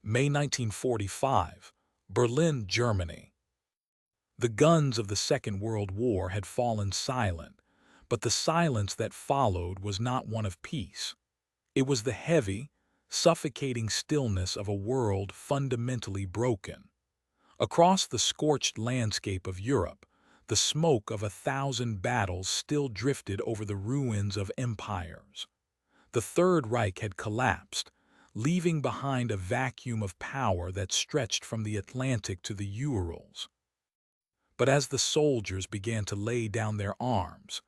May 1945, Berlin, Germany. The guns of the Second World War had fallen silent, but the silence that followed was not one of peace. It was the heavy, suffocating stillness of a world fundamentally broken. Across the scorched landscape of Europe, the smoke of 1,000 battles still drifted over the ruins of empires. The Third Reich had collapsed, leaving behind a vacuum of power that stretched from the Atlantic to the Urals. But as the soldiers began to lay down their arms,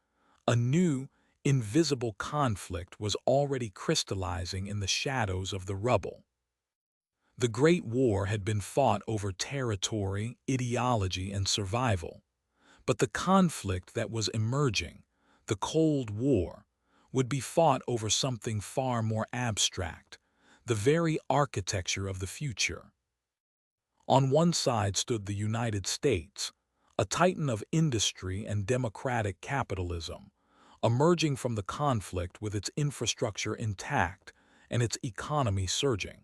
a new, invisible conflict was already crystallizing in the shadows of the rubble. The Great War had been fought over territory, ideology, and survival, but the conflict that was emerging, the Cold War, would be fought over something far more abstract, the very architecture of the future. On one side stood the United States, a titan of industry and democratic capitalism, emerging from the conflict with its infrastructure intact and its economy surging.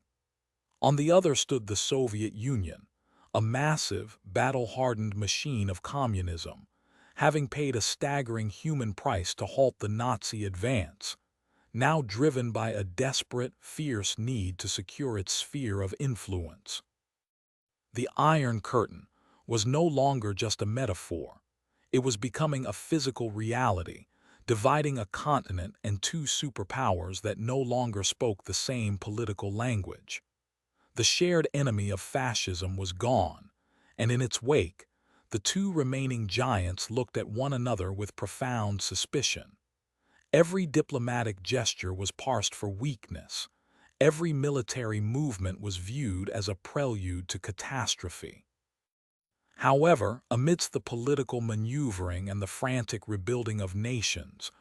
On the other stood the Soviet Union, a massive, battle-hardened machine of communism, having paid a staggering human price to halt the Nazi advance, now driven by a desperate, fierce need to secure its sphere of influence. The Iron Curtain was no longer just a metaphor. It was becoming a physical reality, dividing a continent and two superpowers that no longer spoke the same political language. The shared enemy of fascism was gone, and in its wake, the two remaining giants looked at one another with profound suspicion. Every diplomatic gesture was parsed for weakness. Every military movement was viewed as a prelude to catastrophe. However, amidst the political maneuvering and the frantic rebuilding of nations,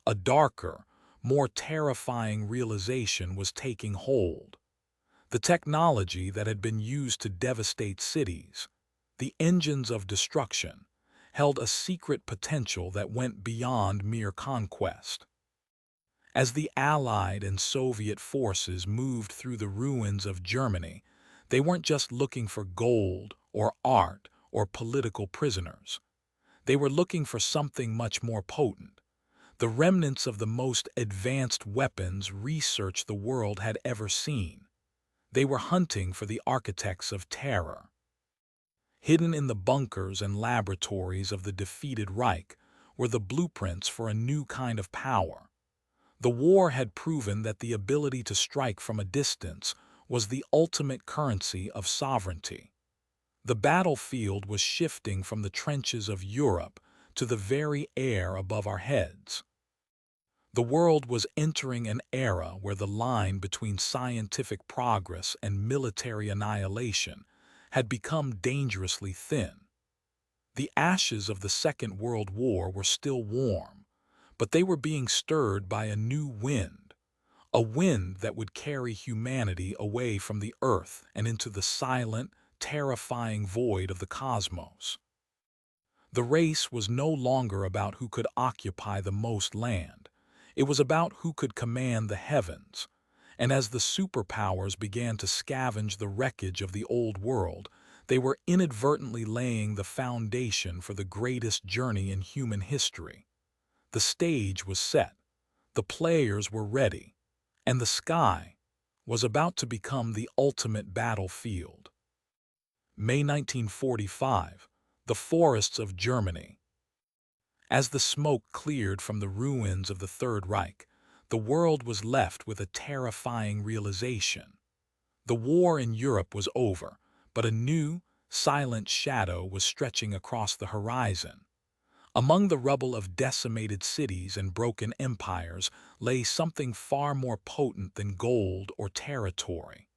a darker, more terrifying realization was taking hold. The technology that had been used to devastate cities, the engines of destruction, held a secret potential that went beyond mere conquest. As the Allied and Soviet forces moved through the ruins of Germany, they weren't just looking for gold or art or political prisoners. They were looking for something much more potent, the remnants of the most advanced weapons research the world had ever seen. They were hunting for the architects of terror. Hidden in the bunkers and laboratories of the defeated Reich were the blueprints for a new kind of power. The war had proven that the ability to strike from a distance was the ultimate currency of sovereignty. The battlefield was shifting from the trenches of Europe to the very air above our heads. The world was entering an era where the line between scientific progress and military annihilation had become dangerously thin. The ashes of the Second World War were still warm, but they were being stirred by a new wind, a wind that would carry humanity away from the earth and into the silent, terrifying void of the cosmos. The race was no longer about who could occupy the most land. It was about who could command the heavens. And as the superpowers began to scavenge the wreckage of the old world, they were inadvertently laying the foundation for the greatest journey in human history. The stage was set, the players were ready, and the sky was about to become the ultimate battlefield. May 1945, the forests of Germany. As the smoke cleared from the ruins of the Third Reich, the world was left with a terrifying realization. The war in Europe was over, but a new, silent shadow was stretching across the horizon. Among the rubble of decimated cities and broken empires lay something far more potent than gold or territory.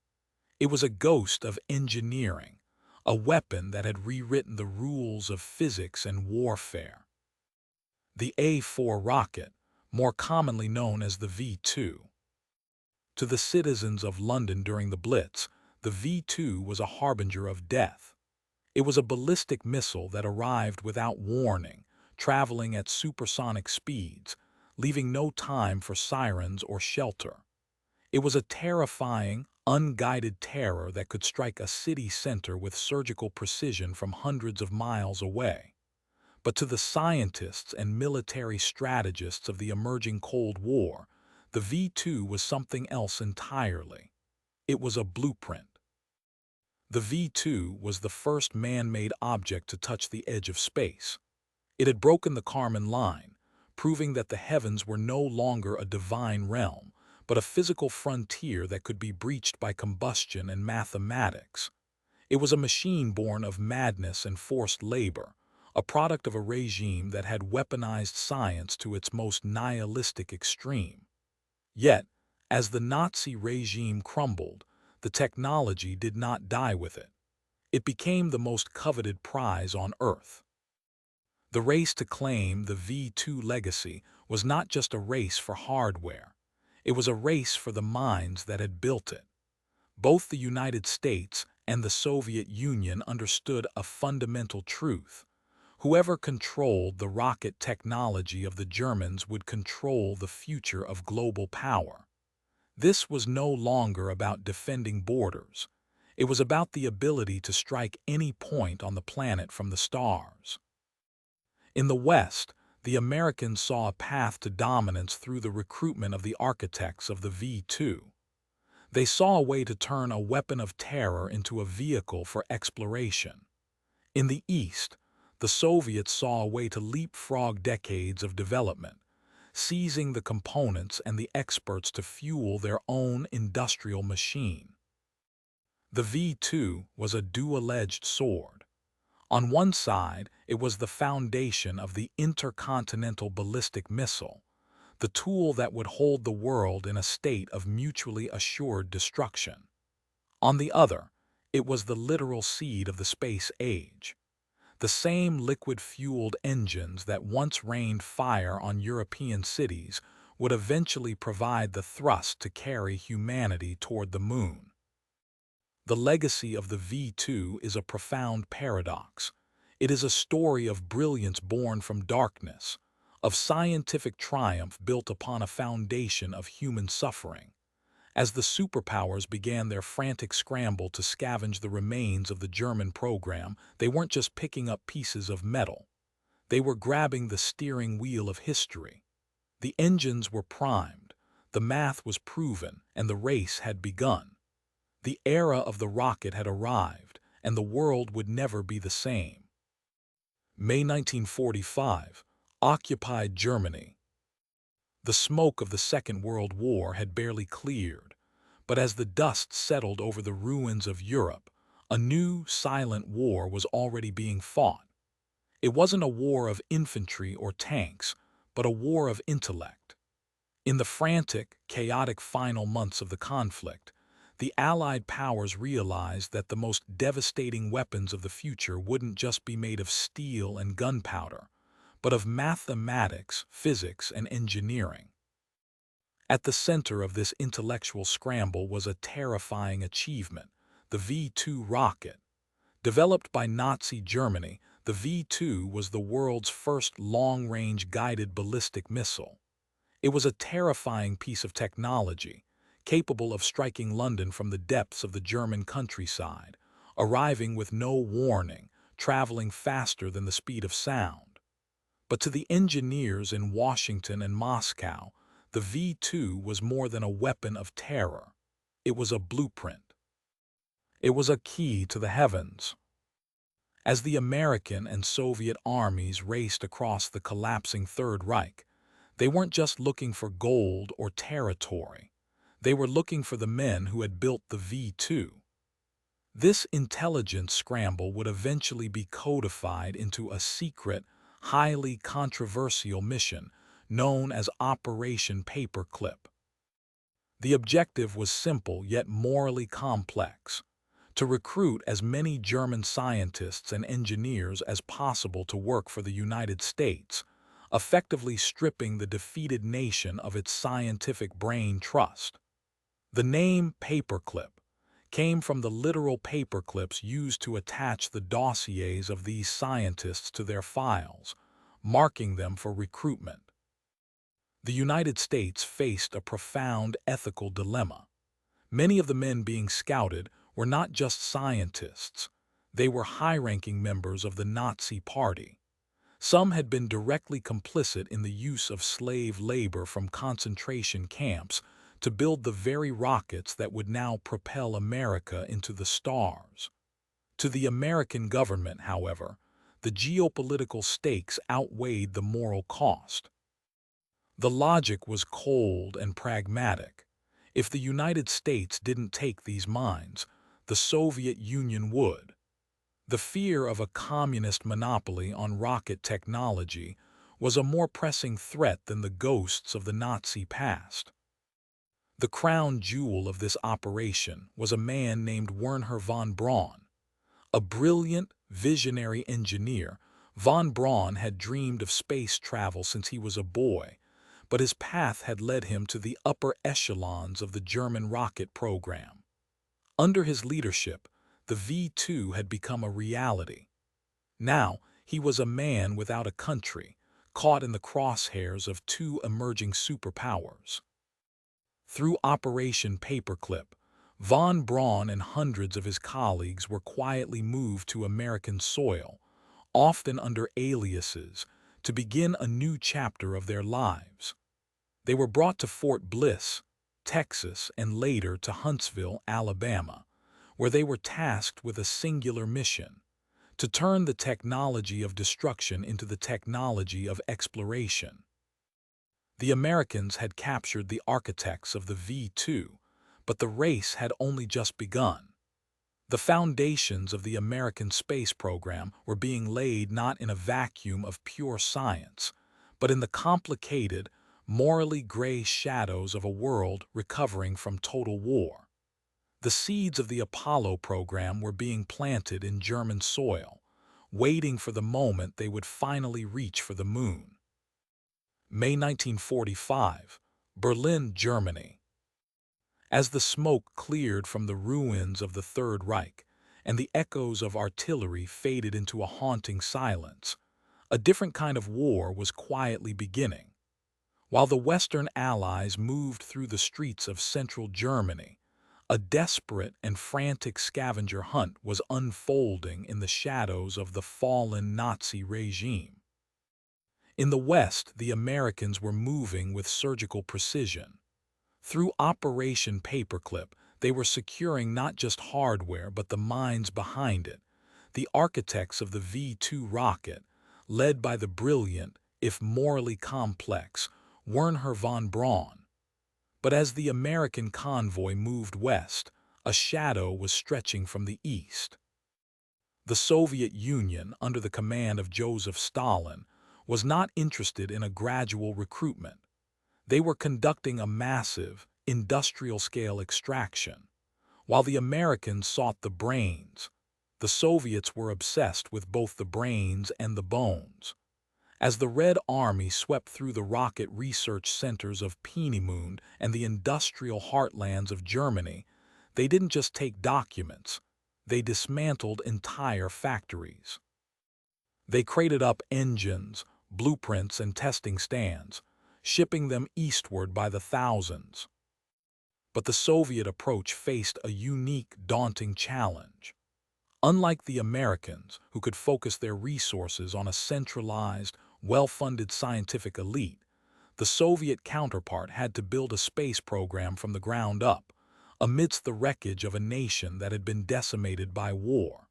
It was a ghost of engineering, a weapon that had rewritten the rules of physics and warfare. The A-4 rocket, more commonly known as the V-2. To the citizens of London during the Blitz, the V-2 was a harbinger of death. It was a ballistic missile that arrived without warning, traveling at supersonic speeds, leaving no time for sirens or shelter. It was a terrifying, unguided terror that could strike a city center with surgical precision from hundreds of miles away. But to the scientists and military strategists of the emerging Cold War, the V-2 was something else entirely. It was a blueprint. The V-2 was the first man-made object to touch the edge of space. It had broken the Kármán line, proving that the heavens were no longer a divine realm, but a physical frontier that could be breached by combustion and mathematics. It was a machine born of madness and forced labor, a product of a regime that had weaponized science to its most nihilistic extreme. Yet, as the Nazi regime crumbled, the technology did not die with it. It became the most coveted prize on Earth. The race to claim the V-2 legacy was not just a race for hardware. It was a race for the minds that had built it. Both the United States and the Soviet Union understood a fundamental truth. Whoever controlled the rocket technology of the Germans would control the future of global power. This was no longer about defending borders. It was about the ability to strike any point on the planet from the stars. In the West, the Americans saw a path to dominance through the recruitment of the architects of the V-2. They saw a way to turn a weapon of terror into a vehicle for exploration. In the East, the Soviets saw a way to leapfrog decades of development, seizing the components and the experts to fuel their own industrial machine. The V-2 was a dual-edged sword. On one side, it was the foundation of the intercontinental ballistic missile, the tool that would hold the world in a state of mutually assured destruction. On the other, it was the literal seed of the space age. The same liquid-fueled engines that once rained fire on European cities would eventually provide the thrust to carry humanity toward the moon. The legacy of the V-2 is a profound paradox. It is a story of brilliance born from darkness, of scientific triumph built upon a foundation of human suffering. As the superpowers began their frantic scramble to scavenge the remains of the German program, they weren't just picking up pieces of metal. They were grabbing the steering wheel of history. The engines were primed, the math was proven, and the race had begun. The era of the rocket had arrived, and the world would never be the same. May 1945, occupied Germany. The smoke of the Second World War had barely cleared, but as the dust settled over the ruins of Europe, a new, silent war was already being fought. It wasn't a war of infantry or tanks, but a war of intellect. In the frantic, chaotic final months of the conflict, the Allied powers realized that the most devastating weapons of the future wouldn't just be made of steel and gunpowder, but of mathematics, physics, and engineering. At the center of this intellectual scramble was a terrifying achievement, the V-2 rocket. Developed by Nazi Germany, the V-2 was the world's first long-range guided ballistic missile. It was a terrifying piece of technology, capable of striking London from the depths of the German countryside, arriving with no warning, traveling faster than the speed of sound. But to the engineers in Washington and Moscow, the V-2 was more than a weapon of terror. It was a blueprint. It was a key to the heavens. As the American and Soviet armies raced across the collapsing Third Reich, they weren't just looking for gold or territory. They were looking for the men who had built the V-2. This intelligence scramble would eventually be codified into a secret, highly controversial mission known as Operation Paperclip. The objective was simple yet morally complex: to recruit as many German scientists and engineers as possible to work for the United States, effectively stripping the defeated nation of its scientific brain trust. The name Paperclip came from the literal paperclips used to attach the dossiers of these scientists to their files, marking them for recruitment. The United States faced a profound ethical dilemma. Many of the men being scouted were not just scientists. They were high-ranking members of the Nazi Party. Some had been directly complicit in the use of slave labor from concentration camps to build the very rockets that would now propel America into the stars. To the American government, however, the geopolitical stakes outweighed the moral cost. The logic was cold and pragmatic. If the United States didn't take these mines, the Soviet Union would. The fear of a communist monopoly on rocket technology was a more pressing threat than the ghosts of the Nazi past. The crown jewel of this operation was a man named Wernher von Braun. A brilliant, visionary engineer, von Braun had dreamed of space travel since he was a boy, but his path had led him to the upper echelons of the German rocket program. Under his leadership, the V-2 had become a reality. Now, he was a man without a country, caught in the crosshairs of two emerging superpowers. Through Operation Paperclip, von Braun and hundreds of his colleagues were quietly moved to American soil, often under aliases, to begin a new chapter of their lives. They were brought to Fort Bliss, Texas, and later to Huntsville, Alabama, where they were tasked with a singular mission: to turn the technology of destruction into the technology of exploration. The Americans had captured the architects of the V-2, but the race had only just begun. The foundations of the American space program were being laid not in a vacuum of pure science, but in the complicated, morally gray shadows of a world recovering from total war. The seeds of the Apollo program were being planted in German soil, waiting for the moment they would finally reach for the moon. May 1945, Berlin, Germany. As the smoke cleared from the ruins of the Third Reich and the echoes of artillery faded into a haunting silence, a different kind of war was quietly beginning. While the Western Allies moved through the streets of central Germany, a desperate and frantic scavenger hunt was unfolding in the shadows of the fallen Nazi regime. In the West, the Americans were moving with surgical precision. Through Operation Paperclip, they were securing not just hardware but the minds behind it, the architects of the V-2 rocket, led by the brilliant, if morally complex, Wernher von Braun. But as the American convoy moved west, a shadow was stretching from the east. The Soviet Union, under the command of Joseph Stalin, was not interested in a gradual recruitment. They were conducting a massive, industrial-scale extraction. While the Americans sought the brains, the Soviets were obsessed with both the brains and the bones. As the Red Army swept through the rocket research centers of Peenemünde and the industrial heartlands of Germany, they didn't just take documents, they dismantled entire factories. They crated up engines, blueprints, and testing stands, shipping them eastward by the thousands. But the Soviet approach faced a unique, daunting challenge. Unlike the Americans, who could focus their resources on a centralized, well-funded scientific elite, the Soviet counterpart had to build a space program from the ground up, amidst the wreckage of a nation that had been decimated by war.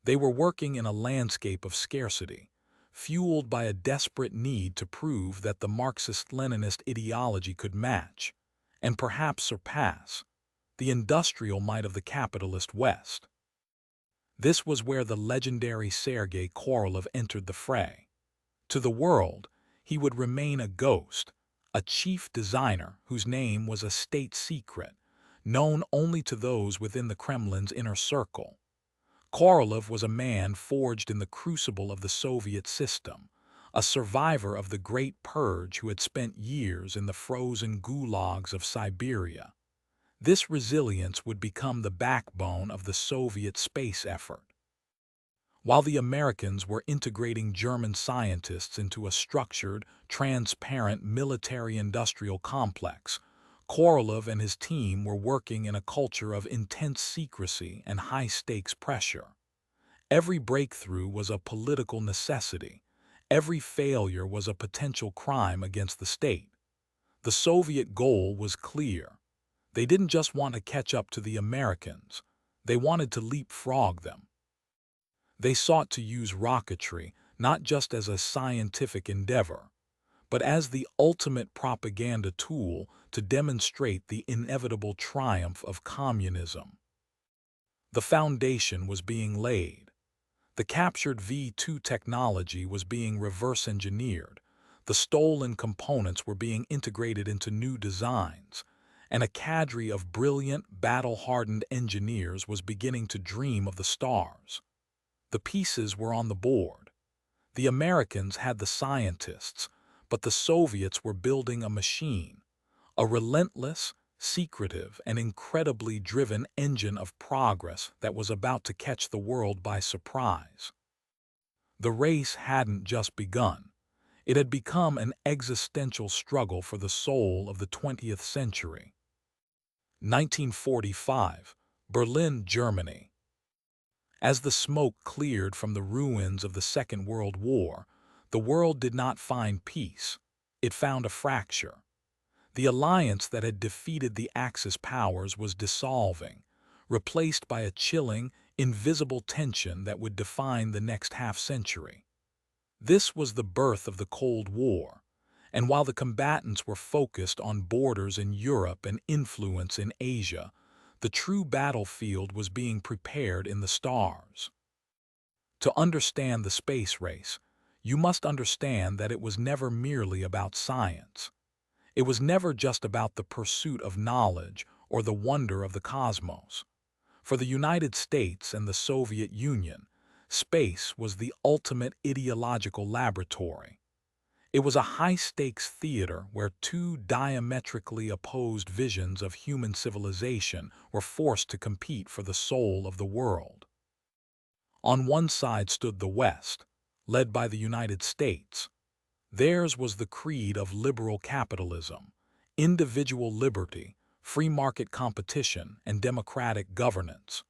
They were working in a landscape of scarcity, fueled by a desperate need to prove that the Marxist-Leninist ideology could match, and perhaps surpass, the industrial might of the capitalist West. This was where the legendary Sergei Korolev entered the fray. To the world, he would remain a ghost, a chief designer whose name was a state secret, known only to those within the Kremlin's inner circle. Korolev was a man forged in the crucible of the Soviet system, a survivor of the Great Purge who had spent years in the frozen gulags of Siberia. This resilience would become the backbone of the Soviet space effort. While the Americans were integrating German scientists into a structured, transparent military-industrial complex, Korolev and his team were working in a culture of intense secrecy and high-stakes pressure. Every breakthrough was a political necessity. Every failure was a potential crime against the state. The Soviet goal was clear. They didn't just want to catch up to the Americans. They wanted to leapfrog them. They sought to use rocketry not just as a scientific endeavor, but as the ultimate propaganda tool to demonstrate the inevitable triumph of communism. The foundation was being laid. The captured V-2 technology was being reverse-engineered. The stolen components were being integrated into new designs, and a cadre of brilliant, battle-hardened engineers was beginning to dream of the stars. The pieces were on the board. The Americans had the scientists, but the Soviets were building a machine, a relentless, secretive, and incredibly driven engine of progress that was about to catch the world by surprise. The race hadn't just begun. It had become an existential struggle for the soul of the 20th century. 1945, Berlin, Germany. As the smoke cleared from the ruins of the Second World War, the world did not find peace. It found a fracture. The alliance that had defeated the Axis powers was dissolving, replaced by a chilling, invisible tension that would define the next half-century. This was the birth of the Cold War, and while the combatants were focused on borders in Europe and influence in Asia, the true battlefield was being prepared in the stars. To understand the space race, you must understand that it was never merely about science. It was never just about the pursuit of knowledge or the wonder of the cosmos. For the United States and the Soviet Union, space was the ultimate ideological laboratory. It was a high-stakes theater where two diametrically opposed visions of human civilization were forced to compete for the soul of the world. On one side stood the West, led by the United States. Theirs was the creed of liberal capitalism, individual liberty, free market competition, and democratic governance.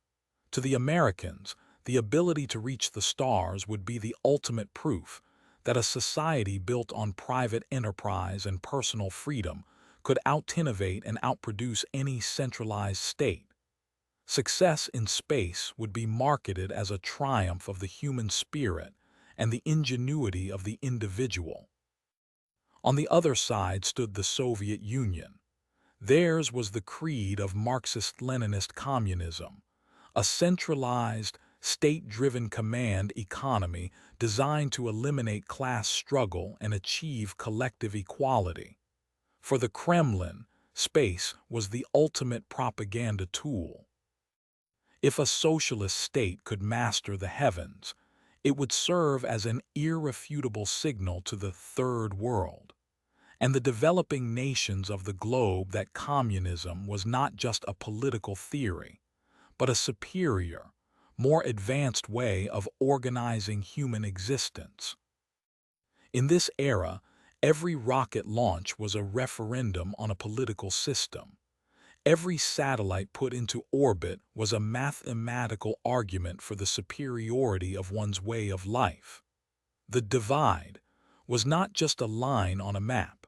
To the Americans, the ability to reach the stars would be the ultimate proof that a society built on private enterprise and personal freedom could out-innovate and outproduce any centralized state. Success in space would be marketed as a triumph of the human spirit and the ingenuity of the individual. On the other side stood the Soviet Union. Theirs was the creed of Marxist-Leninist communism, a centralized, state-driven command economy designed to eliminate class struggle and achieve collective equality. For the Kremlin, space was the ultimate propaganda tool. If a socialist state could master the heavens, it would serve as an irrefutable signal to the Third World and the developing nations of the globe that communism was not just a political theory, but a superior, more advanced way of organizing human existence. In this era, every rocket launch was a referendum on a political system. Every satellite put into orbit was a mathematical argument for the superiority of one's way of life. The divide was not just a line on a map.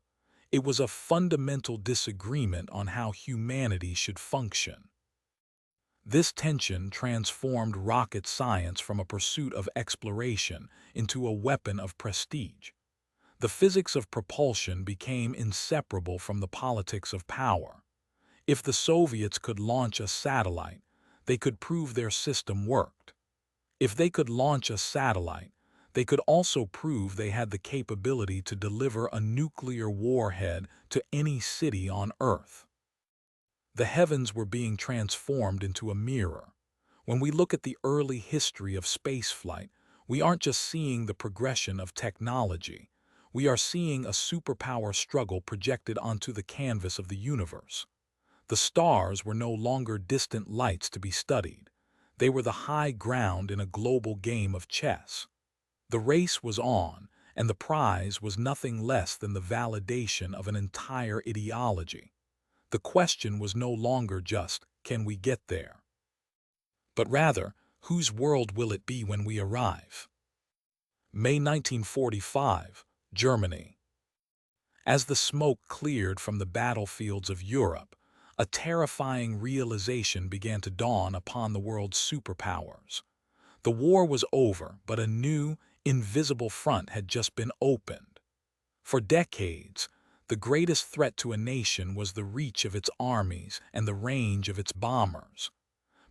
It was a fundamental disagreement on how humanity should function. This tension transformed rocket science from a pursuit of exploration into a weapon of prestige. The physics of propulsion became inseparable from the politics of power. If the Soviets could launch a satellite, they could prove their system worked. If they could launch a satellite, they could also prove they had the capability to deliver a nuclear warhead to any city on Earth. The heavens were being transformed into a mirror. When we look at the early history of spaceflight, we aren't just seeing the progression of technology. We are seeing a superpower struggle projected onto the canvas of the universe. The stars were no longer distant lights to be studied. They were the high ground in a global game of chess. The race was on, and the prize was nothing less than the validation of an entire ideology. The question was no longer just, can we get there? But rather, whose world will it be when we arrive? May 1945, Germany. As the smoke cleared from the battlefields of Europe, a terrifying realization began to dawn upon the world's superpowers. The war was over, but a new, invisible front had just been opened. For decades, the greatest threat to a nation was the reach of its armies and the range of its bombers.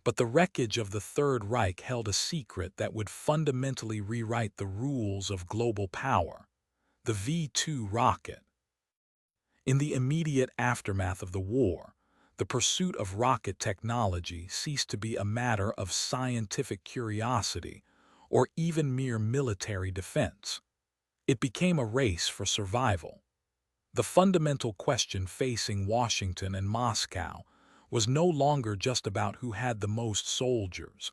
But the wreckage of the Third Reich held a secret that would fundamentally rewrite the rules of global power: the V-2 rocket. In the immediate aftermath of the war, the pursuit of rocket technology ceased to be a matter of scientific curiosity or even mere military defense. It became a race for survival. The fundamental question facing Washington and Moscow was no longer just about who had the most soldiers,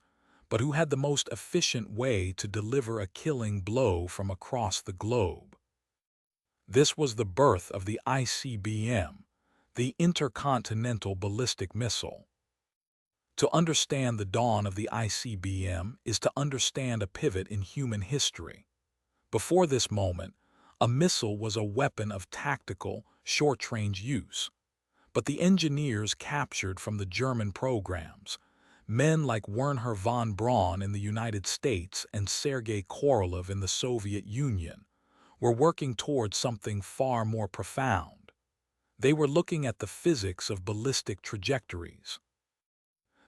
but who had the most efficient way to deliver a killing blow from across the globe. This was the birth of the ICBM, the Intercontinental Ballistic Missile. To understand the dawn of the ICBM is to understand a pivot in human history. Before this moment, a missile was a weapon of tactical, short-range use. But the engineers captured from the German programs, men like Wernher von Braun in the United States and Sergei Korolev in the Soviet Union, were working towards something far more profound. They were looking at the physics of ballistic trajectories.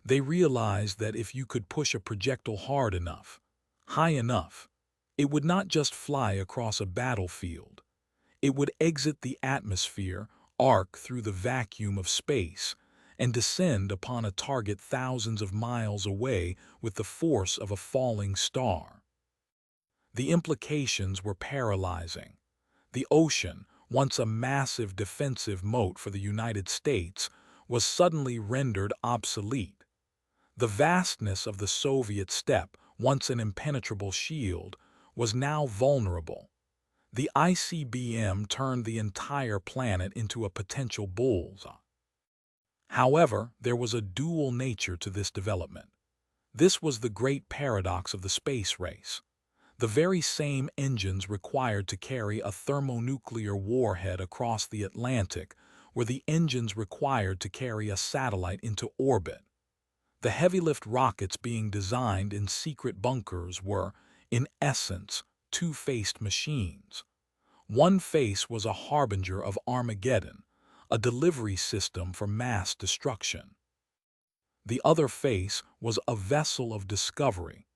They realized that if you could push a projectile hard enough, high enough, it would not just fly across a battlefield. It would exit the atmosphere, arc through the vacuum of space, and descend upon a target thousands of miles away with the force of a falling star. The implications were paralyzing. The ocean, once a massive defensive moat for the United States, was suddenly rendered obsolete. The vastness of the Soviet steppe, once an impenetrable shield, was now vulnerable. The ICBM turned the entire planet into a potential bullseye. However, there was a dual nature to this development. This was the great paradox of the space race. The very same engines required to carry a thermonuclear warhead across the Atlantic were the engines required to carry a satellite into orbit. The heavy-lift rockets being designed in secret bunkers were, in essence, two-faced machines. One face was a harbinger of Armageddon, a delivery system for mass destruction. The other face was a vessel of discovery,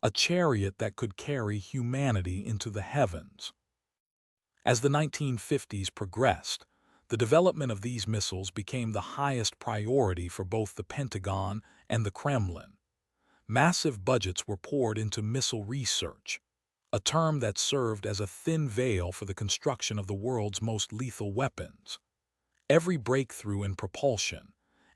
a chariot that could carry humanity into the heavens. As the 1950s progressed, the development of these missiles became the highest priority for both the Pentagon and the Kremlin. Massive budgets were poured into missile research, a term that served as a thin veil for the construction of the world's most lethal weapons. Every breakthrough in propulsion,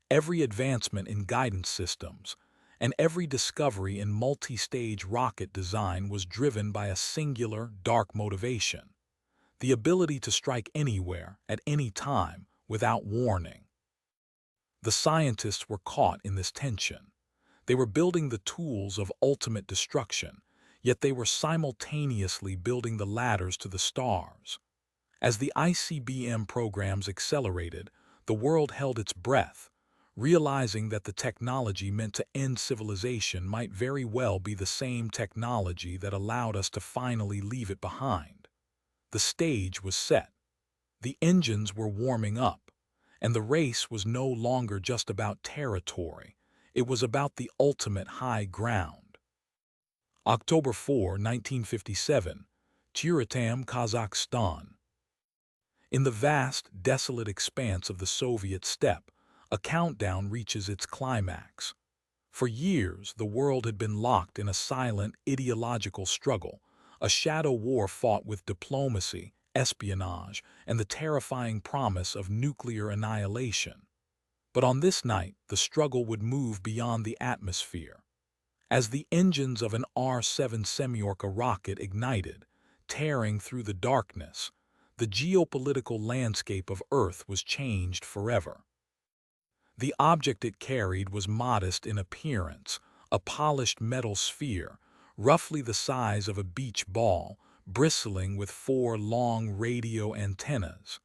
every advancement in guidance systems, and every discovery in multi-stage rocket design was driven by a singular, dark motivation: the ability to strike anywhere, at any time, without warning. The scientists were caught in this tension. They were building the tools of ultimate destruction, yet they were simultaneously building the ladders to the stars. As the ICBM programs accelerated, the world held its breath, realizing that the technology meant to end civilization might very well be the same technology that allowed us to finally leave it behind. The stage was set. The engines were warming up, and the race was no longer just about territory. It was about the ultimate high ground. October 4, 1957, Turatam, Kazakhstan. In the vast, desolate expanse of the Soviet steppe, a countdown reaches its climax. For years, the world had been locked in a silent, ideological struggle, a shadow war fought with diplomacy, espionage, and the terrifying promise of nuclear annihilation. But on this night, the struggle would move beyond the atmosphere. As the engines of an R-7 Semyorka rocket ignited, tearing through the darkness, the geopolitical landscape of Earth was changed forever. The object it carried was modest in appearance, a polished metal sphere, roughly the size of a beach ball, bristling with four long radio antennas.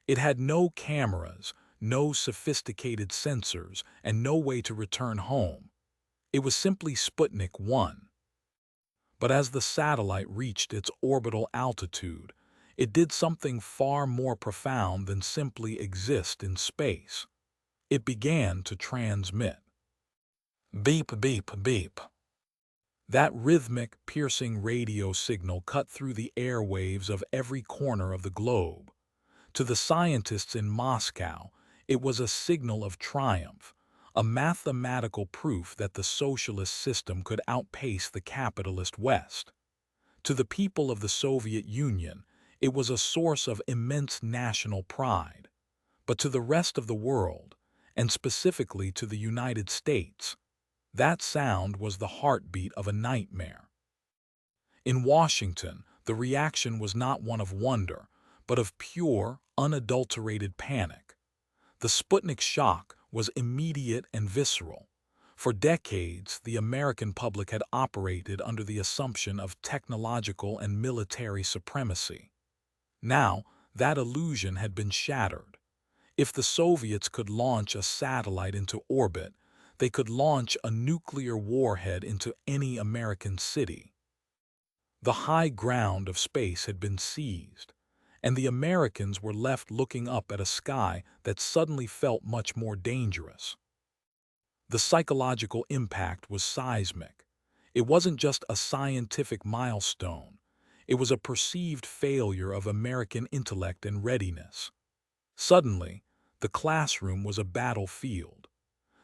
It had no cameras, no sophisticated sensors, and no way to return home. It was simply Sputnik 1. But as the satellite reached its orbital altitude, it did something far more profound than simply exist in space. It began to transmit. Beep, beep, beep. That rhythmic, piercing radio signal cut through the airwaves of every corner of the globe. To the scientists in Moscow, it was a signal of triumph, a mathematical proof that the socialist system could outpace the capitalist West. To the people of the Soviet Union, it was a source of immense national pride. But to the rest of the world, and specifically to the United States, that sound was the heartbeat of a nightmare. In Washington, the reaction was not one of wonder, but of pure, unadulterated panic. The Sputnik shock was immediate and visceral. For decades, the American public had operated under the assumption of technological and military supremacy. Now, that illusion had been shattered. If the Soviets could launch a satellite into orbit, they could launch a nuclear warhead into any American city. The high ground of space had been seized, and the Americans were left looking up at a sky that suddenly felt much more dangerous. The psychological impact was seismic. It wasn't just a scientific milestone. It was a perceived failure of American intellect and readiness. Suddenly, the classroom was a battlefield.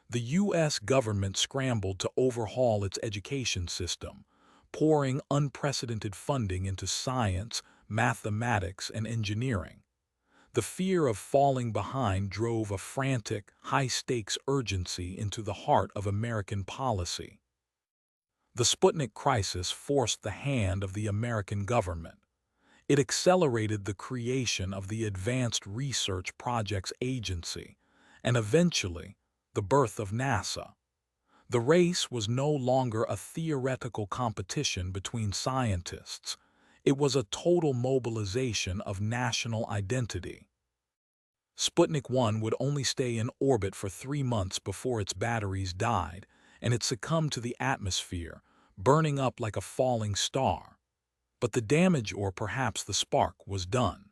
The U.S. government scrambled to overhaul its education system, pouring unprecedented funding into science, mathematics, and engineering. The fear of falling behind drove a frantic, high-stakes urgency into the heart of American policy. The Sputnik crisis forced the hand of the American government. It accelerated the creation of the Advanced Research Projects Agency, and eventually, the birth of NASA. The race was no longer a theoretical competition between scientists. It was a total mobilization of national identity. Sputnik 1 would only stay in orbit for 3 months before its batteries died, and it succumbed to the atmosphere, burning up like a falling star. But the damage, or perhaps the spark, was done.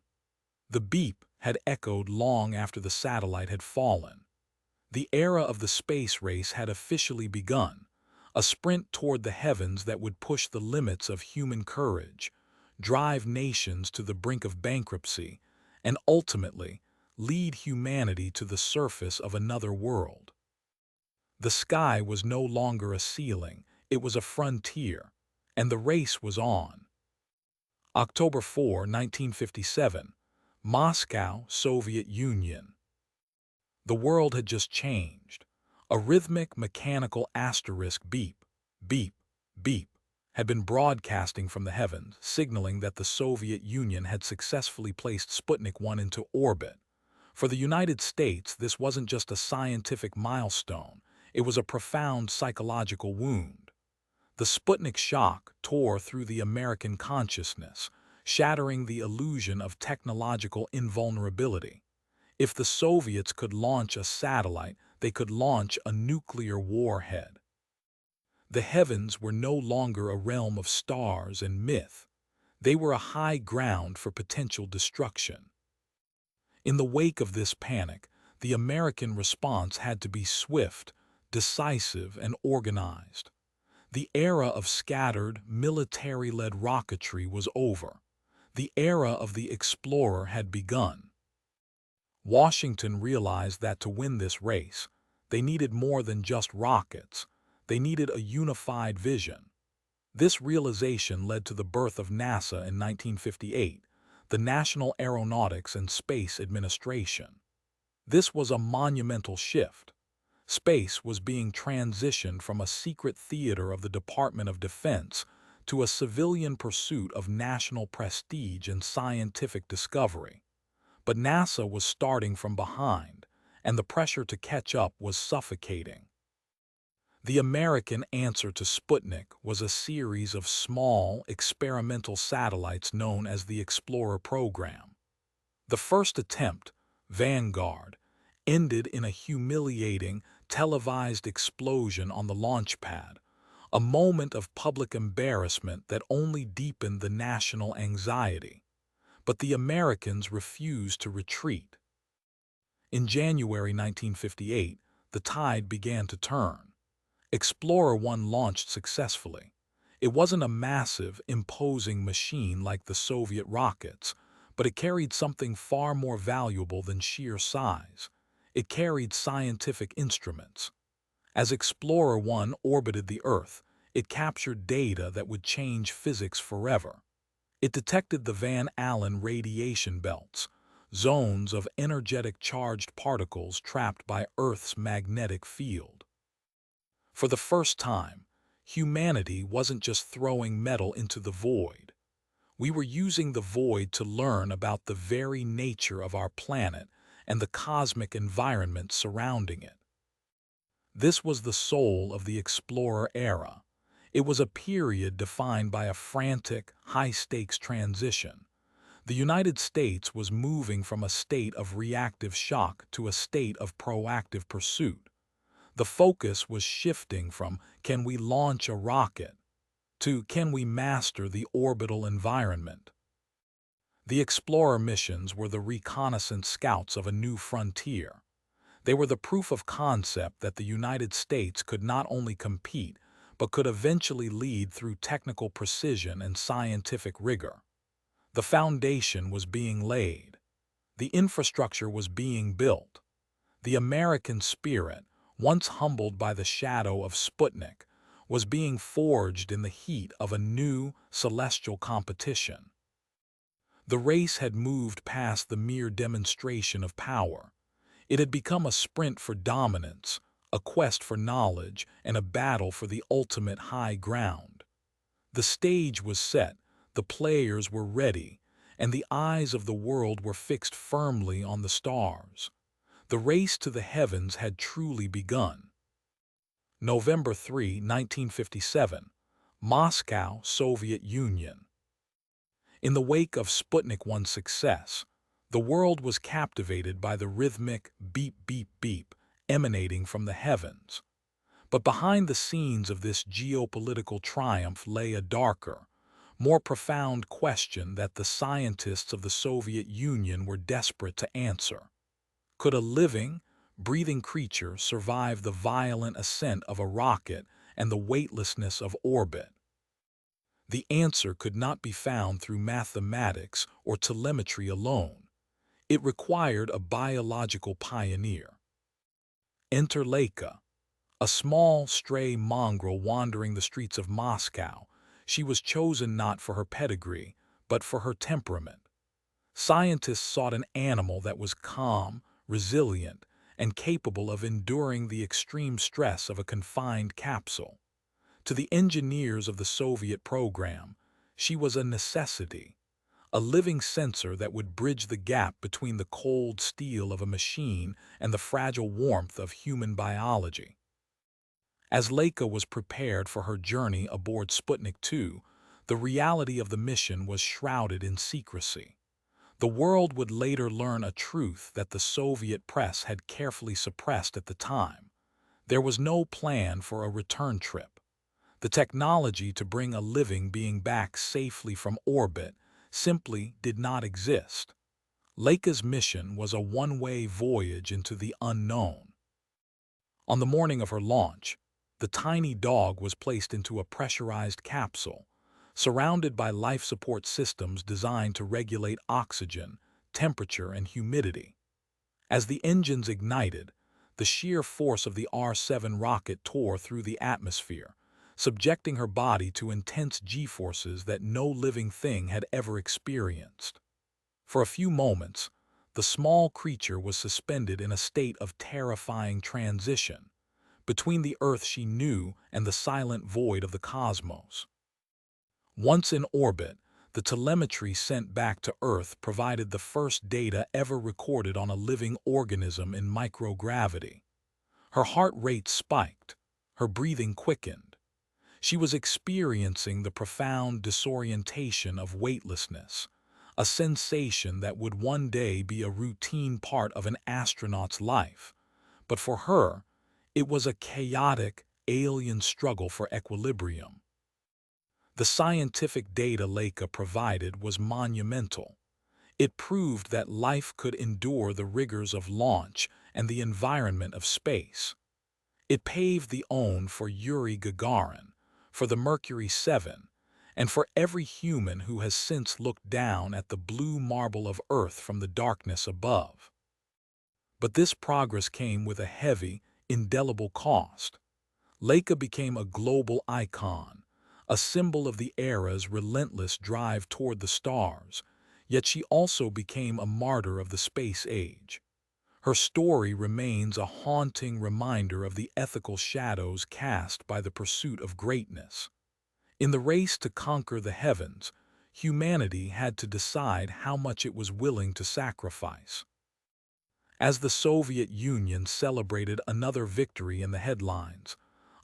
The beep had echoed long after the satellite had fallen. The era of the space race had officially begun, a sprint toward the heavens that would push the limits of human courage, drive nations to the brink of bankruptcy, and ultimately lead humanity to the surface of another world. The sky was no longer a ceiling, it was a frontier, and the race was on. October 4, 1957, Moscow, Soviet Union. The world had just changed. A rhythmic, mechanical asterisk beep, beep, beep had been broadcasting from the heavens, signaling that the Soviet Union had successfully placed Sputnik 1 into orbit. For the United States, this wasn't just a scientific milestone, it was a profound psychological wound. The Sputnik shock tore through the American consciousness, shattering the illusion of technological invulnerability. If the Soviets could launch a satellite, they could launch a nuclear warhead. The heavens were no longer a realm of stars and myth. They were a high ground for potential destruction. In the wake of this panic, the American response had to be swift, decisive, and organized. The era of scattered, military-led rocketry was over. The era of the explorer had begun. Washington realized that to win this race, they needed more than just rockets. They needed a unified vision. This realization led to the birth of NASA in 1958, the National Aeronautics and Space Administration. This was a monumental shift. Space was being transitioned from a secret theater of the Department of Defense to a civilian pursuit of national prestige and scientific discovery. But NASA was starting from behind, and the pressure to catch up was suffocating. The American answer to Sputnik was a series of small, experimental satellites known as the Explorer program. The first attempt, Vanguard, ended in a humiliating, televised explosion on the launch pad, a moment of public embarrassment that only deepened the national anxiety. But the Americans refused to retreat. In January 1958, the tide began to turn. Explorer 1 launched successfully. It wasn't a massive, imposing machine like the Soviet rockets, but it carried something far more valuable than sheer size. It carried scientific instruments. As Explorer 1 orbited the Earth, it captured data that would change physics forever. It detected the Van Allen radiation belts, zones of energetic charged particles trapped by Earth's magnetic field. For the first time, humanity wasn't just throwing metal into the void. We were using the void to learn about the very nature of our planet and the cosmic environment surrounding it. This was the soul of the Explorer era. It was a period defined by a frantic, high-stakes transition. The United States was moving from a state of reactive shock to a state of proactive pursuit. The focus was shifting from "can we launch a rocket" to "can we master the orbital environment?" The Explorer missions were the reconnaissance scouts of a new frontier. They were the proof of concept that the United States could not only compete, but could eventually lead through technical precision and scientific rigor. The foundation was being laid. The infrastructure was being built. The American spirit, once humbled by the shadow of Sputnik, was being forged in the heat of a new, celestial competition. The race had moved past the mere demonstration of power. It had become a sprint for dominance, a quest for knowledge, and a battle for the ultimate high ground. The stage was set, the players were ready, and the eyes of the world were fixed firmly on the stars. The race to the heavens had truly begun. November 3, 1957, Moscow, Soviet Union. In the wake of Sputnik 1's success, the world was captivated by the rhythmic beep beep beep emanating from the heavens. But behind the scenes of this geopolitical triumph lay a darker, more profound question that the scientists of the Soviet Union were desperate to answer. Could a living, breathing creature survive the violent ascent of a rocket and the weightlessness of orbit? The answer could not be found through mathematics or telemetry alone. It required a biological pioneer. Enter Leica, a small, stray mongrel wandering the streets of Moscow. She was chosen not for her pedigree, but for her temperament. Scientists sought an animal that was calm, resilient, and capable of enduring the extreme stress of a confined capsule. To the engineers of the Soviet program, she was a necessity, a living sensor that would bridge the gap between the cold steel of a machine and the fragile warmth of human biology. As Leica was prepared for her journey aboard Sputnik 2, the reality of the mission was shrouded in secrecy. The world would later learn a truth that the Soviet press had carefully suppressed at the time. There was no plan for a return trip. The technology to bring a living being back safely from orbit simply did not exist. Leica's mission was a one-way voyage into the unknown. On the morning of her launch, the tiny dog was placed into a pressurized capsule, surrounded by life support systems designed to regulate oxygen, temperature, and humidity. As the engines ignited, the sheer force of the R-7 rocket tore through the atmosphere, subjecting her body to intense G-forces that no living thing had ever experienced. For a few moments, the small creature was suspended in a state of terrifying transition, between the Earth she knew and the silent void of the cosmos. Once in orbit, The telemetry sent back to Earth provided the first data ever recorded on a living organism in microgravity. Her heart rate spiked, her breathing quickened. She was experiencing the profound disorientation of weightlessness, a sensation that would one day be a routine part of an astronaut's life. But for her, it was a chaotic, alien struggle for equilibrium. The scientific data Leica provided was monumental. It proved that life could endure the rigors of launch and the environment of space. It paved the way for Yuri Gagarin, for the Mercury 7, and for every human who has since looked down at the blue marble of Earth from the darkness above. But this progress came with a heavy, indelible cost. Leica became a global icon, a symbol of the era's relentless drive toward the stars, yet she also became a martyr of the space age. Her story remains a haunting reminder of the ethical shadows cast by the pursuit of greatness. In the race to conquer the heavens, humanity had to decide how much it was willing to sacrifice. As the Soviet Union celebrated another victory in the headlines,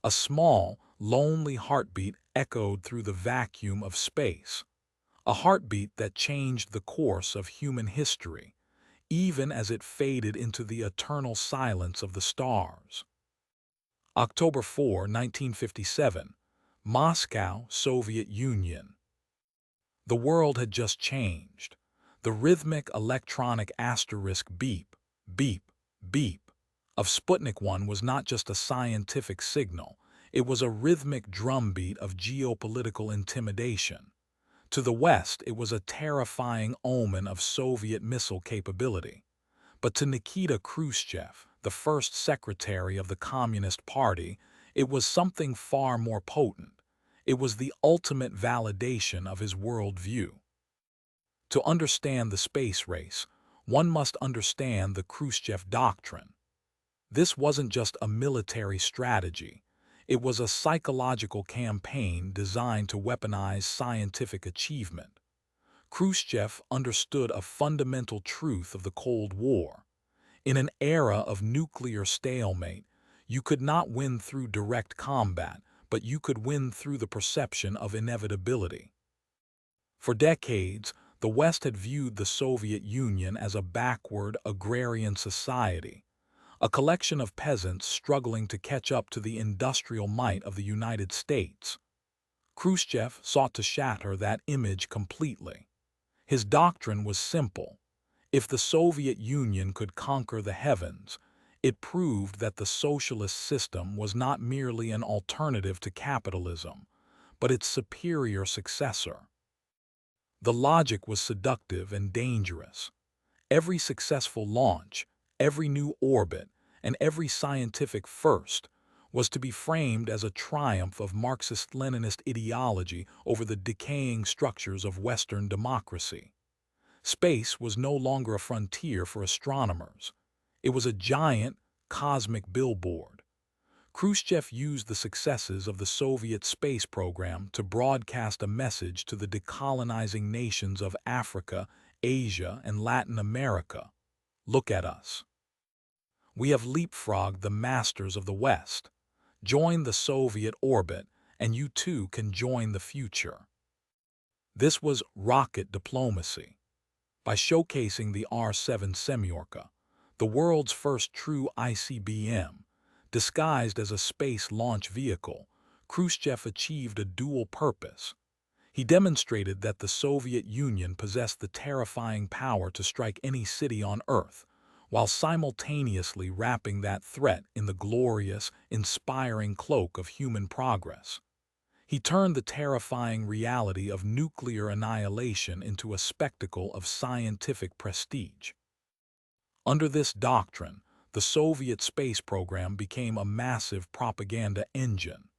a small, lonely heartbeat echoed through the vacuum of space, a heartbeat that changed the course of human history, even as it faded into the eternal silence of the stars. October 4, 1957, Moscow, Soviet Union. The world had just changed. The rhythmic electronic asterisk beep, beep, beep of Sputnik 1 was not just a scientific signal, it was a rhythmic drumbeat of geopolitical intimidation. To the West, it was a terrifying omen of Soviet missile capability. But to Nikita Khrushchev, the first secretary of the Communist Party, it was something far more potent. It was the ultimate validation of his worldview. To understand the space race, one must understand the Khrushchev doctrine. This wasn't just a military strategy. It was a psychological campaign designed to weaponize scientific achievement. Khrushchev understood a fundamental truth of the Cold War. In an era of nuclear stalemate, you could not win through direct combat, but you could win through the perception of inevitability. For decades, the West had viewed the Soviet Union as a backward, agrarian society, a collection of peasants struggling to catch up to the industrial might of the United States. Khrushchev sought to shatter that image completely. His doctrine was simple. If the Soviet Union could conquer the heavens, it proved that the socialist system was not merely an alternative to capitalism, but its superior successor. The logic was seductive and dangerous. Every successful launch, every new orbit, and every scientific first was to be framed as a triumph of Marxist-Leninist ideology over the decaying structures of Western democracy. Space was no longer a frontier for astronomers. It was a giant, cosmic billboard. Khrushchev used the successes of the Soviet space program to broadcast a message to the decolonizing nations of Africa, Asia, and Latin America. Look at us. We have leapfrogged the masters of the West. Join the Soviet orbit, and you too can join the future. This was rocket diplomacy. By showcasing the R-7 Semyorka, the world's first true ICBM, disguised as a space launch vehicle, Khrushchev achieved a dual purpose. He demonstrated that the Soviet Union possessed the terrifying power to strike any city on Earth, while simultaneously wrapping that threat in the glorious, inspiring cloak of human progress. He turned the terrifying reality of nuclear annihilation into a spectacle of scientific prestige. Under this doctrine, the Soviet space program became a massive propaganda engine.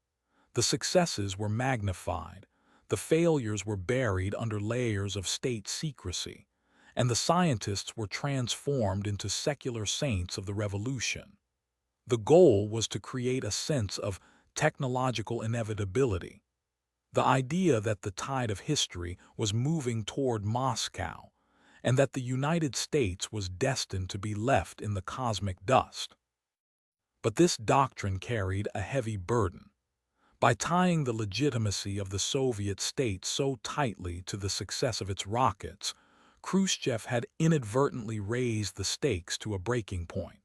The successes were magnified, the failures were buried under layers of state secrecy, and the scientists were transformed into secular saints of the revolution. The goal was to create a sense of technological inevitability. The idea that the tide of history was moving toward Moscow, and that the United States was destined to be left in the cosmic dust. But this doctrine carried a heavy burden. By tying the legitimacy of the Soviet state so tightly to the success of its rockets, Khrushchev had inadvertently raised the stakes to a breaking point.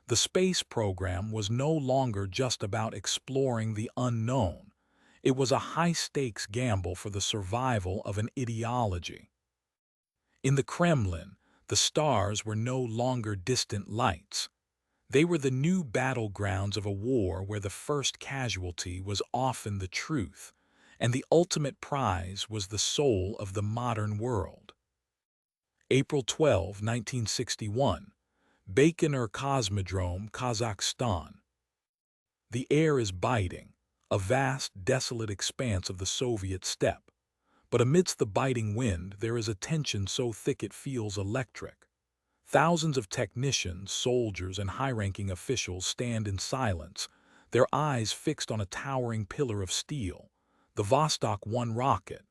The space program was no longer just about exploring the unknown. It was a high-stakes gamble for the survival of an ideology. In the Kremlin, the stars were no longer distant lights. They were the new battlegrounds of a war where the first casualty was often the truth, and the ultimate prize was the soul of the modern world. April 12, 1961, Baikonur Cosmodrome, Kazakhstan. The air is biting, a vast, desolate expanse of the Soviet steppe. But amidst the biting wind, there is a tension so thick it feels electric. Thousands of technicians, soldiers, and high-ranking officials stand in silence, their eyes fixed on a towering pillar of steel, the Vostok 1 rocket.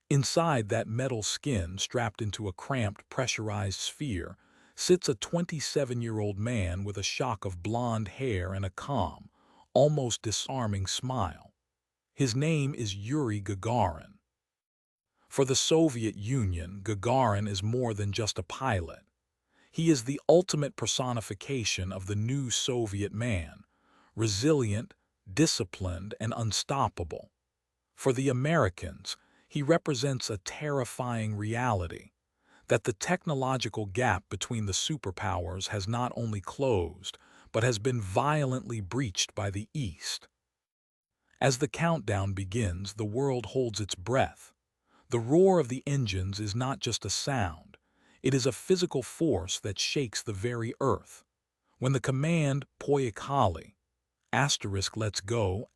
Inside that metal skin, strapped into a cramped, pressurized sphere, sits a 27-year-old man with a shock of blonde hair and a calm, almost disarming smile. His name is Yuri Gagarin. For the Soviet Union, Gagarin is more than just a pilot. He is the ultimate personification of the new Soviet man, resilient, disciplined, and unstoppable. For the Americans, he represents a terrifying reality, that the technological gap between the superpowers has not only closed, but has been violently breached by the East. As the countdown begins, the world holds its breath. The roar of the engines is not just a sound. It is a physical force that shakes the very earth. When the command "Poyakali, let's go,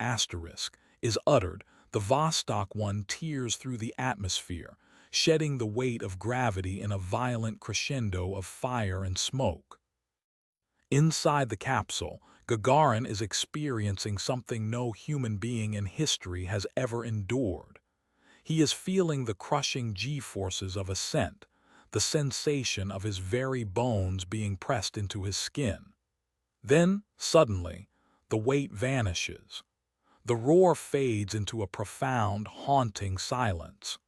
is uttered, the Vostok 1 tears through the atmosphere, shedding the weight of gravity in a violent crescendo of fire and smoke. Inside the capsule, Gagarin is experiencing something no human being in history has ever endured. He is feeling the crushing G-forces of ascent, the sensation of his very bones being pressed into his skin. Then, suddenly, the weight vanishes. The roar fades into a profound, haunting silence.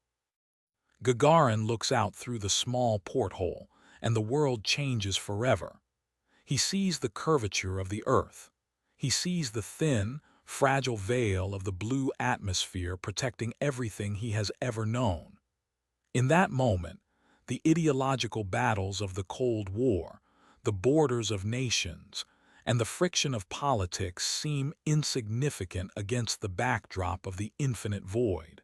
Gagarin looks out through the small porthole, and the world changes forever. He sees the curvature of the earth. He sees the thin, fragile veil of the blue atmosphere protecting everything he has ever known. In that moment, the ideological battles of the Cold War, the borders of nations, and the friction of politics seem insignificant against the backdrop of the infinite void.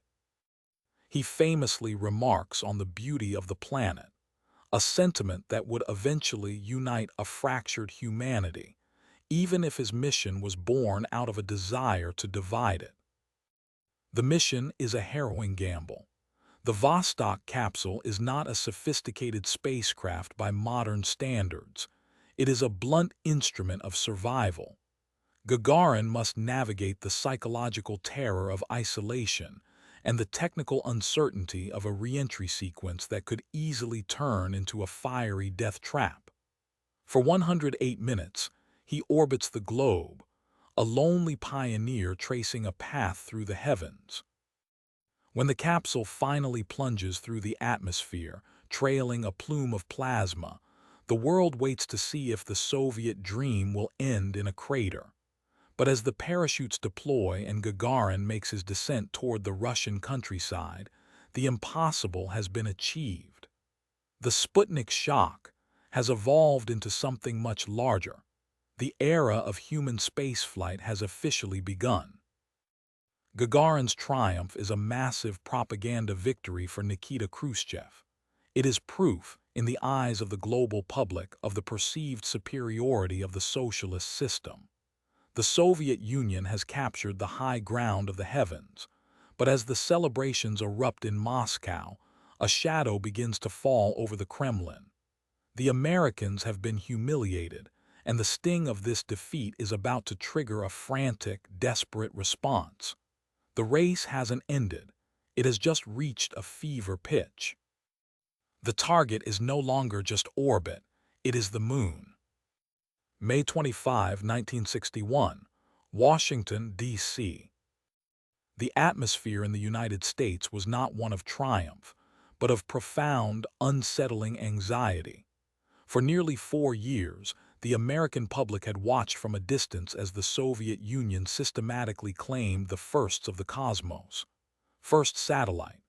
He famously remarks on the beauty of the planet, a sentiment that would eventually unite a fractured humanity, even if his mission was born out of a desire to divide it. The mission is a harrowing gamble. The Vostok capsule is not a sophisticated spacecraft by modern standards. It is a blunt instrument of survival. Gagarin must navigate the psychological terror of isolation and the technical uncertainty of a re-entry sequence that could easily turn into a fiery death trap. For 108 minutes, he orbits the globe, a lonely pioneer tracing a path through the heavens. When the capsule finally plunges through the atmosphere, trailing a plume of plasma, the world waits to see if the Soviet dream will end in a crater. But as the parachutes deploy and Gagarin makes his descent toward the Russian countryside, the impossible has been achieved. The Sputnik shock has evolved into something much larger. The era of human spaceflight has officially begun. Gagarin's triumph is a massive propaganda victory for Nikita Khrushchev. It is proof, in the eyes of the global public, of the perceived superiority of the socialist system. The Soviet Union has captured the high ground of the heavens, but as the celebrations erupt in Moscow, a shadow begins to fall over the Kremlin. The Americans have been humiliated, and the sting of this defeat is about to trigger a frantic, desperate response. The race hasn't ended. It has just reached a fever pitch. The target is no longer just orbit, it is the moon. May 25, 1961, Washington, D.C. The atmosphere in the United States was not one of triumph, but of profound, unsettling anxiety. For nearly 4 years, the American public had watched from a distance as the Soviet Union systematically claimed the firsts of the cosmos. First satellite,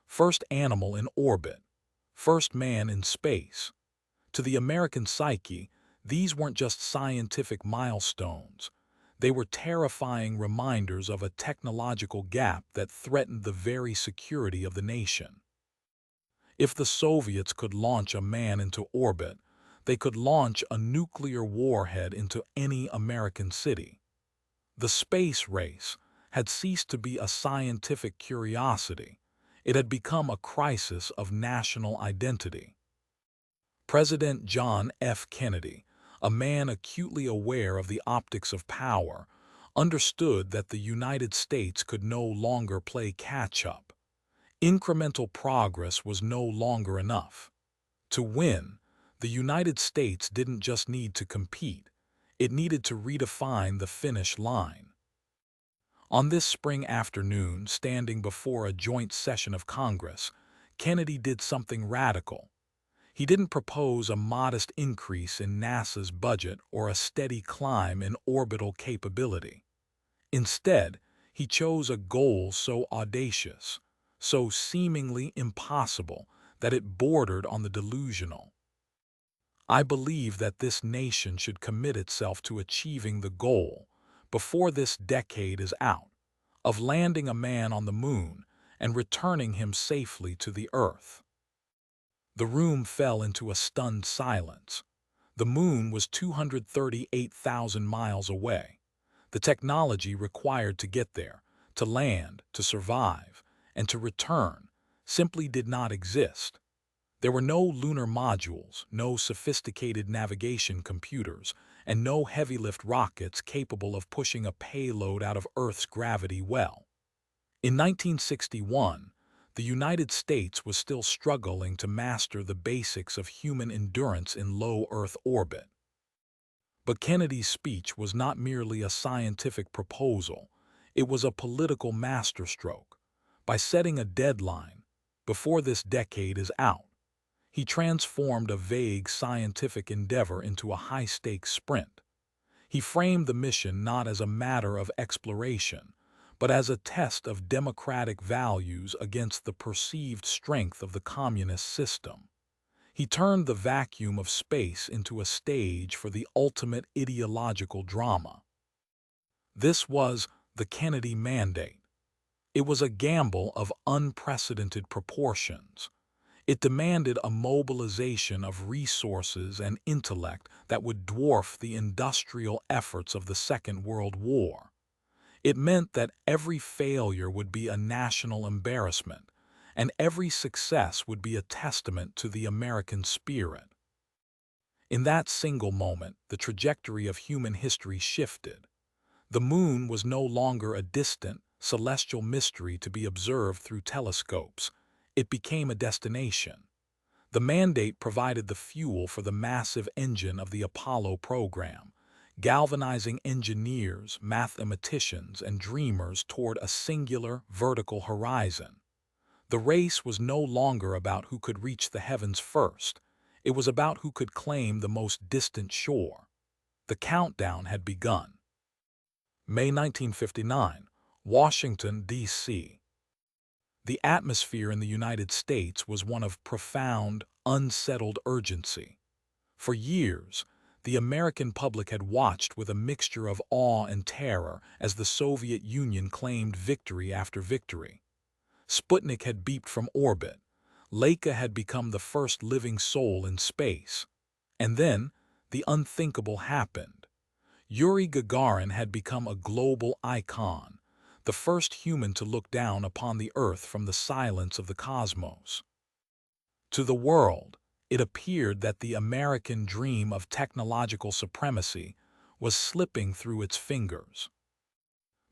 first animal in orbit, first man in space. To the American psyche, these weren't just scientific milestones. They were terrifying reminders of a technological gap that threatened the very security of the nation. If the Soviets could launch a man into orbit, they could launch a nuclear warhead into any American city. The space race had ceased to be a scientific curiosity. It had become a crisis of national identity. President John F. Kennedy, a man acutely aware of the optics of power, understood that the United States could no longer play catch-up. Incremental progress was no longer enough. To win, the United States didn't just need to compete, it needed to redefine the finish line. On this spring afternoon, standing before a joint session of Congress, Kennedy did something radical. He didn't propose a modest increase in NASA's budget or a steady climb in orbital capability. Instead, he chose a goal so audacious, so seemingly impossible, that it bordered on the delusional. I believe that this nation should commit itself to achieving the goal, before this decade is out, of landing a man on the moon and returning him safely to the Earth. The room fell into a stunned silence. The moon was 238,000 miles away. The technology required to get there, to land, to survive, and to return, simply did not exist. There were no lunar modules, no sophisticated navigation computers, and no heavy-lift rockets capable of pushing a payload out of Earth's gravity well. In 1961, the United States was still struggling to master the basics of human endurance in low Earth orbit. But Kennedy's speech was not merely a scientific proposal, it was a political masterstroke. By setting a deadline, before this decade is out, he transformed a vague scientific endeavor into a high-stakes sprint. He framed the mission not as a matter of exploration, but as a test of democratic values against the perceived strength of the communist system. He turned the vacuum of space into a stage for the ultimate ideological drama. This was the Kennedy Mandate. It was a gamble of unprecedented proportions. It demanded a mobilization of resources and intellect that would dwarf the industrial efforts of the Second World War. It meant that every failure would be a national embarrassment, and every success would be a testament to the American spirit. In that single moment, the trajectory of human history shifted. The moon was no longer a distant, celestial mystery to be observed through telescopes. It became a destination. The mandate provided the fuel for the massive engine of the Apollo program, galvanizing engineers, mathematicians, and dreamers toward a singular, vertical horizon. The race was no longer about who could reach the heavens first. It was about who could claim the most distant shore. The countdown had begun. May 1959, Washington, D.C. The atmosphere in the United States was one of profound, unsettled urgency. For years, the American public had watched with a mixture of awe and terror as the Soviet Union claimed victory after victory. Sputnik had beeped from orbit. Laika had become the first living soul in space. And then, the unthinkable happened. Yuri Gagarin had become a global icon, the first human to look down upon the Earth from the silence of the cosmos. To the world, it appeared that the American dream of technological supremacy was slipping through its fingers.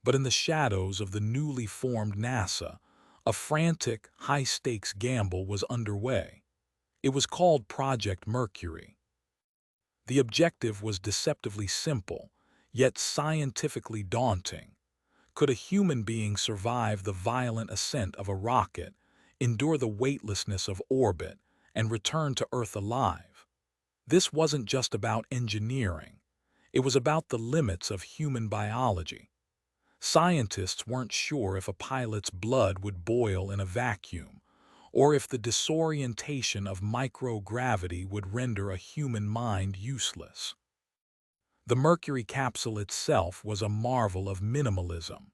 But in the shadows of the newly formed NASA, a frantic, high-stakes gamble was underway. It was called Project Mercury. The objective was deceptively simple, yet scientifically daunting. Could a human being survive the violent ascent of a rocket, endure the weightlessness of orbit, and return to Earth alive? This wasn't just about engineering. It was about the limits of human biology. Scientists weren't sure if a pilot's blood would boil in a vacuum, or if the disorientation of microgravity would render a human mind useless. The Mercury capsule itself was a marvel of minimalism.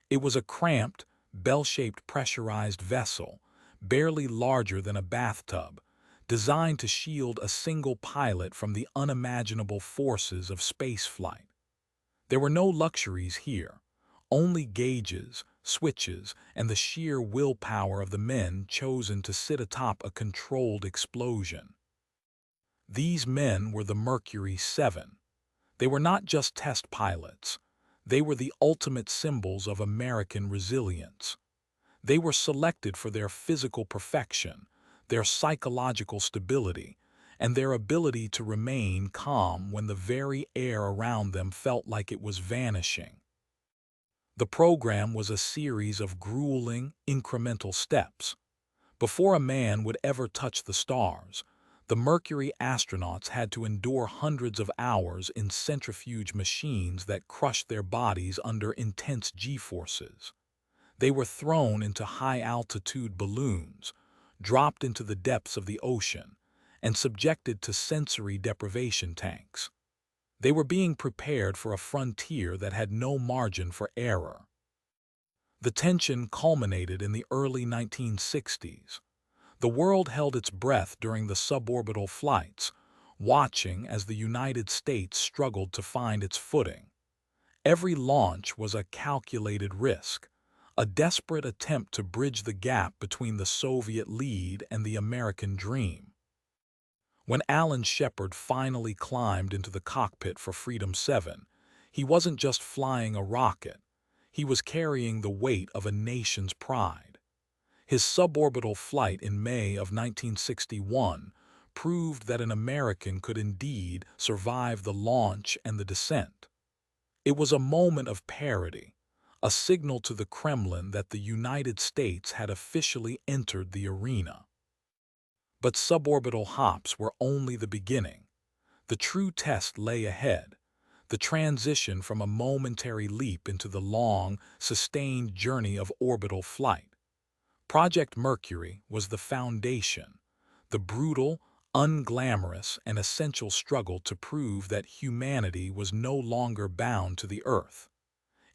It was a cramped, bell-shaped pressurized vessel, barely larger than a bathtub, designed to shield a single pilot from the unimaginable forces of spaceflight. There were no luxuries here, only gauges, switches, and the sheer willpower of the men chosen to sit atop a controlled explosion. These men were the Mercury 7. They were not just test pilots. They were the ultimate symbols of American resilience. They were selected for their physical perfection, their psychological stability, and their ability to remain calm when the very air around them felt like it was vanishing. The program was a series of grueling, incremental steps. Before a man would ever touch the stars, the Mercury astronauts had to endure hundreds of hours in centrifuge machines that crushed their bodies under intense G-forces. They were thrown into high-altitude balloons, dropped into the depths of the ocean, and subjected to sensory deprivation tanks. They were being prepared for a frontier that had no margin for error. The tension culminated in the early 1960s. The world held its breath during the suborbital flights, watching as the United States struggled to find its footing. Every launch was a calculated risk, a desperate attempt to bridge the gap between the Soviet lead and the American dream. When Alan Shepard finally climbed into the cockpit for Freedom 7, he wasn't just flying a rocket, he was carrying the weight of a nation's pride. His suborbital flight in May of 1961 proved that an American could indeed survive the launch and the descent. It was a moment of parody, a signal to the Kremlin that the United States had officially entered the arena. But suborbital hops were only the beginning. The true test lay ahead, the transition from a momentary leap into the long, sustained journey of orbital flight. Project Mercury was the foundation, the brutal, unglamorous, and essential struggle to prove that humanity was no longer bound to the Earth.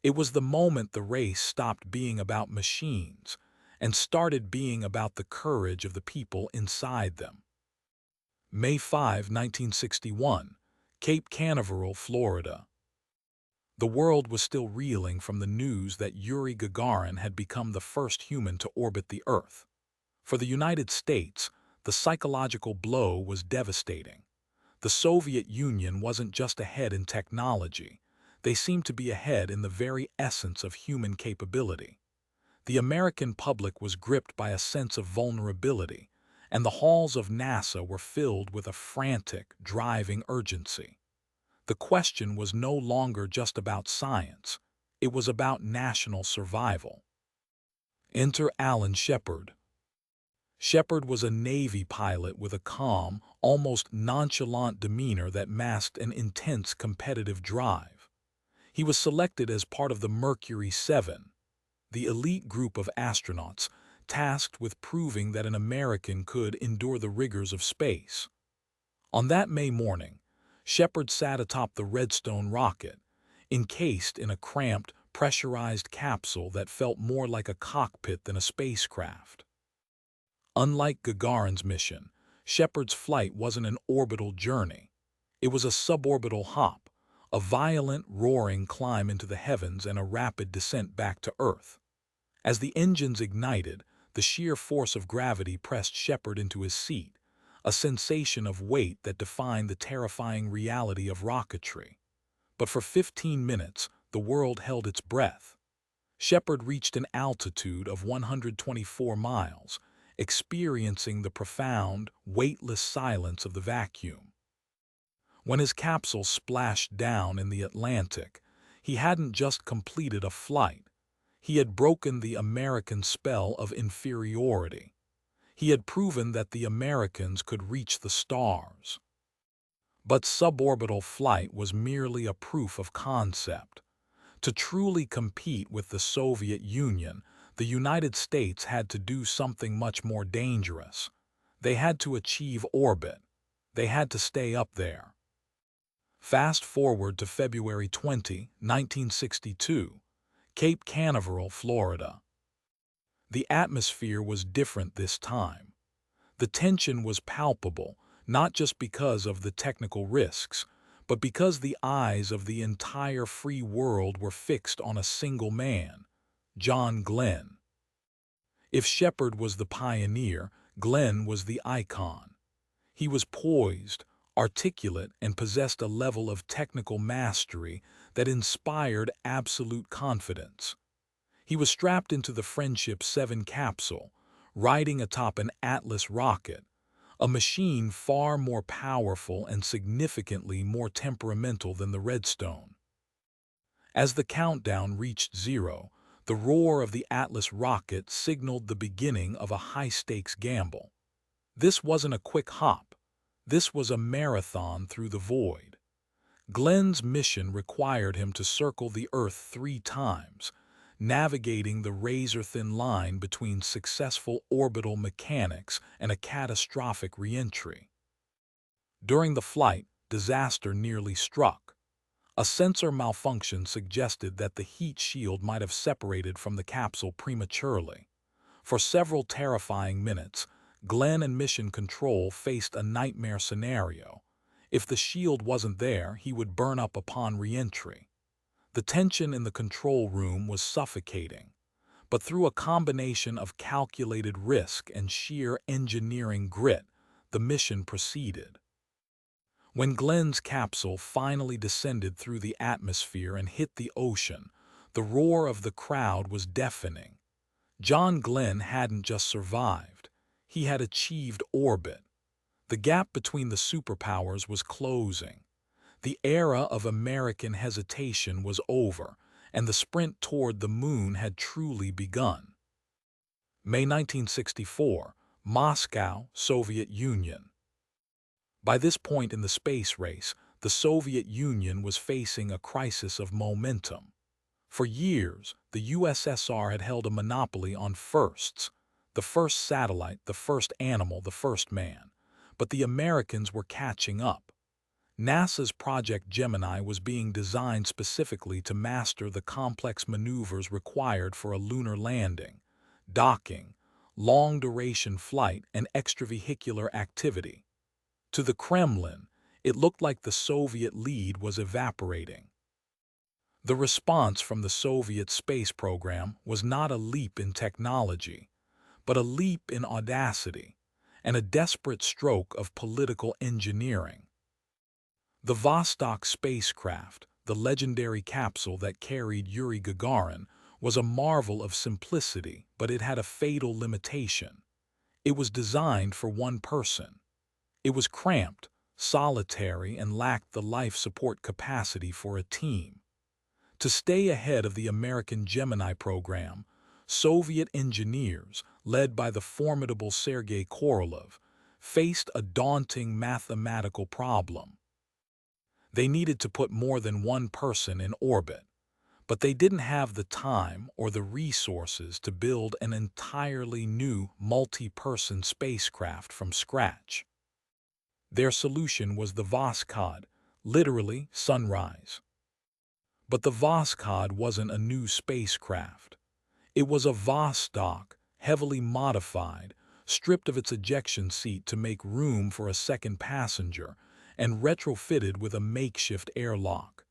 It was the moment the race stopped being about machines and started being about the courage of the people inside them. May 5, 1961, Cape Canaveral, Florida. The world was still reeling from the news that Yuri Gagarin had become the first human to orbit the Earth. For the United States, the psychological blow was devastating. The Soviet Union wasn't just ahead in technology. They seemed to be ahead in the very essence of human capability. The American public was gripped by a sense of vulnerability, and the halls of NASA were filled with a frantic, driving urgency. The question was no longer just about science. It was about national survival. Enter Alan Shepard. Shepard was a Navy pilot with a calm, almost nonchalant demeanor that masked an intense competitive drive. He was selected as part of the Mercury 7, the elite group of astronauts tasked with proving that an American could endure the rigors of space. On that May morning, Shepard sat atop the Redstone rocket, encased in a cramped, pressurized capsule that felt more like a cockpit than a spacecraft. Unlike Gagarin's mission, Shepard's flight wasn't an orbital journey. It was a suborbital hop, a violent, roaring climb into the heavens and a rapid descent back to Earth. As the engines ignited, the sheer force of gravity pressed Shepard into his seat, a sensation of weight that defined the terrifying reality of rocketry. But for 15 minutes, the world held its breath. Shepard reached an altitude of 124 miles, experiencing the profound, weightless silence of the vacuum. When his capsule splashed down in the Atlantic, he hadn't just completed a flight. He had broken the American spell of inferiority. He had proven that the Americans could reach the stars. But suborbital flight was merely a proof of concept. To truly compete with the Soviet Union, the United States had to do something much more dangerous. They had to achieve orbit. They had to stay up there. Fast forward to February 20, 1962, Cape Canaveral, Florida. The atmosphere was different this time. The tension was palpable, not just because of the technical risks, but because the eyes of the entire free world were fixed on a single man, John Glenn. If Shepard was the pioneer, Glenn was the icon. He was poised, articulate, and possessed a level of technical mastery that inspired absolute confidence. He was strapped into the Friendship 7 capsule, riding atop an Atlas rocket, a machine far more powerful and significantly more temperamental than the Redstone. As the countdown reached zero, the roar of the Atlas rocket signaled the beginning of a high-stakes gamble. This wasn't a quick hop. This was a marathon through the void. Glenn's mission required him to circle the Earth 3 times, navigating the razor-thin line between successful orbital mechanics and a catastrophic re-entry. During the flight, disaster nearly struck. A sensor malfunction suggested that the heat shield might have separated from the capsule prematurely. For several terrifying minutes, Glenn and Mission Control faced a nightmare scenario. If the shield wasn't there, he would burn up upon re-entry. The tension in the control room was suffocating, but through a combination of calculated risk and sheer engineering grit, the mission proceeded. When Glenn's capsule finally descended through the atmosphere and hit the ocean, the roar of the crowd was deafening. John Glenn hadn't just survived, he had achieved orbit. The gap between the superpowers was closing. The era of American hesitation was over, and the sprint toward the moon had truly begun. May 1964, Moscow, Soviet Union. By this point in the space race, the Soviet Union was facing a crisis of momentum. For years, the USSR had held a monopoly on firsts, the first satellite, the first animal, the first man. But the Americans were catching up. NASA's Project Gemini was being designed specifically to master the complex maneuvers required for a lunar landing, docking, long-duration flight, and extravehicular activity. To the Kremlin, it looked like the Soviet lead was evaporating. The response from the Soviet space program was not a leap in technology, but a leap in audacity, and a desperate stroke of political engineering. The Vostok spacecraft, the legendary capsule that carried Yuri Gagarin, was a marvel of simplicity, but it had a fatal limitation. It was designed for one person. It was cramped, solitary, and lacked the life support capacity for a team. To stay ahead of the American Gemini program, Soviet engineers, led by the formidable Sergei Korolev, faced a daunting mathematical problem. They needed to put more than one person in orbit, but they didn't have the time or the resources to build an entirely new multi-person spacecraft from scratch. Their solution was the Voskhod, literally sunrise. But the Voskhod wasn't a new spacecraft. It was a Vostok, heavily modified, stripped of its ejection seat to make room for a second passenger, and retrofitted with a makeshift airlock.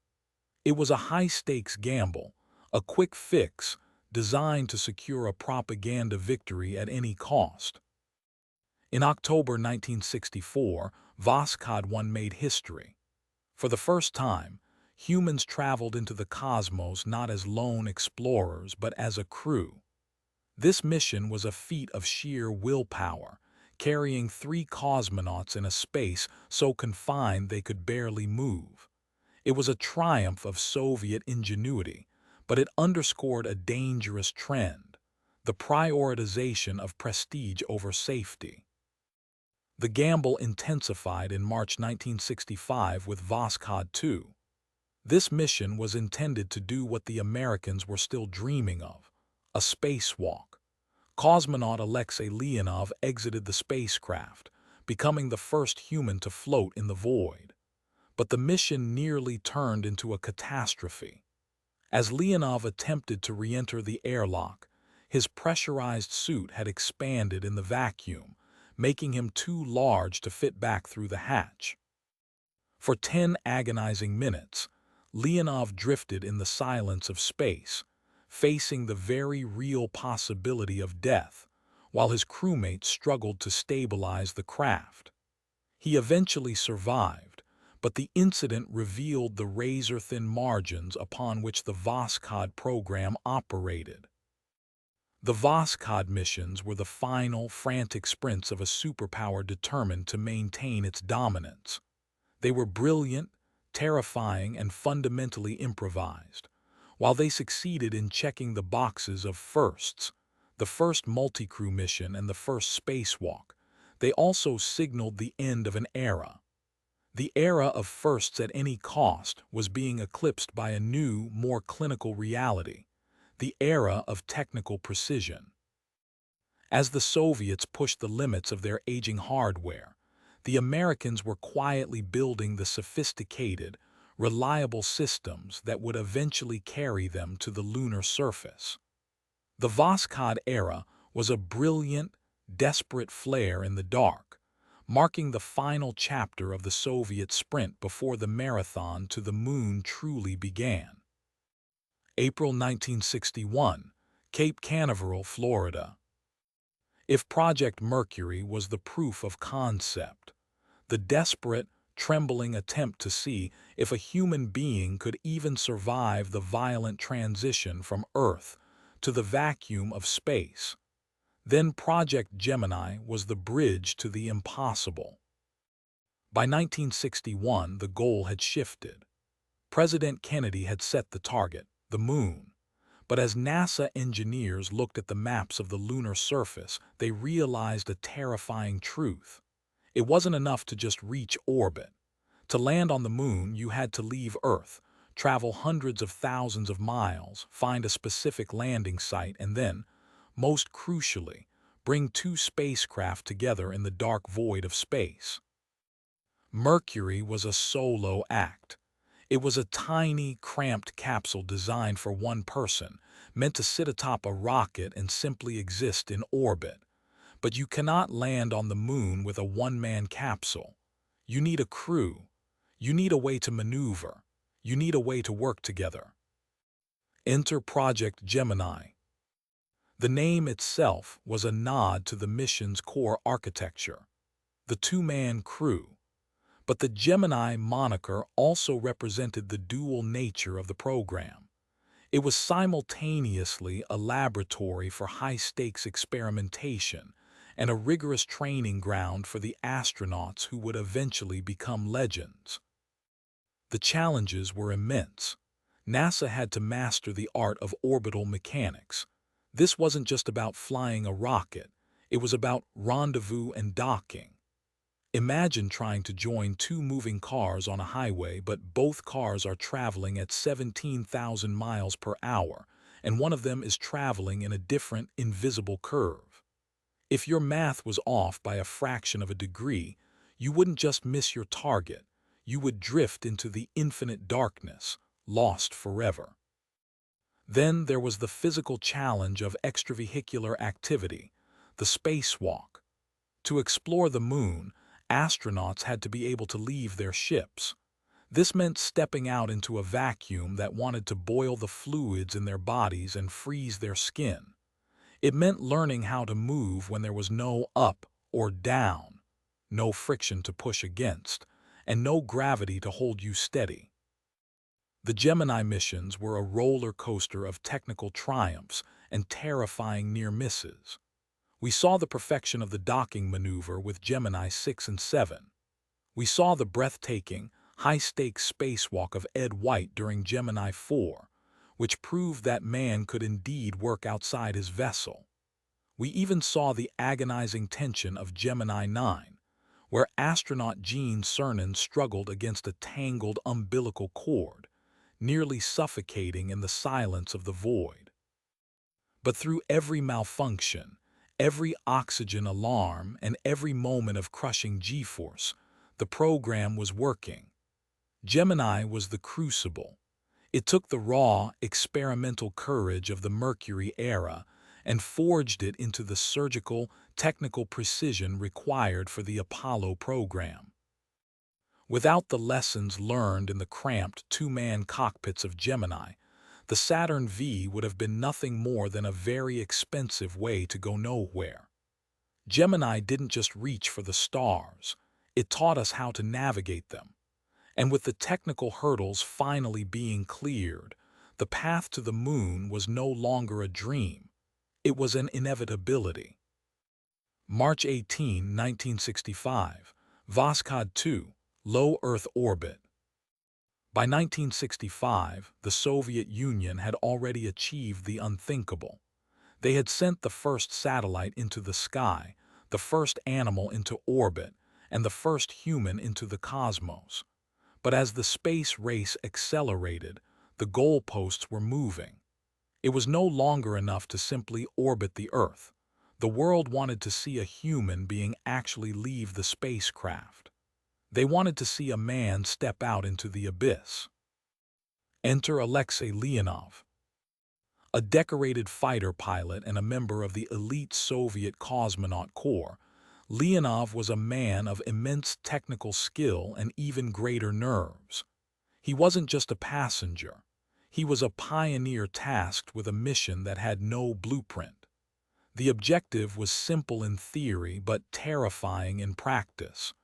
It was a high-stakes gamble, a quick fix designed to secure a propaganda victory at any cost. In October 1964, Voskhod 1 made history. For the first time, humans traveled into the cosmos not as lone explorers but as a crew. This mission was a feat of sheer willpower, carrying 3 cosmonauts in a space so confined they could barely move. It was a triumph of Soviet ingenuity, but it underscored a dangerous trend: the prioritization of prestige over safety. The gamble intensified in March 1965 with Voskhod 2. This mission was intended to do what the Americans were still dreaming of: a spacewalk. Cosmonaut Alexei Leonov exited the spacecraft, becoming the first human to float in the void. But the mission nearly turned into a catastrophe. As Leonov attempted to re-enter the airlock, his pressurized suit had expanded in the vacuum, making him too large to fit back through the hatch. For 10 agonizing minutes, Leonov drifted in the silence of space, facing the very real possibility of death, while his crewmates struggled to stabilize the craft. He eventually survived, but the incident revealed the razor-thin margins upon which the Voskhod program operated. The Voskhod missions were the final, frantic sprints of a superpower determined to maintain its dominance. They were brilliant, terrifying, and fundamentally improvised. While they succeeded in checking the boxes of firsts, the first multi-crew mission and the first spacewalk, they also signaled the end of an era. The era of firsts at any cost was being eclipsed by a new, more clinical reality: the era of technical precision. As the Soviets pushed the limits of their aging hardware, the Americans were quietly building the sophisticated, reliable systems that would eventually carry them to the lunar surface. The Voskhod era was a brilliant, desperate flare in the dark, marking the final chapter of the Soviet sprint before the marathon to the moon truly began. April 1961, Cape Canaveral, Florida. If Project Mercury was the proof of concept, the desperate, trembling attempt to see if a human being could even survive the violent transition from Earth to the vacuum of space, then Project Gemini was the bridge to the impossible. By 1961, the goal had shifted. President Kennedy had set the target, the moon. But as NASA engineers looked at the maps of the lunar surface, they realized a terrifying truth. It wasn't enough to just reach orbit. To land on the moon, you had to leave Earth, travel hundreds of thousands of miles, find a specific landing site, and then, most crucially, bring 2 spacecraft together in the dark void of space. Mercury was a solo act. It was a tiny, cramped capsule designed for one person, meant to sit atop a rocket and simply exist in orbit. But you cannot land on the moon with a one-man capsule. You need a crew. You need a way to maneuver. You need a way to work together. Enter Project Gemini. The name itself was a nod to the mission's core architecture: the 2-man crew. But the Gemini moniker also represented the dual nature of the program. It was simultaneously a laboratory for high-stakes experimentation and a rigorous training ground for the astronauts who would eventually become legends. The challenges were immense. NASA had to master the art of orbital mechanics. This wasn't just about flying a rocket, it was about rendezvous and docking. Imagine trying to join 2 moving cars on a highway, but both cars are traveling at 17,000 miles per hour, and one of them is traveling in a different, invisible curve. If your math was off by a fraction of a degree, you wouldn't just miss your target, you would drift into the infinite darkness, lost forever. Then there was the physical challenge of extravehicular activity, the spacewalk. To explore the moon, astronauts had to be able to leave their ships. This meant stepping out into a vacuum that wanted to boil the fluids in their bodies and freeze their skin. It meant learning how to move when there was no up or down, no friction to push against, and no gravity to hold you steady. The Gemini missions were a roller coaster of technical triumphs and terrifying near misses. We saw the perfection of the docking maneuver with Gemini 6 and 7. We saw the breathtaking, high-stakes spacewalk of Ed White during Gemini 4, which proved that man could indeed work outside his vessel. We even saw the agonizing tension of Gemini 9, where astronaut Gene Cernan struggled against a tangled umbilical cord, nearly suffocating in the silence of the void. But through every malfunction, every oxygen alarm, and every moment of crushing G-force, the program was working. Gemini was the crucible. It took the raw, experimental courage of the Mercury era and forged it into the surgical, technical precision required for the Apollo program. Without the lessons learned in the cramped two-man cockpits of Gemini, the Saturn V would have been nothing more than a very expensive way to go nowhere. Gemini didn't just reach for the stars, it taught us how to navigate them. And with the technical hurdles finally being cleared, the path to the moon was no longer a dream, it was an inevitability. March 18, 1965, Voskhod 2, low Earth orbit. By 1965, the Soviet Union had already achieved the unthinkable. They had sent the first satellite into the sky, the first animal into orbit, and the first human into the cosmos. But as the space race accelerated, the goalposts were moving. It was no longer enough to simply orbit the Earth. The world wanted to see a human being actually leave the spacecraft. They wanted to see a man step out into the abyss. Enter Alexei Leonov. A decorated fighter pilot and a member of the elite Soviet cosmonaut corps, Leonov was a man of immense technical skill and even greater nerves. He wasn't just a passenger. He was a pioneer tasked with a mission that had no blueprint. The objective was simple in theory but terrifying in practice.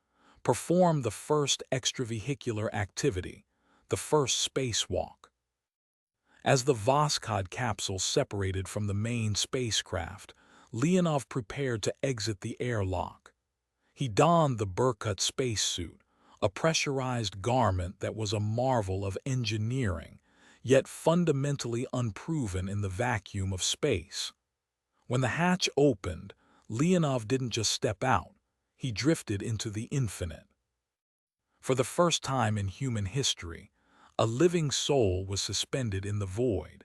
Perform the first extravehicular activity, the first spacewalk. As the Voskhod capsule separated from the main spacecraft, Leonov prepared to exit the airlock. He donned the Berkut spacesuit, a pressurized garment that was a marvel of engineering, yet fundamentally unproven in the vacuum of space. When the hatch opened, Leonov didn't just step out, he drifted into the infinite. For the first time in human history, a living soul was suspended in the void,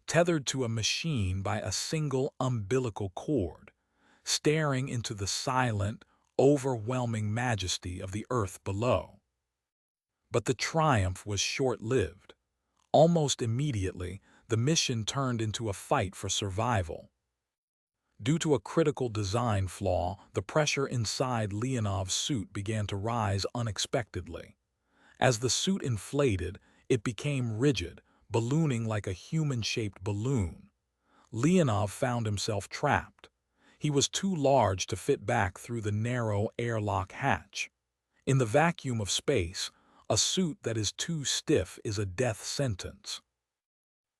tethered to a machine by a single umbilical cord, staring into the silent, overwhelming majesty of the earth below. But the triumph was short-lived. Almost immediately, the mission turned into a fight for survival. Due to a critical design flaw, the pressure inside Leonov's suit began to rise unexpectedly. As the suit inflated, it became rigid, ballooning like a human-shaped balloon. Leonov found himself trapped. He was too large to fit back through the narrow airlock hatch. In the vacuum of space, a suit that is too stiff is a death sentence.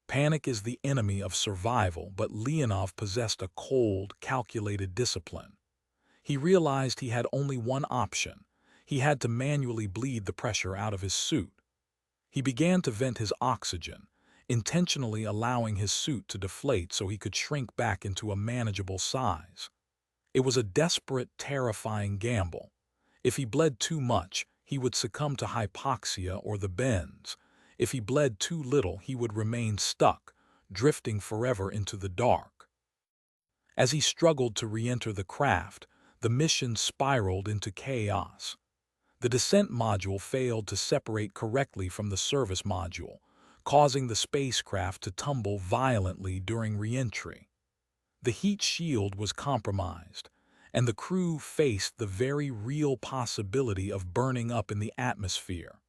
Panic is the enemy of survival, but Leonov possessed a cold, calculated discipline. He realized he had only one option. He had to manually bleed the pressure out of his suit. He began to vent his oxygen, intentionally allowing his suit to deflate so he could shrink back into a manageable size. It was a desperate, terrifying gamble. If he bled too much, he would succumb to hypoxia or the bends. If he bled too little, he would remain stuck, drifting forever into the dark. As he struggled to re-enter the craft, the mission spiraled into chaos. The descent module failed to separate correctly from the service module, causing the spacecraft to tumble violently during re-entry. The heat shield was compromised, and the crew faced the very real possibility of burning up in the atmosphere.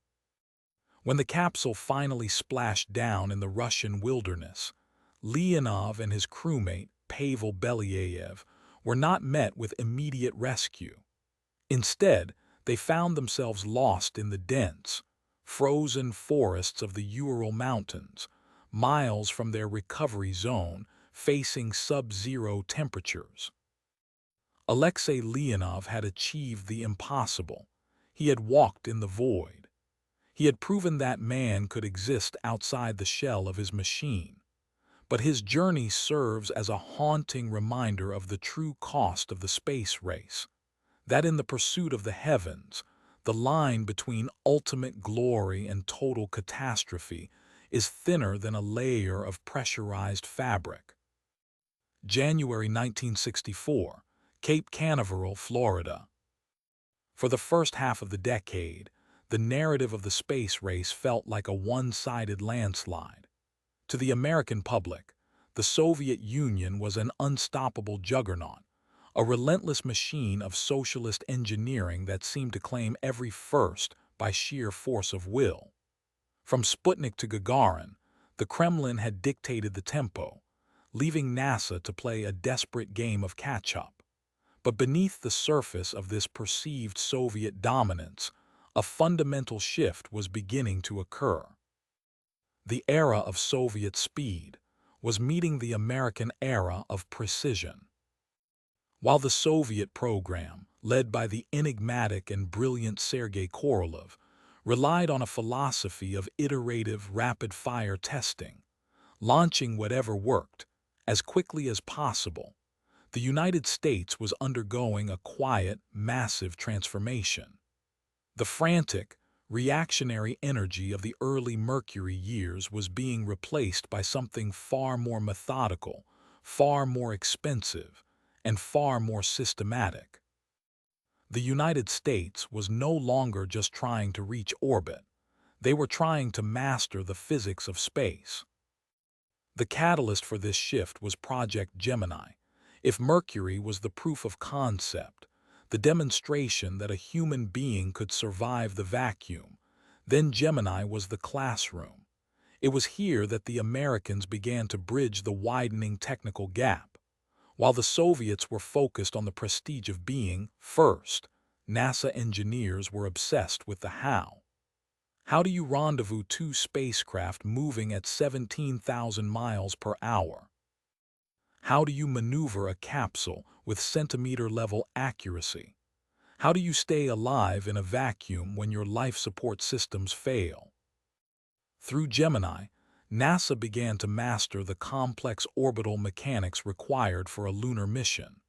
When the capsule finally splashed down in the Russian wilderness, Leonov and his crewmate, Pavel Belyaev, were not met with immediate rescue. Instead, they found themselves lost in the dense, frozen forests of the Ural Mountains, miles from their recovery zone, facing sub-zero temperatures. Alexei Leonov had achieved the impossible. He had walked in the void. He had proven that man could exist outside the shell of his machine. But his journey serves as a haunting reminder of the true cost of the space race, that in the pursuit of the heavens, the line between ultimate glory and total catastrophe is thinner than a layer of pressurized fabric. January 1964, Cape Canaveral, Florida. For the first half of the decade, the narrative of the space race felt like a one-sided landslide. To the American public, the Soviet Union was an unstoppable juggernaut, a relentless machine of socialist engineering that seemed to claim every first by sheer force of will. From Sputnik to Gagarin, the Kremlin had dictated the tempo, leaving NASA to play a desperate game of catch-up. But beneath the surface of this perceived Soviet dominance, a fundamental shift was beginning to occur. The era of Soviet speed was meeting the American era of precision. While the Soviet program, led by the enigmatic and brilliant Sergei Korolev, relied on a philosophy of iterative, rapid-fire testing, launching whatever worked as quickly as possible, the United States was undergoing a quiet, massive transformation. The frantic, reactionary energy of the early Mercury years was being replaced by something far more methodical, far more expensive, and far more systematic. The United States was no longer just trying to reach orbit. They were trying to master the physics of space. The catalyst for this shift was Project Gemini. If Mercury was the proof of concept, the demonstration that a human being could survive the vacuum, then Gemini was the classroom. It was here that the Americans began to bridge the widening technical gap. While the Soviets were focused on the prestige of being first, NASA engineers were obsessed with the how. How do you rendezvous two spacecraft moving at 17,000 miles per hour? How do you maneuver a capsule with centimeter-level accuracy? How do you stay alive in a vacuum when your life support systems fail? Through Gemini, NASA began to master the complex orbital mechanics required for a lunar mission.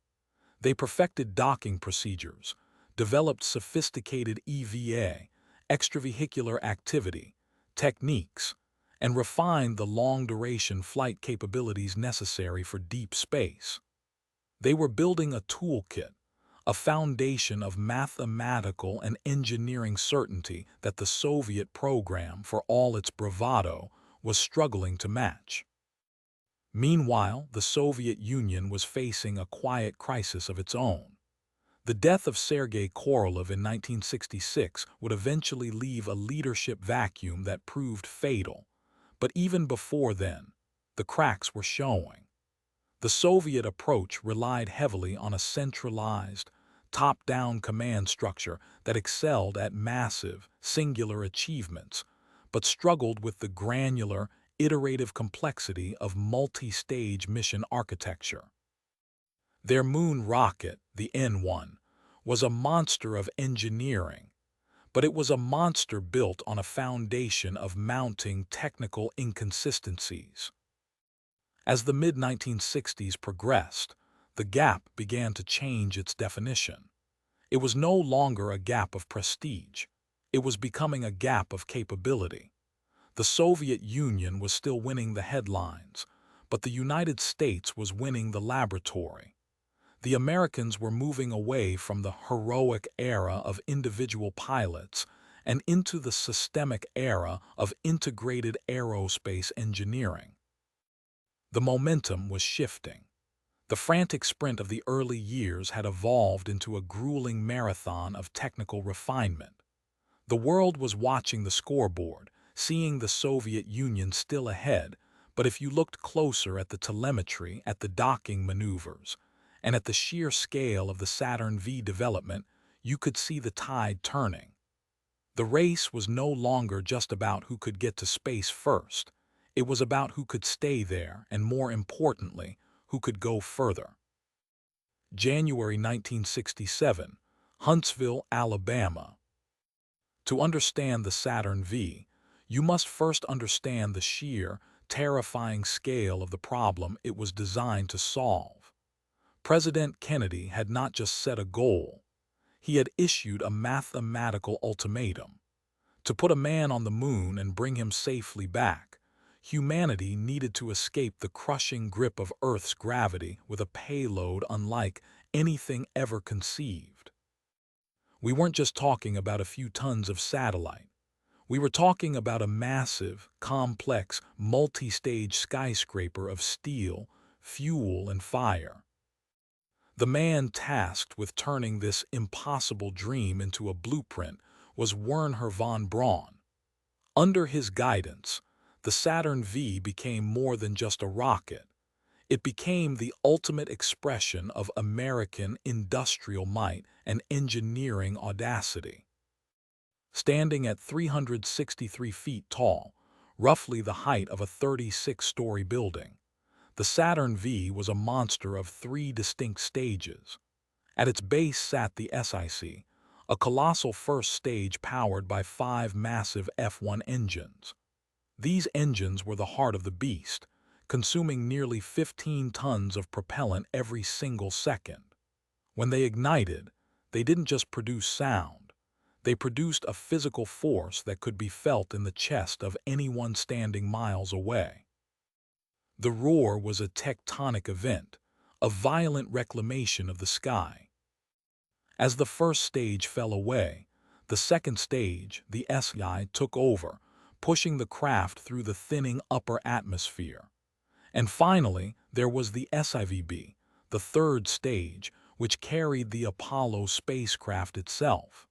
They perfected docking procedures, developed sophisticated EVA, extravehicular activity, techniques, and refined the long-duration flight capabilities necessary for deep space. They were building a toolkit, a foundation of mathematical and engineering certainty that the Soviet program, for all its bravado, was struggling to match. Meanwhile, the Soviet Union was facing a quiet crisis of its own. The death of Sergei Korolev in 1966 would eventually leave a leadership vacuum that proved fatal. But even before then, the cracks were showing. The Soviet approach relied heavily on a centralized, top-down command structure that excelled at massive, singular achievements, but struggled with the granular, iterative complexity of multi-stage mission architecture. Their moon rocket, the N-1, was a monster of engineering, but it was a monster built on a foundation of mounting technical inconsistencies. As the mid-1960s progressed, the gap began to change its definition. It was no longer a gap of prestige. It was becoming a gap of capability. The Soviet Union was still winning the headlines, but the United States was winning the laboratory. The Americans were moving away from the heroic era of individual pilots and into the systemic era of integrated aerospace engineering. The momentum was shifting. The frantic sprint of the early years had evolved into a grueling marathon of technical refinement. The world was watching the scoreboard, seeing the Soviet Union still ahead, but if you looked closer at the telemetry, at the docking maneuvers, and at the sheer scale of the Saturn V development, you could see the tide turning. The race was no longer just about who could get to space first. It was about who could stay there and, more importantly, who could go further. January 1967, Huntsville, Alabama. To understand the Saturn V, you must first understand the sheer, terrifying scale of the problem it was designed to solve. President Kennedy had not just set a goal, he had issued a mathematical ultimatum. To put a man on the moon and bring him safely back, humanity needed to escape the crushing grip of Earth's gravity with a payload unlike anything ever conceived. We weren't just talking about a few tons of satellite. We were talking about a massive, complex, multi-stage skyscraper of steel, fuel, and fire. The man tasked with turning this impossible dream into a blueprint was Wernher von Braun. Under his guidance, the Saturn V became more than just a rocket. It became the ultimate expression of American industrial might and engineering audacity. Standing at 363 feet tall, roughly the height of a 36-story building, the Saturn V was a monster of three distinct stages. At its base sat the SIC, a colossal first stage powered by 5 massive F1 engines. These engines were the heart of the beast, consuming nearly 15 tons of propellant every single second. When they ignited, they didn't just produce sound. They produced a physical force that could be felt in the chest of anyone standing miles away. The roar was a tectonic event, a violent reclamation of the sky. As the first stage fell away, the second stage, the SI, took over, pushing the craft through the thinning upper atmosphere. And finally, there was the SIVB, the third stage, which carried the Apollo spacecraft itself.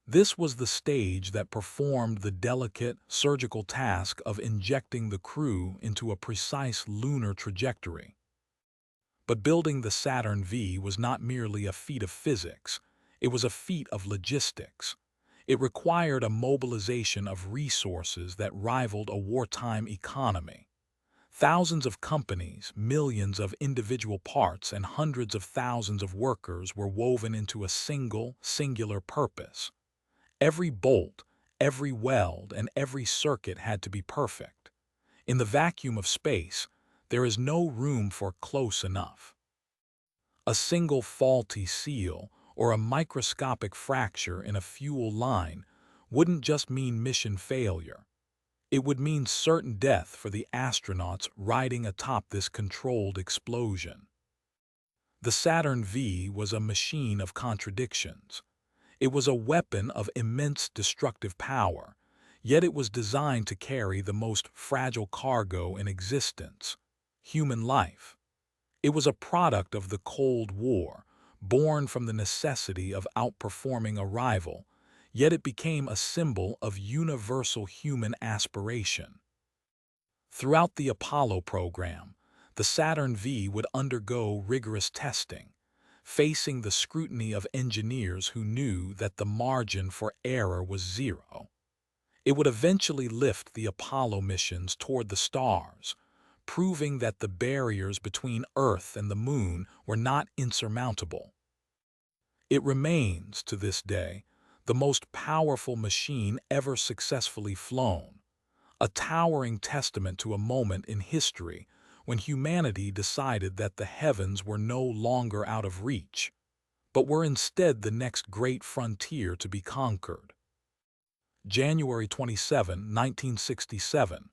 This was the stage that performed the delicate, surgical task of injecting the crew into a precise lunar trajectory. But building the Saturn V was not merely a feat of physics, it was a feat of logistics. It required a mobilization of resources that rivaled a wartime economy. Thousands of companies, millions of individual parts, and hundreds of thousands of workers were woven into a singular purpose. Every bolt, every weld, and every circuit had to be perfect. In the vacuum of space, there is no room for close enough. A single faulty seal or a microscopic fracture in a fuel line wouldn't just mean mission failure. It would mean certain death for the astronauts riding atop this controlled explosion. The Saturn V was a machine of contradictions. It was a weapon of immense destructive power, yet it was designed to carry the most fragile cargo in existence: human life. It was a product of the Cold War, born from the necessity of outperforming a rival, yet it became a symbol of universal human aspiration. Throughout the Apollo program, the Saturn V would undergo rigorous testing, facing the scrutiny of engineers who knew that the margin for error was zero. It would eventually lift the Apollo missions toward the stars, proving that the barriers between Earth and the Moon were not insurmountable. It remains, to this day, the most powerful machine ever successfully flown, a towering testament to a moment in history when humanity decided that the heavens were no longer out of reach, but were instead the next great frontier to be conquered. January 27, 1967,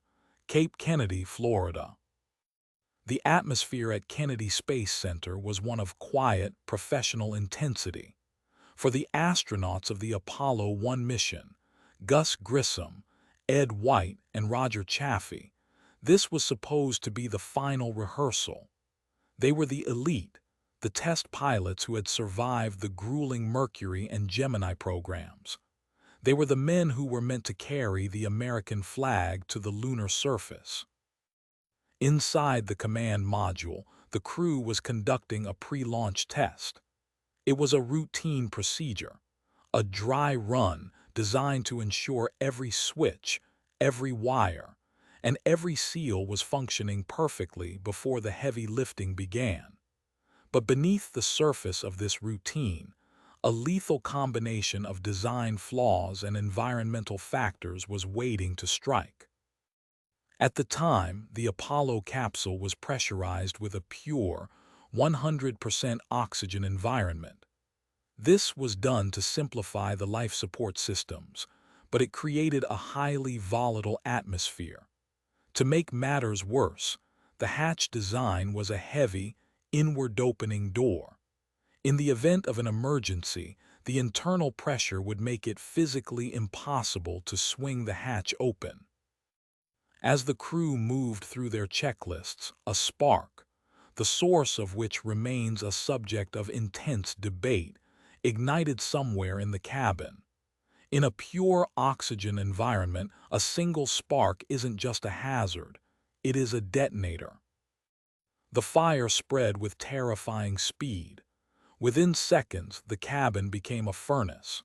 Cape Kennedy, Florida. The atmosphere at Kennedy Space Center was one of quiet, professional intensity. For the astronauts of the Apollo 1 mission, Gus Grissom, Ed White, and Roger Chaffee, this was supposed to be the final rehearsal. They were the elite, the test pilots who had survived the grueling Mercury and Gemini programs. They were the men who were meant to carry the American flag to the lunar surface. Inside the command module, the crew was conducting a pre-launch test. It was a routine procedure, a dry run designed to ensure every switch, every wire, and every seal was functioning perfectly before the heavy lifting began. But beneath the surface of this routine, a lethal combination of design flaws and environmental factors was waiting to strike. At the time, the Apollo capsule was pressurized with a pure, 100% oxygen environment. This was done to simplify the life support systems, but it created a highly volatile atmosphere. To make matters worse, the hatch design was a heavy, inward-opening door. In the event of an emergency, the internal pressure would make it physically impossible to swing the hatch open. As the crew moved through their checklists, a spark, the source of which remains a subject of intense debate, ignited somewhere in the cabin. In a pure oxygen environment, a single spark isn't just a hazard, it is a detonator. The fire spread with terrifying speed. Within seconds, the cabin became a furnace.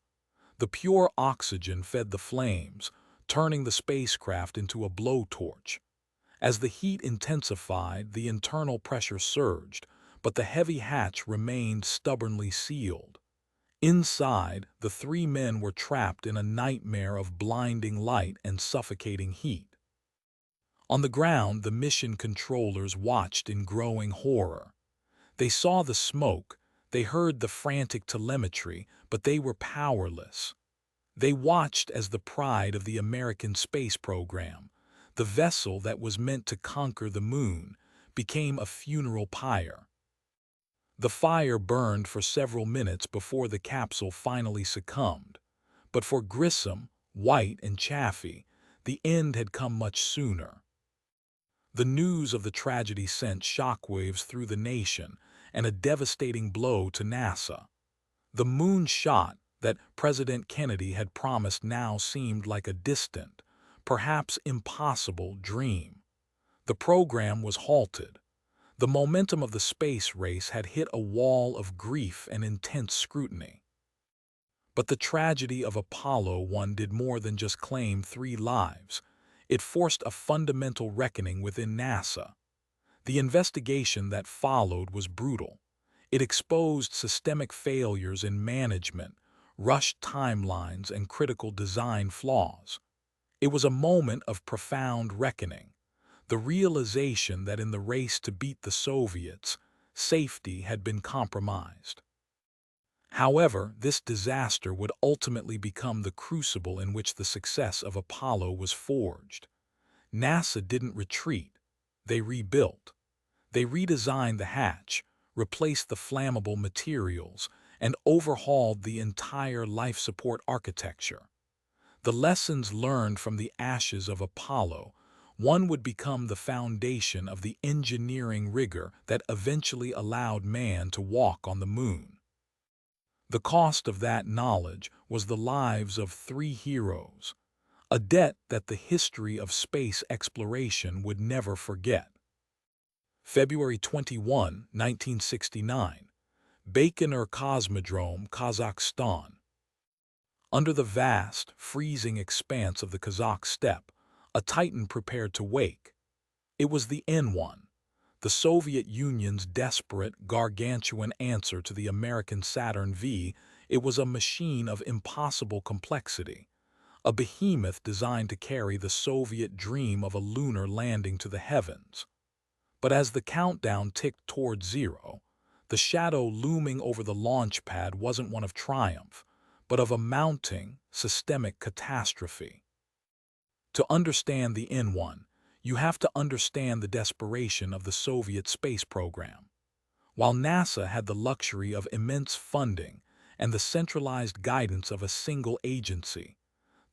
The pure oxygen fed the flames, turning the spacecraft into a blowtorch. As the heat intensified, the internal pressure surged, but the heavy hatch remained stubbornly sealed. Inside, the three men were trapped in a nightmare of blinding light and suffocating heat. On the ground, the mission controllers watched in growing horror. They saw the smoke, they heard the frantic telemetry, but they were powerless. They watched as the pride of the American space program, the vessel that was meant to conquer the moon, became a funeral pyre. The fire burned for several minutes before the capsule finally succumbed. But for Grissom, White, and Chaffee, the end had come much sooner. The news of the tragedy sent shockwaves through the nation and a devastating blow to NASA. The moon shot that President Kennedy had promised now seemed like a distant, perhaps impossible dream. The program was halted. The momentum of the space race had hit a wall of grief and intense scrutiny. But the tragedy of Apollo 1 did more than just claim 3 lives. It forced a fundamental reckoning within NASA. The investigation that followed was brutal. It exposed systemic failures in management, rushed timelines, and critical design flaws. It was a moment of profound reckoning, the realization that in the race to beat the Soviets, safety had been compromised. However, this disaster would ultimately become the crucible in which the success of Apollo was forged. NASA didn't retreat, they rebuilt. They redesigned the hatch, replaced the flammable materials, and overhauled the entire life support architecture. The lessons learned from the ashes of Apollo, one would become the foundation of the engineering rigor that eventually allowed man to walk on the moon. The cost of that knowledge was the lives of 3 heroes, a debt that the history of space exploration would never forget. February 21, 1969, Baikonur Cosmodrome, Kazakhstan. Under the vast, freezing expanse of the Kazakh steppe, a Titan prepared to wake. It was the N1, the Soviet Union's desperate, gargantuan answer to the American Saturn V. It was a machine of impossible complexity, a behemoth designed to carry the Soviet dream of a lunar landing to the heavens. But as the countdown ticked toward zero, the shadow looming over the launch pad wasn't one of triumph, but of a mounting, systemic catastrophe. To understand the N1, you have to understand the desperation of the Soviet space program. While NASA had the luxury of immense funding and the centralized guidance of a single agency,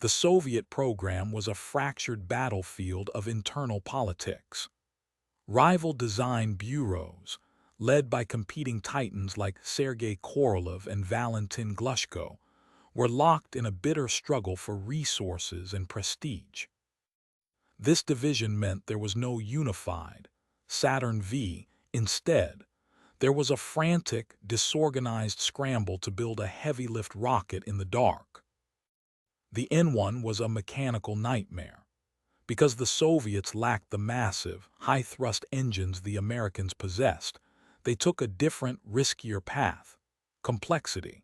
the Soviet program was a fractured battlefield of internal politics. Rival design bureaus, led by competing titans like Sergei Korolev and Valentin Glushko, were locked in a bitter struggle for resources and prestige. This division meant there was no unified Saturn V. Instead, there was a frantic, disorganized scramble to build a heavy-lift rocket in the dark. The N-1 was a mechanical nightmare. Because the Soviets lacked the massive, high-thrust engines the Americans possessed, they took a different, riskier path: complexity.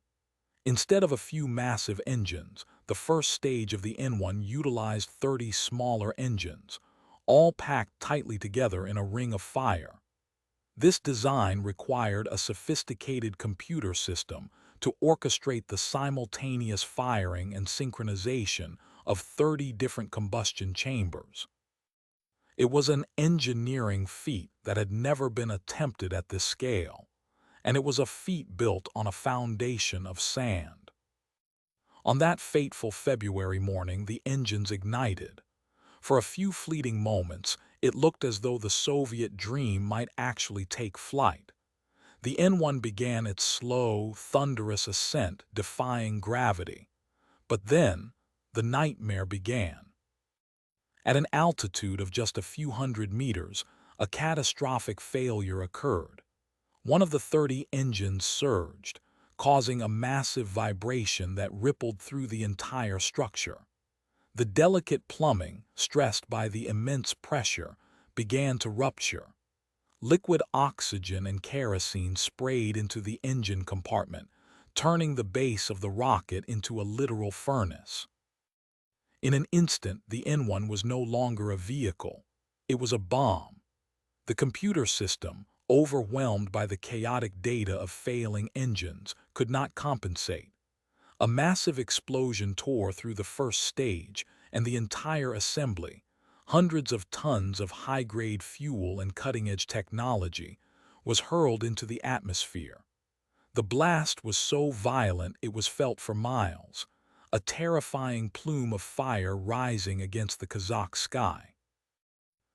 Instead of a few massive engines, the first stage of the N-1 utilized 30 smaller engines, all packed tightly together in a ring of fire. This design required a sophisticated computer system to orchestrate the simultaneous firing and synchronization of 30 different combustion chambers. It was an engineering feat that had never been attempted at this scale, and it was a feat built on a foundation of sand. On that fateful February morning, the engines ignited. For a few fleeting moments, it looked as though the Soviet dream might actually take flight. The N-1 began its slow, thunderous ascent, defying gravity. But then, the nightmare began. At an altitude of just a few hundred meters, a catastrophic failure occurred. One of the 30 engines surged, causing a massive vibration that rippled through the entire structure. The delicate plumbing, stressed by the immense pressure, began to rupture. Liquid oxygen and kerosene sprayed into the engine compartment, turning the base of the rocket into a literal furnace. In an instant, the N-1 was no longer a vehicle. It was a bomb. The computer system, overwhelmed by the chaotic data of failing engines, could not compensate. A massive explosion tore through the first stage, and the entire assembly, hundreds of tons of high-grade fuel and cutting-edge technology, was hurled into the atmosphere. The blast was so violent it was felt for miles, a terrifying plume of fire rising against the Kazakh sky.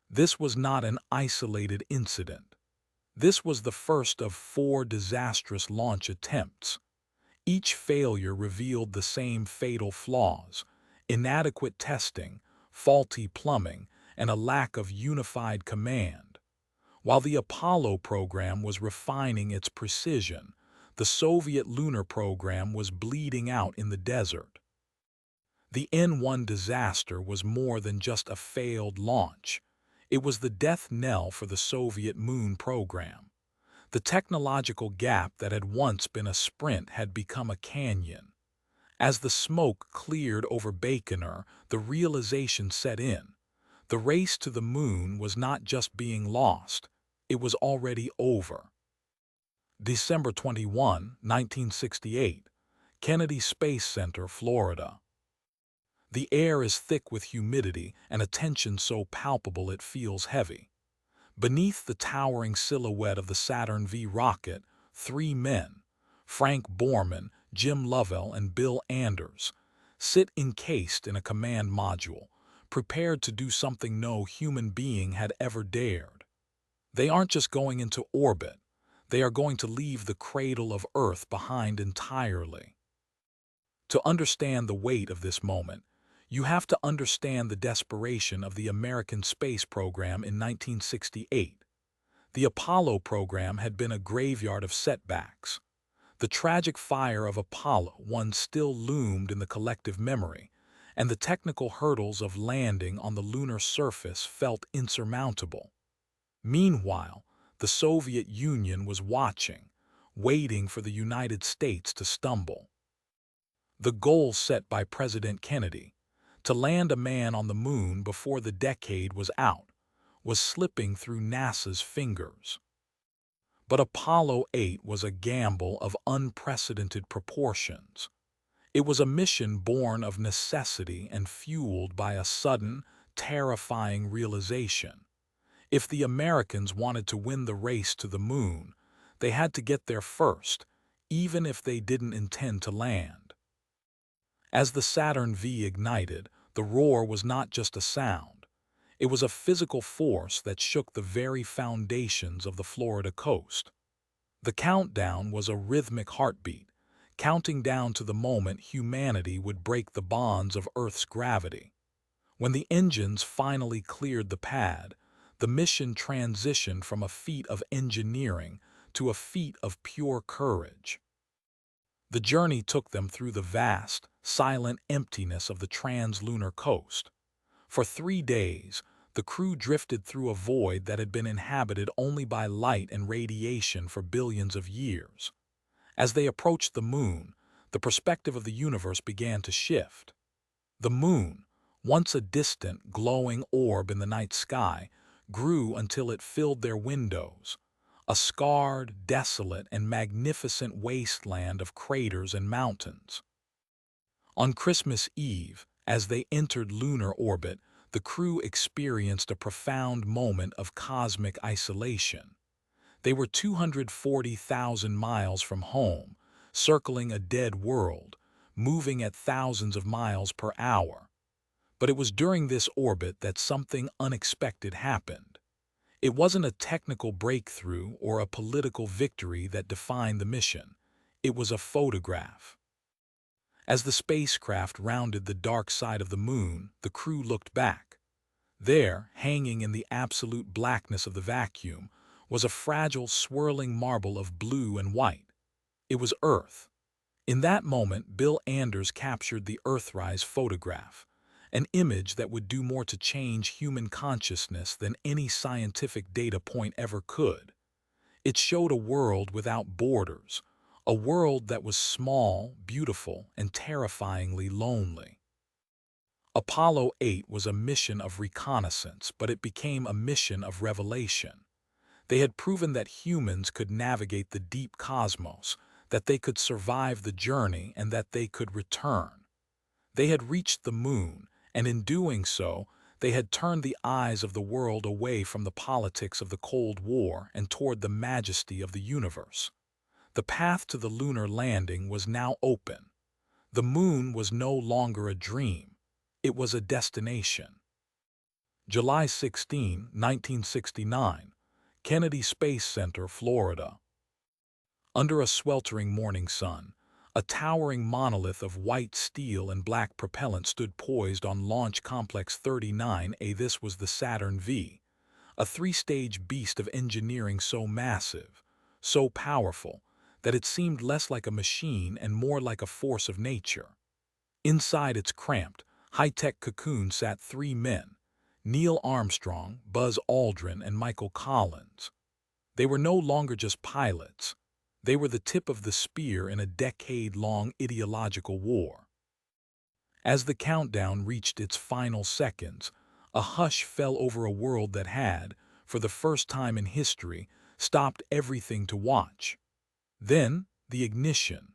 This was not an isolated incident. This was the first of 4 disastrous launch attempts. Each failure revealed the same fatal flaws: inadequate testing, faulty plumbing, and a lack of unified command. While the Apollo program was refining its precision, the Soviet lunar program was bleeding out in the desert. The N-1 disaster was more than just a failed launch. It was the death knell for the Soviet moon program. The technological gap that had once been a sprint had become a canyon. As the smoke cleared over Baikonur, the realization set in. The race to the moon was not just being lost, it was already over. December 21, 1968, Kennedy Space Center, Florida. The air is thick with humidity and a tension so palpable it feels heavy. Beneath the towering silhouette of the Saturn V rocket, 3 men, Frank Borman, Jim Lovell, and Bill Anders, sit encased in a command module, prepared to do something no human being had ever dared. They aren't just going into orbit, they are going to leave the cradle of Earth behind entirely. To understand the weight of this moment, you have to understand the desperation of the American space program in 1968. The Apollo program had been a graveyard of setbacks. The tragic fire of Apollo 1 still loomed in the collective memory, and the technical hurdles of landing on the lunar surface felt insurmountable. Meanwhile, the Soviet Union was watching, waiting for the United States to stumble. The goal set by President Kennedy, to land a man on the moon before the decade was out, was slipping through NASA's fingers. But Apollo 8 was a gamble of unprecedented proportions. It was a mission born of necessity and fueled by a sudden, terrifying realization. If the Americans wanted to win the race to the moon, they had to get there first, even if they didn't intend to land. As the Saturn V ignited, the roar was not just a sound. It was a physical force that shook the very foundations of the Florida coast. The countdown was a rhythmic heartbeat, counting down to the moment humanity would break the bonds of Earth's gravity. When the engines finally cleared the pad, the mission transitioned from a feat of engineering to a feat of pure courage. The journey took them through the vast, silent emptiness of the translunar coast. For 3 days, the crew drifted through a void that had been inhabited only by light and radiation for billions of years. As they approached the moon, the perspective of the universe began to shift. The moon, once a distant, glowing orb in the night sky, grew until it filled their windows, a scarred, desolate, and magnificent wasteland of craters and mountains. On Christmas Eve, as they entered lunar orbit, the crew experienced a profound moment of cosmic isolation. They were 240,000 miles from home, circling a dead world, moving at thousands of miles per hour. But it was during this orbit that something unexpected happened. It wasn't a technical breakthrough or a political victory that defined the mission. It was a photograph. As the spacecraft rounded the dark side of the moon, the crew looked back. There, hanging in the absolute blackness of the vacuum, was a fragile, swirling marble of blue and white. It was Earth. In that moment, Bill Anders captured the Earthrise photograph, an image that would do more to change human consciousness than any scientific data point ever could. It showed a world without borders, a world that was small, beautiful, and terrifyingly lonely. Apollo 8 was a mission of reconnaissance, but it became a mission of revelation. They had proven that humans could navigate the deep cosmos, that they could survive the journey, and that they could return. They had reached the moon, and in doing so, they had turned the eyes of the world away from the politics of the Cold War and toward the majesty of the universe. The path to the lunar landing was now open. The moon was no longer a dream. It was a destination. July 16, 1969, Kennedy Space Center, Florida. Under a sweltering morning sun, a towering monolith of white steel and black propellant stood poised on Launch Complex 39A. This was the Saturn V, a three-stage beast of engineering so massive, so powerful, that it seemed less like a machine and more like a force of nature. Inside its cramped, high-tech cocoon sat three men: Neil Armstrong, Buzz Aldrin, and Michael Collins. They were no longer just pilots. They were the tip of the spear in a decade-long ideological war. As the countdown reached its final seconds, a hush fell over a world that had, for the first time in history, stopped everything to watch. Then, the ignition.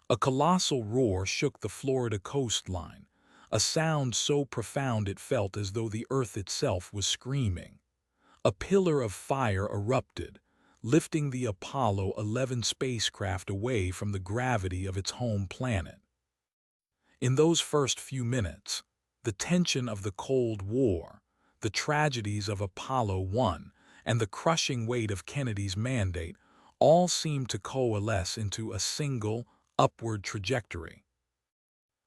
A colossal roar shook the Florida coastline, a sound so profound it felt as though the earth itself was screaming. A pillar of fire erupted, lifting the Apollo 11 spacecraft away from the gravity of its home planet. In those first few minutes, the tension of the Cold War, the tragedies of Apollo 1, and the crushing weight of Kennedy's mandate all seemed to coalesce into a single, upward trajectory.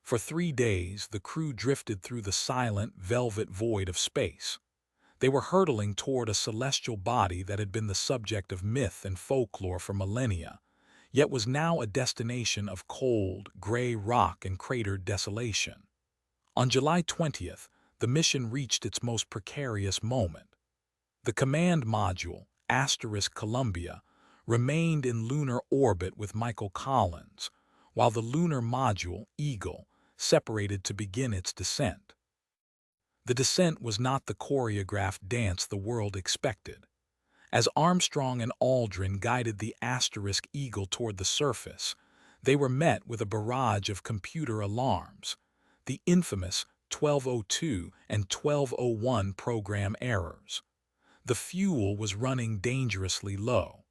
For 3 days, the crew drifted through the silent, velvet void of space. They were hurtling toward a celestial body that had been the subject of myth and folklore for millennia, yet was now a destination of cold, gray rock and cratered desolation. On July 20th, the mission reached its most precarious moment. The command module, Columbia, remained in lunar orbit with Michael Collins, while the lunar module, Eagle, separated to begin its descent. The descent was not the choreographed dance the world expected. As Armstrong and Aldrin guided the Eagle toward the surface, they were met with a barrage of computer alarms, the infamous 1202 and 1201 program errors. The fuel was running dangerously low.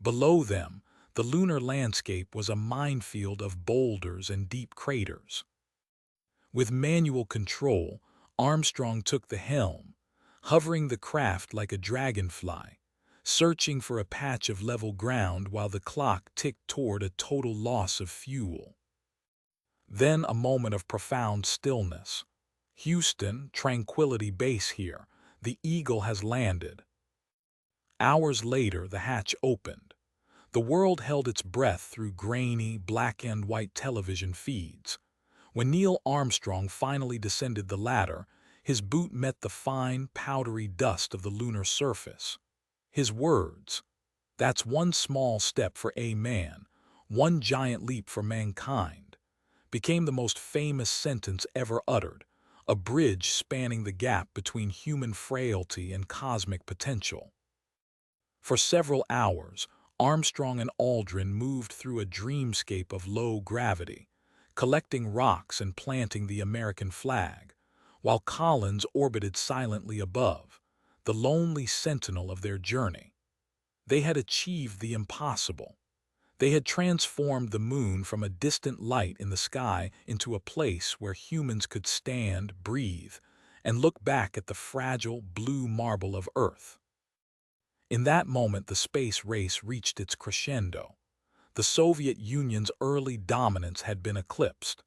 Below them, the lunar landscape was a minefield of boulders and deep craters. With manual control, Armstrong took the helm, hovering the craft like a dragonfly, searching for a patch of level ground while the clock ticked toward a total loss of fuel. Then a moment of profound stillness. Houston, Tranquility Base here. The Eagle has landed. Hours later, the hatch opened. The world held its breath through grainy, black and white television feeds. When Neil Armstrong finally descended the ladder, his boot met the fine, powdery dust of the lunar surface. His words, "That's one small step for a man, one giant leap for mankind," became the most famous sentence ever uttered, a bridge spanning the gap between human frailty and cosmic potential. For several hours, Armstrong and Aldrin moved through a dreamscape of low gravity, collecting rocks and planting the American flag, while Collins orbited silently above, the lonely sentinel of their journey. They had achieved the impossible. They had transformed the moon from a distant light in the sky into a place where humans could stand, breathe, and look back at the fragile blue marble of Earth. In that moment, the space race reached its crescendo. The Soviet Union's early dominance had been eclipsed.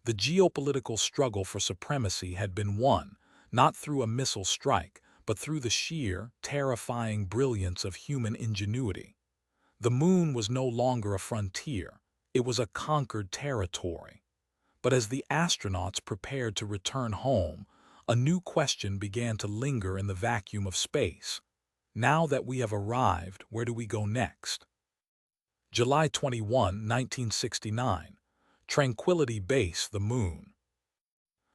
The geopolitical struggle for supremacy had been won, not through a missile strike, but through the sheer, terrifying brilliance of human ingenuity. The moon was no longer a frontier, it was a conquered territory. But as the astronauts prepared to return home, a new question began to linger in the vacuum of space. Now that we have arrived, where do we go next? July 21, 1969. Tranquility Base, the Moon.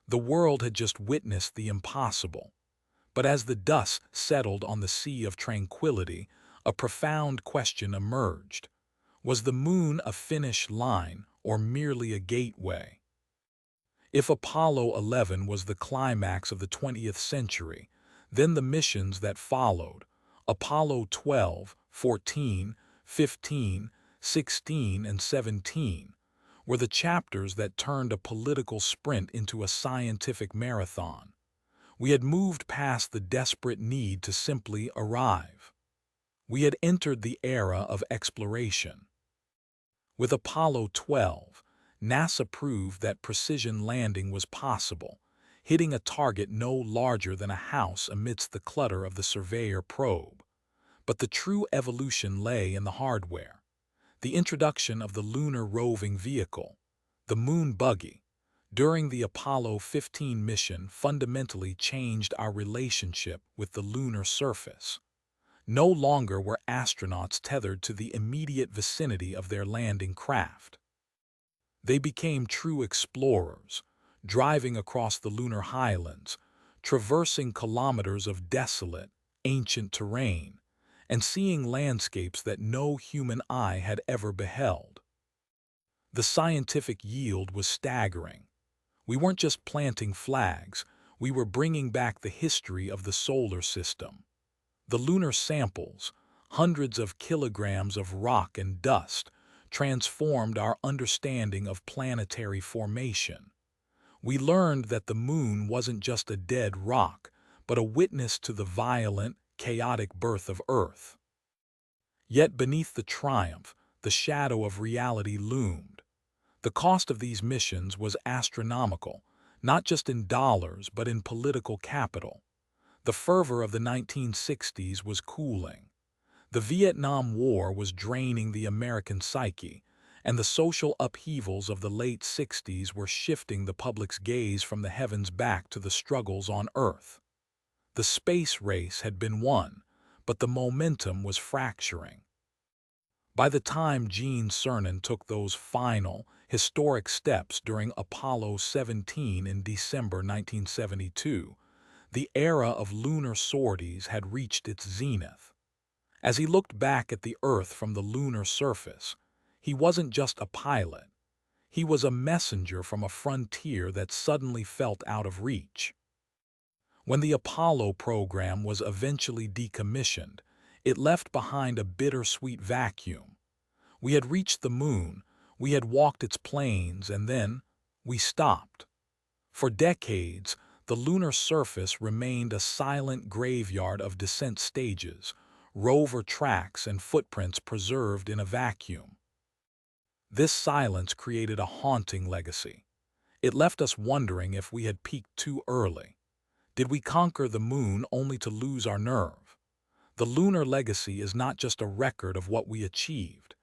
The world had just witnessed the impossible. But as the dust settled on the Sea of Tranquility, a profound question emerged. Was the moon a finish line or merely a gateway? If Apollo 11 was the climax of the 20th century, then the missions that followed, Apollo 12, 14, 15, 16, and 17, were the chapters that turned a political sprint into a scientific marathon. We had moved past the desperate need to simply arrive. We had entered the era of exploration. With Apollo 12, NASA proved that precision landing was possible, hitting a target no larger than a house amidst the clutter of the Surveyor probe. But the true evolution lay in the hardware. The introduction of the lunar roving vehicle, the moon buggy, during the Apollo 15 mission fundamentally changed our relationship with the lunar surface. No longer were astronauts tethered to the immediate vicinity of their landing craft. They became true explorers, driving across the lunar highlands, traversing kilometers of desolate, ancient terrain, and seeing landscapes that no human eye had ever beheld. The scientific yield was staggering. We weren't just planting flags, we were bringing back the history of the solar system. The lunar samples, hundreds of kilograms of rock and dust, transformed our understanding of planetary formation. We learned that the moon wasn't just a dead rock, but a witness to the violent, chaotic birth of Earth. Yet beneath the triumph, the shadow of reality loomed. The cost of these missions was astronomical, not just in dollars but in political capital. The fervor of the 1960s was cooling. The Vietnam War was draining the American psyche, and the social upheavals of the late 60s were shifting the public's gaze from the heavens back to the struggles on Earth. The space race had been won, but the momentum was fracturing. By the time Gene Cernan took those final, historic steps during Apollo 17 in December 1972, the era of lunar sorties had reached its zenith. As he looked back at the Earth from the lunar surface, he wasn't just a pilot. He was a messenger from a frontier that suddenly felt out of reach. When the Apollo program was eventually decommissioned, it left behind a bittersweet vacuum. We had reached the moon, we had walked its plains, and then we stopped. For decades, the lunar surface remained a silent graveyard of descent stages, rover tracks and footprints preserved in a vacuum. This silence created a haunting legacy. It left us wondering if we had peaked too early. Did we conquer the moon only to lose our nerve? The lunar legacy is not just a record of what we achieved.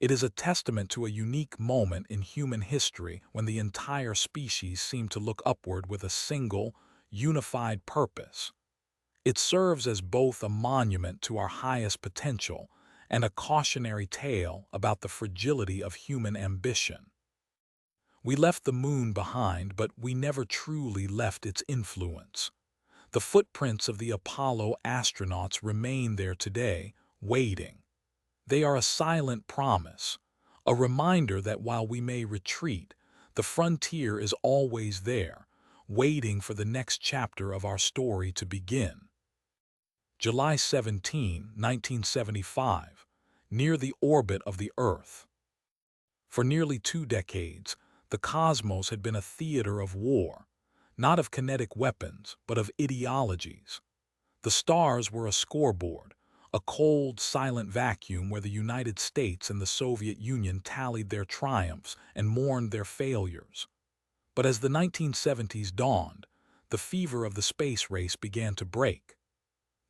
It is a testament to a unique moment in human history when the entire species seemed to look upward with a single, unified purpose. It serves as both a monument to our highest potential and a cautionary tale about the fragility of human ambition. We left the moon behind, but we never truly left its influence. The footprints of the Apollo astronauts remain there today, waiting. They are a silent promise, a reminder that while we may retreat, the frontier is always there, waiting for the next chapter of our story to begin. July 17, 1975, near the orbit of the Earth. For nearly 2 decades, the cosmos had been a theater of war, not of kinetic weapons, but of ideologies. The stars were a scoreboard, a cold, silent vacuum where the United States and the Soviet Union tallied their triumphs and mourned their failures. But as the 1970s dawned, the fever of the space race began to break.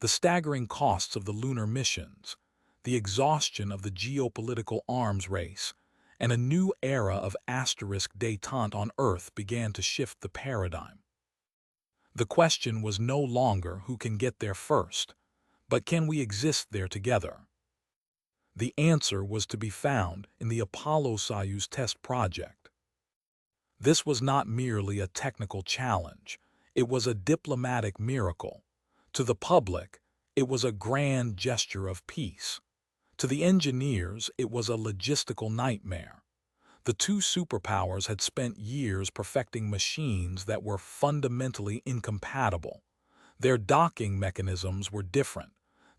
The staggering costs of the lunar missions, the exhaustion of the geopolitical arms race, and a new era of asterisk détente on Earth began to shift the paradigm. The question was no longer who can get there first, but can we exist there together? The answer was to be found in the Apollo-Soyuz test project. This was not merely a technical challenge, it was a diplomatic miracle. To the public, it was a grand gesture of peace. To the engineers, it was a logistical nightmare. The two superpowers had spent years perfecting machines that were fundamentally incompatible. Their docking mechanisms were different.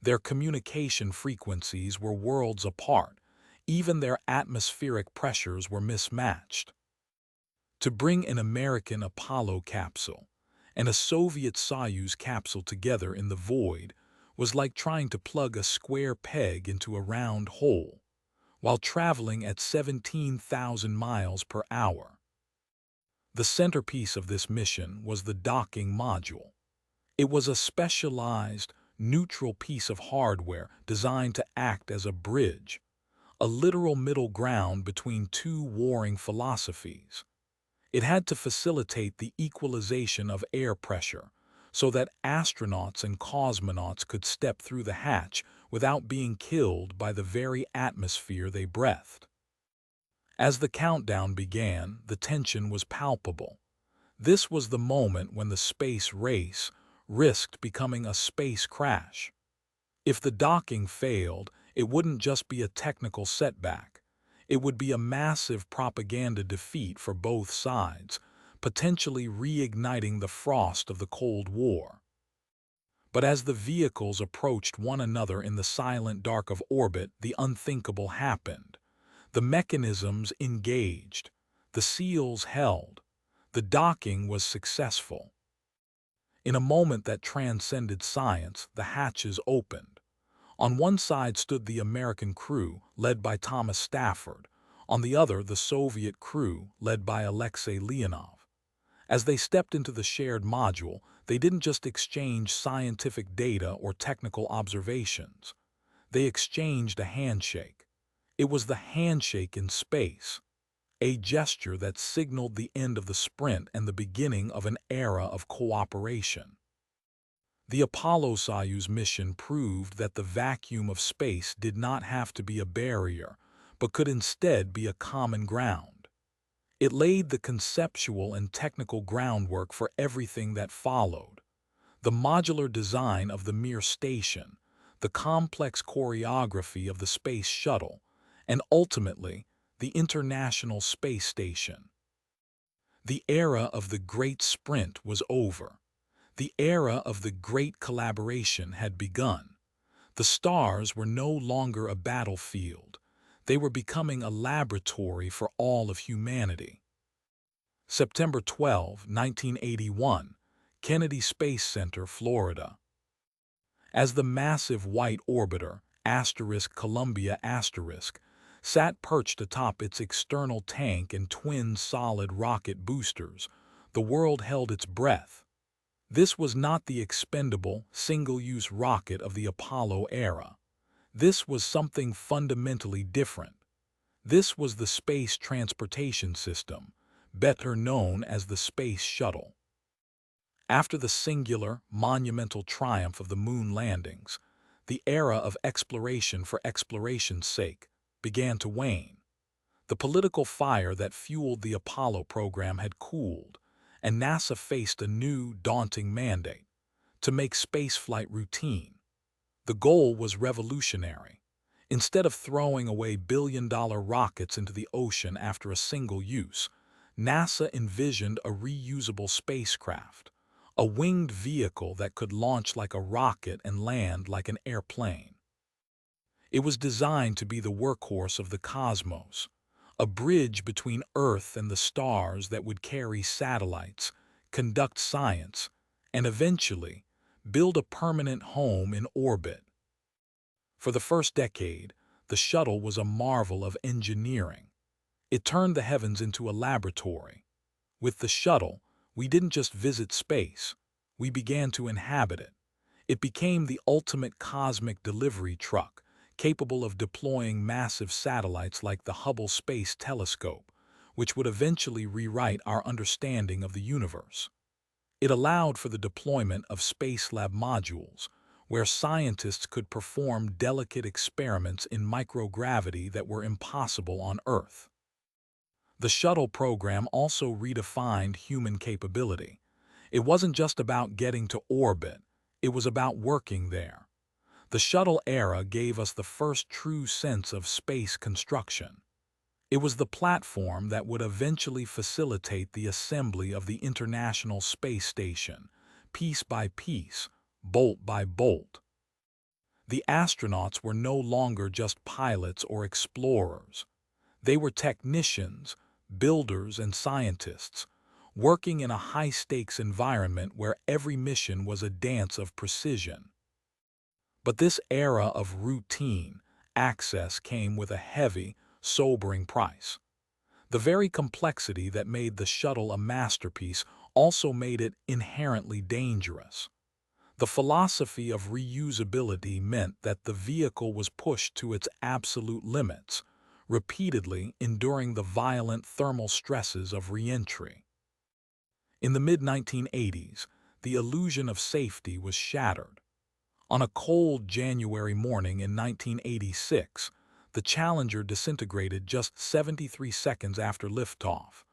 Their communication frequencies were worlds apart. Even their atmospheric pressures were mismatched. To bring an American Apollo capsule and a Soviet Soyuz capsule together in the void was like trying to plug a square peg into a round hole, while traveling at 17,000 miles per hour. The centerpiece of this mission was the docking module. It was a specialized, neutral piece of hardware designed to act as a bridge, a literal middle ground between two warring philosophies. It had to facilitate the equalization of air pressure so that astronauts and cosmonauts could step through the hatch without being killed by the very atmosphere they breathed. As the countdown began, the tension was palpable. This was the moment when the space race risked becoming a space crash. If the docking failed, it wouldn't just be a technical setback. It would be a massive propaganda defeat for both sides, potentially reigniting the frost of the Cold War. But as the vehicles approached one another in the silent dark of orbit, the unthinkable happened. The mechanisms engaged. The seals held. The docking was successful. In a moment that transcended science, the hatches opened. On one side stood the American crew, led by Thomas Stafford. On the other, the Soviet crew, led by Alexei Leonov. As they stepped into the shared module, they didn't just exchange scientific data or technical observations. They exchanged a handshake. It was the handshake in space, a gesture that signaled the end of the sprint and the beginning of an era of cooperation. The Apollo-Soyuz mission proved that the vacuum of space did not have to be a barrier, but could instead be a common ground. It laid the conceptual and technical groundwork for everything that followed. The modular design of the Mir station, the complex choreography of the space shuttle, and ultimately, the International Space Station. The era of the great sprint was over. The era of the great collaboration had begun. The stars were no longer a battlefield. They were becoming a laboratory for all of humanity. September 12, 1981, Kennedy Space Center, Florida. As the massive white orbiter, Columbia sat perched atop its external tank and twin solid rocket boosters, the world held its breath. This was not the expendable, single-use rocket of the Apollo era. This was something fundamentally different. This was the Space Transportation System, better known as the Space Shuttle. After the singular, monumental triumph of the moon landings, the era of exploration for exploration's sake began to wane. The political fire that fueled the Apollo program had cooled, and NASA faced a new, daunting mandate: to make spaceflight routine. The goal was revolutionary. Instead of throwing away billion-dollar rockets into the ocean after a single use, NASA envisioned a reusable spacecraft, a winged vehicle that could launch like a rocket and land like an airplane. It was designed to be the workhorse of the cosmos, a bridge between Earth and the stars that would carry satellites, conduct science, and eventually build a permanent home in orbit. For the first decade, the shuttle was a marvel of engineering. It turned the heavens into a laboratory. With the shuttle, we didn't just visit space, we began to inhabit it. It became the ultimate cosmic delivery truck, capable of deploying massive satellites like the Hubble Space Telescope, which would eventually rewrite our understanding of the universe. It allowed for the deployment of Space Lab modules, where scientists could perform delicate experiments in microgravity that were impossible on Earth. The shuttle program also redefined human capability. It wasn't just about getting to orbit, it was about working there. The shuttle era gave us the first true sense of space construction. It was the platform that would eventually facilitate the assembly of the International Space Station, piece by piece, bolt by bolt. The astronauts were no longer just pilots or explorers. They were technicians, builders, and scientists, working in a high-stakes environment where every mission was a dance of precision. But this era of routine access came with a heavy, sobering price. The very complexity that made the shuttle a masterpiece also made it inherently dangerous. The philosophy of reusability meant that the vehicle was pushed to its absolute limits, repeatedly enduring the violent thermal stresses of re-entry. In the mid-1980s, the illusion of safety was shattered. On a cold January morning in 1986, the Challenger disintegrated just 73 seconds after liftoff,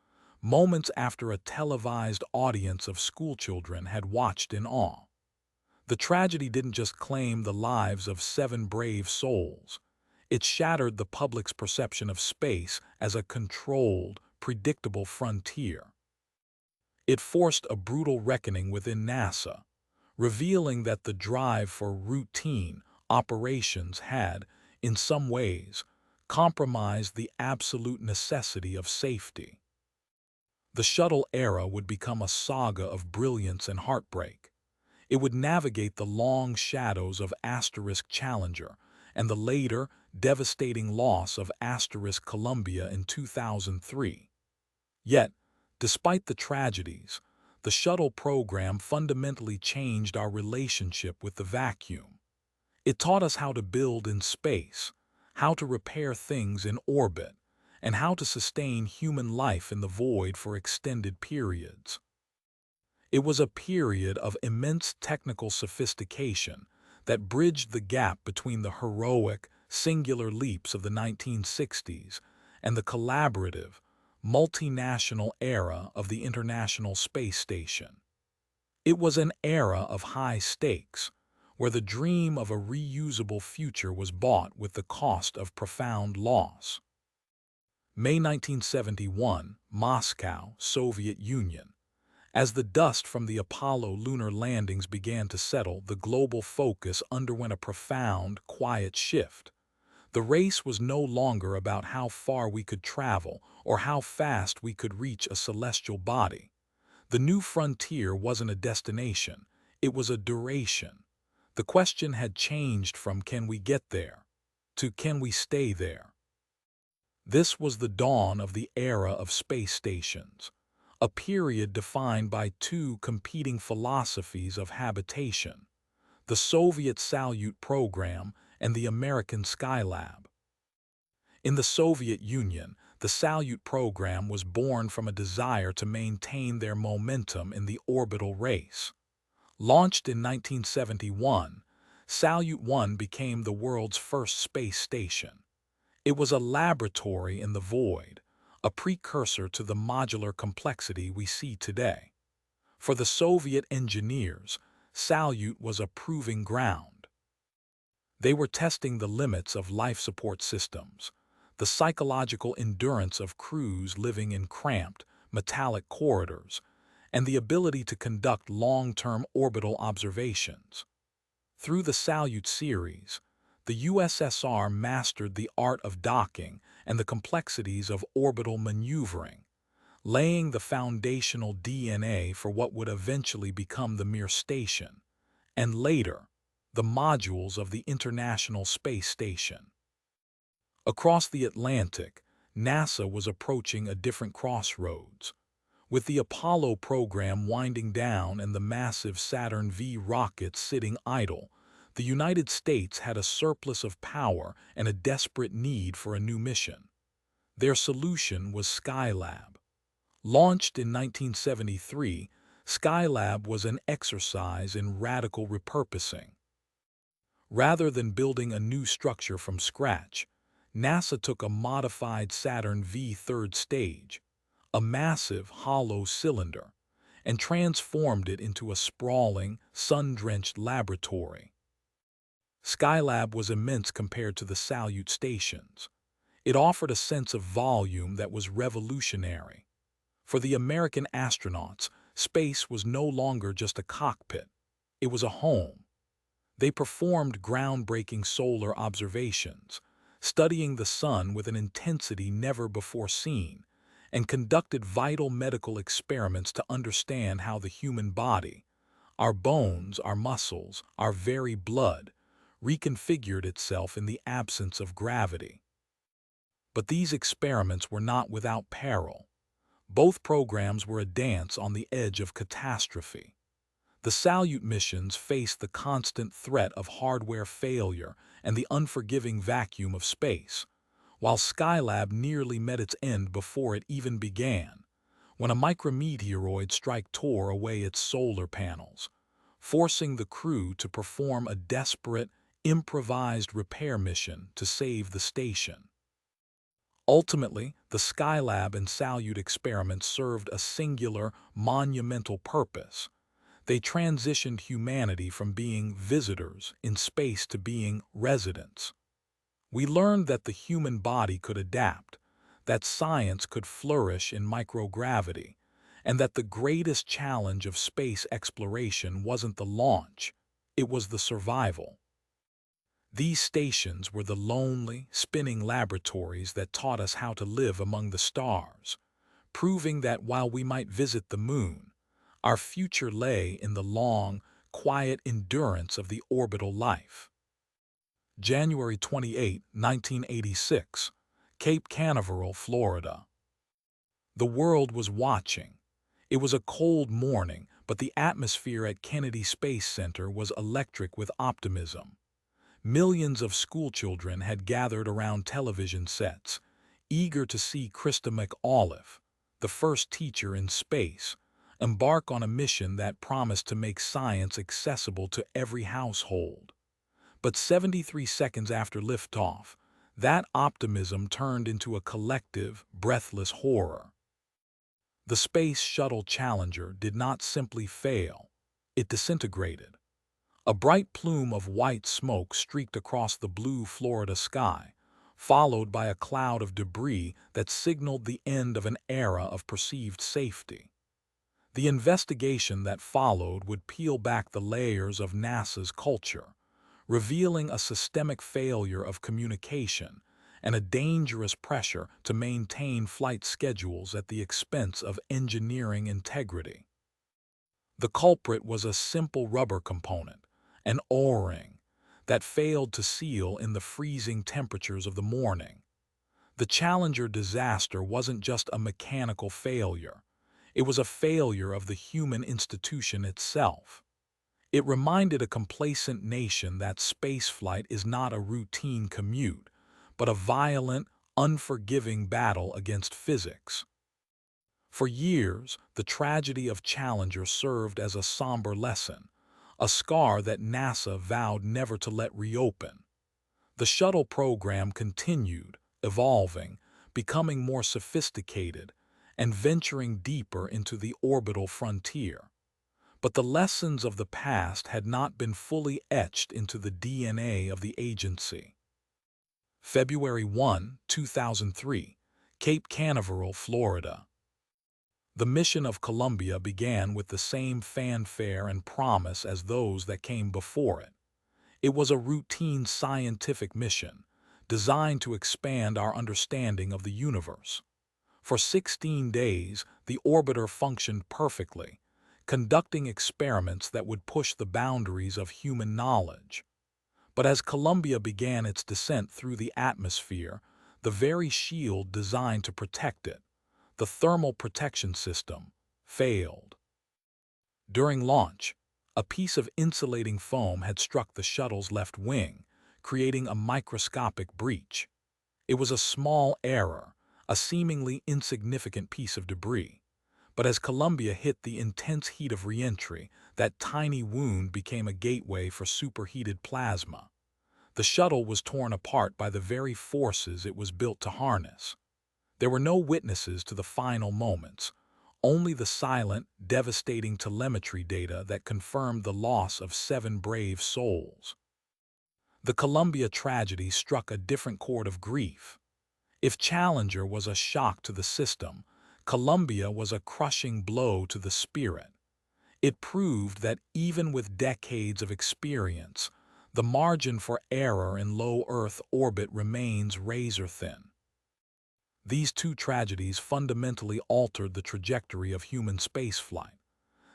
moments after a televised audience of schoolchildren had watched in awe. The tragedy didn't just claim the lives of 7 brave souls. It shattered the public's perception of space as a controlled, predictable frontier. It forced a brutal reckoning within NASA, revealing that the drive for routine operations had, in some ways, compromised the absolute necessity of safety. The shuttle era would become a saga of brilliance and heartbreak. It would navigate the long shadows of Asterisk Challenger and the later, devastating loss of Asterisk Columbia in 2003. Yet, despite the tragedies, the shuttle program fundamentally changed our relationship with the vacuum. It taught us how to build in space, how to repair things in orbit, and how to sustain human life in the void for extended periods. It was a period of immense technical sophistication that bridged the gap between the heroic, singular leaps of the 1960s and the collaborative, multinational era of the International Space Station. It was an era of high stakes, where the dream of a reusable future was bought with the cost of profound loss. May 1971, Moscow, Soviet Union. As the dust from the Apollo lunar landings began to settle, the global focus underwent a profound, quiet shift. The race was no longer about how far we could travel or how fast we could reach a celestial body. The new frontier wasn't a destination, it was a duration. The question had changed from "can we get there?" to "can we stay there?" This was the dawn of the era of space stations, a period defined by 2 competing philosophies of habitation: the Soviet Salyut program and the American Skylab. In the Soviet Union, the Salyut program was born from a desire to maintain their momentum in the orbital race. Launched in 1971, Salyut 1 became the world's first space station. It was a laboratory in the void, a precursor to the modular complexity we see today. For the Soviet engineers, Salyut was a proving ground. They were testing the limits of life support systems, the psychological endurance of crews living in cramped, metallic corridors, and the ability to conduct long-term orbital observations. Through the Salyut series, the USSR mastered the art of docking and the complexities of orbital maneuvering, laying the foundational DNA for what would eventually become the Mir station, and later, the modules of the International Space Station. Across the Atlantic, NASA was approaching a different crossroads. With the Apollo program winding down and the massive Saturn V rockets sitting idle, the United States had a surplus of power and a desperate need for a new mission. Their solution was Skylab. Launched in 1973, Skylab was an exercise in radical repurposing. Rather than building a new structure from scratch, NASA took a modified Saturn V third stage, a massive hollow cylinder, and transformed it into a sprawling, sun-drenched laboratory. Skylab was immense compared to the Salyut stations. It offered a sense of volume that was revolutionary. For the American astronauts, space was no longer just a cockpit. It was a home. They performed groundbreaking solar observations, studying the sun with an intensity never before seen, and conducted vital medical experiments to understand how the human body, our bones, our muscles, our very blood, reconfigured itself in the absence of gravity. But these experiments were not without peril. Both programs were a dance on the edge of catastrophe. The Salyut missions faced the constant threat of hardware failure and the unforgiving vacuum of space, while Skylab nearly met its end before it even began, when a micrometeoroid strike tore away its solar panels, forcing the crew to perform a desperate, improvised repair mission to save the station. Ultimately, the Skylab and Salyut experiments served a singular, monumental purpose. They transitioned humanity from being visitors in space to being residents. We learned that the human body could adapt, that science could flourish in microgravity, and that the greatest challenge of space exploration wasn't the launch, it was the survival. These stations were the lonely, spinning laboratories that taught us how to live among the stars, proving that while we might visit the moon, our future lay in the long, quiet endurance of the orbital life. January 28, 1986, Cape Canaveral, Florida. The world was watching. It was a cold morning, but the atmosphere at Kennedy Space Center was electric with optimism. Millions of schoolchildren had gathered around television sets, eager to see Krista McAuliffe, the first teacher in space, embark on a mission that promised to make science accessible to every household. But 73 seconds after liftoff, that optimism turned into a collective, breathless horror. The Space Shuttle Challenger did not simply fail, it disintegrated. A bright plume of white smoke streaked across the blue Florida sky, followed by a cloud of debris that signaled the end of an era of perceived safety. The investigation that followed would peel back the layers of NASA's culture, revealing a systemic failure of communication and a dangerous pressure to maintain flight schedules at the expense of engineering integrity. The culprit was a simple rubber component, an O-ring, that failed to seal in the freezing temperatures of the morning. The Challenger disaster wasn't just a mechanical failure. It was a failure of the human institution itself. It reminded a complacent nation that spaceflight is not a routine commute, but a violent, unforgiving battle against physics. For years, the tragedy of Challenger served as a somber lesson, a scar that NASA vowed never to let reopen. The shuttle program continued, evolving, becoming more sophisticated, and venturing deeper into the orbital frontier. But the lessons of the past had not been fully etched into the DNA of the agency. February 1, 2003, Cape Canaveral, Florida. The mission of Columbia began with the same fanfare and promise as those that came before it. It was a routine scientific mission, designed to expand our understanding of the universe. For 16 days, the orbiter functioned perfectly, conducting experiments that would push the boundaries of human knowledge. But as Columbia began its descent through the atmosphere, the very shield designed to protect it, the thermal protection system, failed. During launch, a piece of insulating foam had struck the shuttle's left wing, creating a microscopic breach. It was a small error, a seemingly insignificant piece of debris. But as Columbia hit the intense heat of re-entry, that tiny wound became a gateway for superheated plasma. The shuttle was torn apart by the very forces it was built to harness. There were no witnesses to the final moments, only the silent, devastating telemetry data that confirmed the loss of 7 brave souls. The Columbia tragedy struck a different chord of grief. If Challenger was a shock to the system, Columbia was a crushing blow to the spirit. It proved that even with decades of experience, the margin for error in low Earth orbit remains razor-thin. These two tragedies fundamentally altered the trajectory of human spaceflight.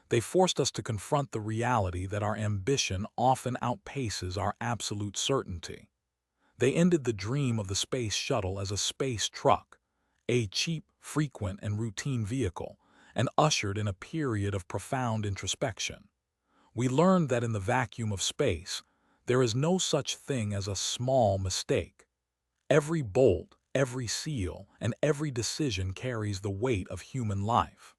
They forced us to confront the reality that our ambition often outpaces our absolute certainty. They ended the dream of the space shuttle as a space truck, a cheap, frequent, and routine vehicle, and ushered in a period of profound introspection. We learned that in the vacuum of space, there is no such thing as a small mistake. Every bolt, every seal, and every decision carries the weight of human life.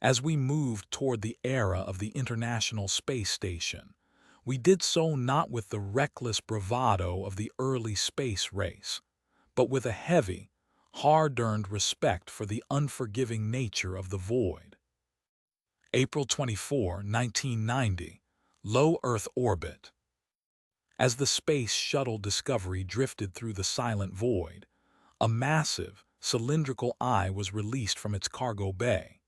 As we moved toward the era of the International Space Station, we did so not with the reckless bravado of the early space race, but with a heavy, hard-earned respect for the unforgiving nature of the void. April 24, 1990, Low Earth Orbit. As the Space Shuttle Discovery drifted through the silent void, a massive, cylindrical eye was released from its cargo bay.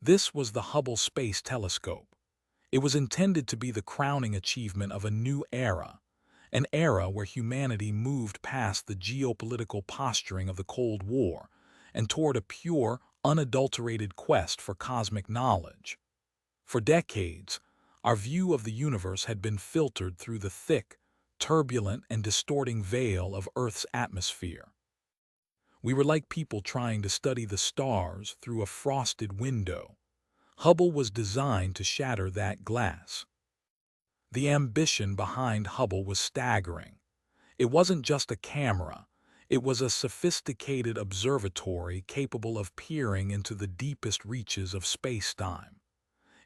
This was the Hubble Space Telescope. It was intended to be the crowning achievement of a new era, an era where humanity moved past the geopolitical posturing of the Cold War and toward a pure, unadulterated quest for cosmic knowledge. For decades, our view of the universe had been filtered through the thick, turbulent, and distorting veil of Earth's atmosphere. We were like people trying to study the stars through a frosted window. Hubble was designed to shatter that glass. The ambition behind Hubble was staggering. It wasn't just a camera. It was a sophisticated observatory capable of peering into the deepest reaches of space-time.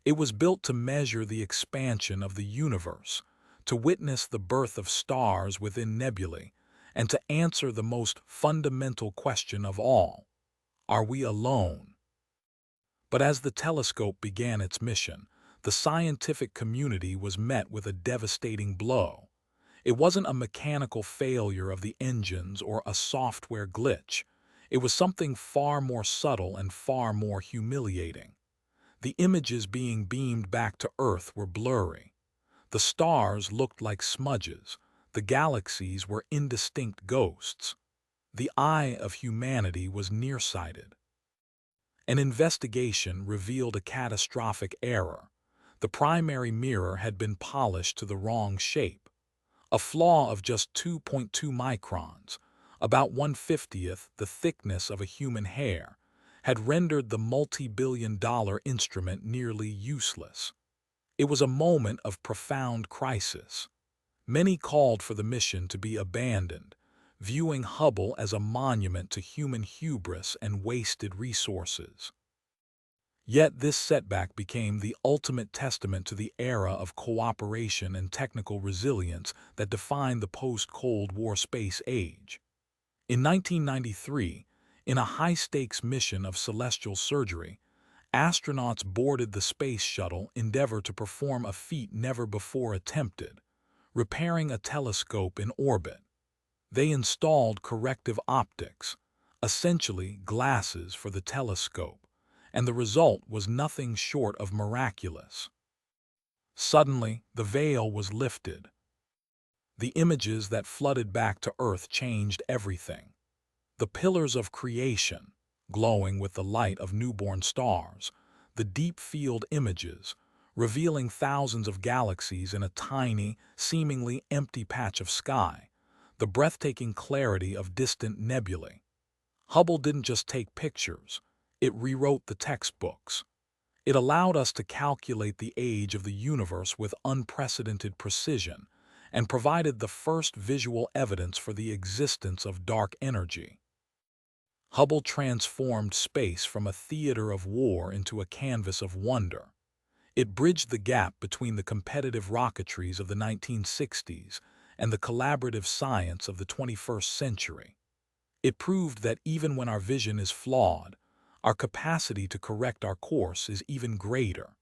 It was built to measure the expansion of the universe, to witness the birth of stars within nebulae, and to answer the most fundamental question of all: are we alone? But as the telescope began its mission, the scientific community was met with a devastating blow. It wasn't a mechanical failure of the engines or a software glitch. It was something far more subtle and far more humiliating. The images being beamed back to Earth were blurry. The stars looked like smudges. The galaxies were indistinct ghosts. The eye of humanity was nearsighted. An investigation revealed a catastrophic error. The primary mirror had been polished to the wrong shape. A flaw of just 2.2 microns, about 1/50th the thickness of a human hair, had rendered the multi-billion-dollar instrument nearly useless. It was a moment of profound crisis. Many called for the mission to be abandoned. viewing Hubble as a monument to human hubris and wasted resources. Yet this setback became the ultimate testament to the era of cooperation and technical resilience that defined the post-Cold War space age. In 1993, in a high-stakes mission of celestial surgery, astronauts boarded the Space Shuttle Endeavour to perform a feat never before attempted, repairing a telescope in orbit. They installed corrective optics, essentially glasses for the telescope, and the result was nothing short of miraculous. Suddenly, the veil was lifted. The images that flooded back to Earth changed everything. The pillars of creation, glowing with the light of newborn stars, the deep field images, revealing thousands of galaxies in a tiny, seemingly empty patch of sky, the breathtaking clarity of distant nebulae. Hubble didn't just take pictures, it rewrote the textbooks. It allowed us to calculate the age of the universe with unprecedented precision and provided the first visual evidence for the existence of dark energy. Hubble transformed space from a theater of war into a canvas of wonder. It bridged the gap between the competitive rocketries of the 1960s and the collaborative science of the 21st century. It proved that even when our vision is flawed, our capacity to correct our course is even greater.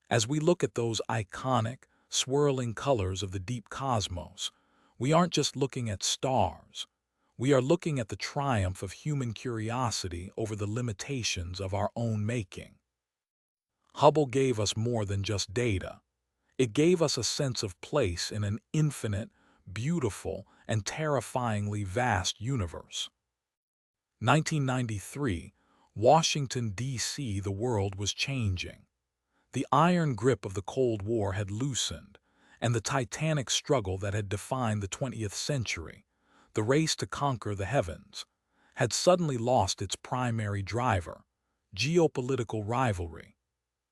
As we look at those iconic, swirling colors of the deep cosmos, we aren't just looking at stars. We are looking at the triumph of human curiosity over the limitations of our own making. Hubble gave us more than just data. It gave us a sense of place in an infinite, beautiful, and terrifyingly vast universe. 1993, Washington, D.C. The world was changing. The iron grip of the Cold War had loosened, and the titanic struggle that had defined the 20th century, the race to conquer the heavens, had suddenly lost its primary driver, geopolitical rivalry.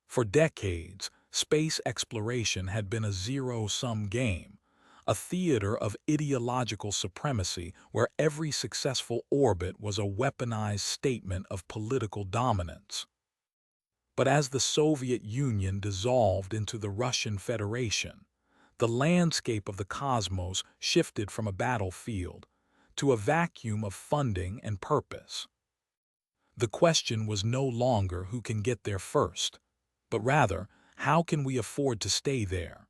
For decades, space exploration had been a zero-sum game, a theater of ideological supremacy where every successful orbit was a weaponized statement of political dominance. But as the Soviet Union dissolved into the Russian Federation, the landscape of the cosmos shifted from a battlefield to a vacuum of funding and purpose. The question was no longer who can get there first, but rather, how can we afford to stay there?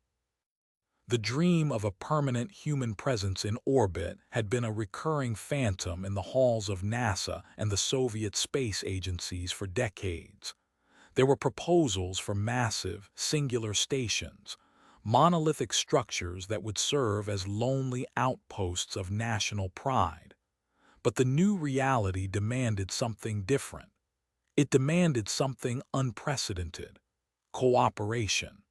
The dream of a permanent human presence in orbit had been a recurring phantom in the halls of NASA and the Soviet space agencies for decades. There were proposals for massive, singular stations, monolithic structures that would serve as lonely outposts of national pride. But the new reality demanded something different. It demanded something unprecedented: cooperation.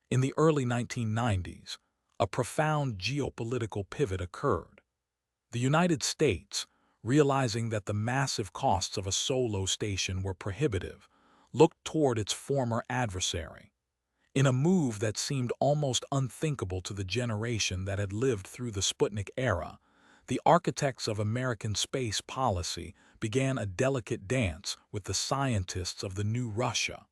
In the early 1990s, a profound geopolitical pivot occurred. The United States, realizing that the massive costs of a solo station were prohibitive, looked toward its former adversary. In a move that seemed almost unthinkable to the generation that had lived through the Sputnik era, the architects of American space policy began a delicate dance with the scientists of the new Russia.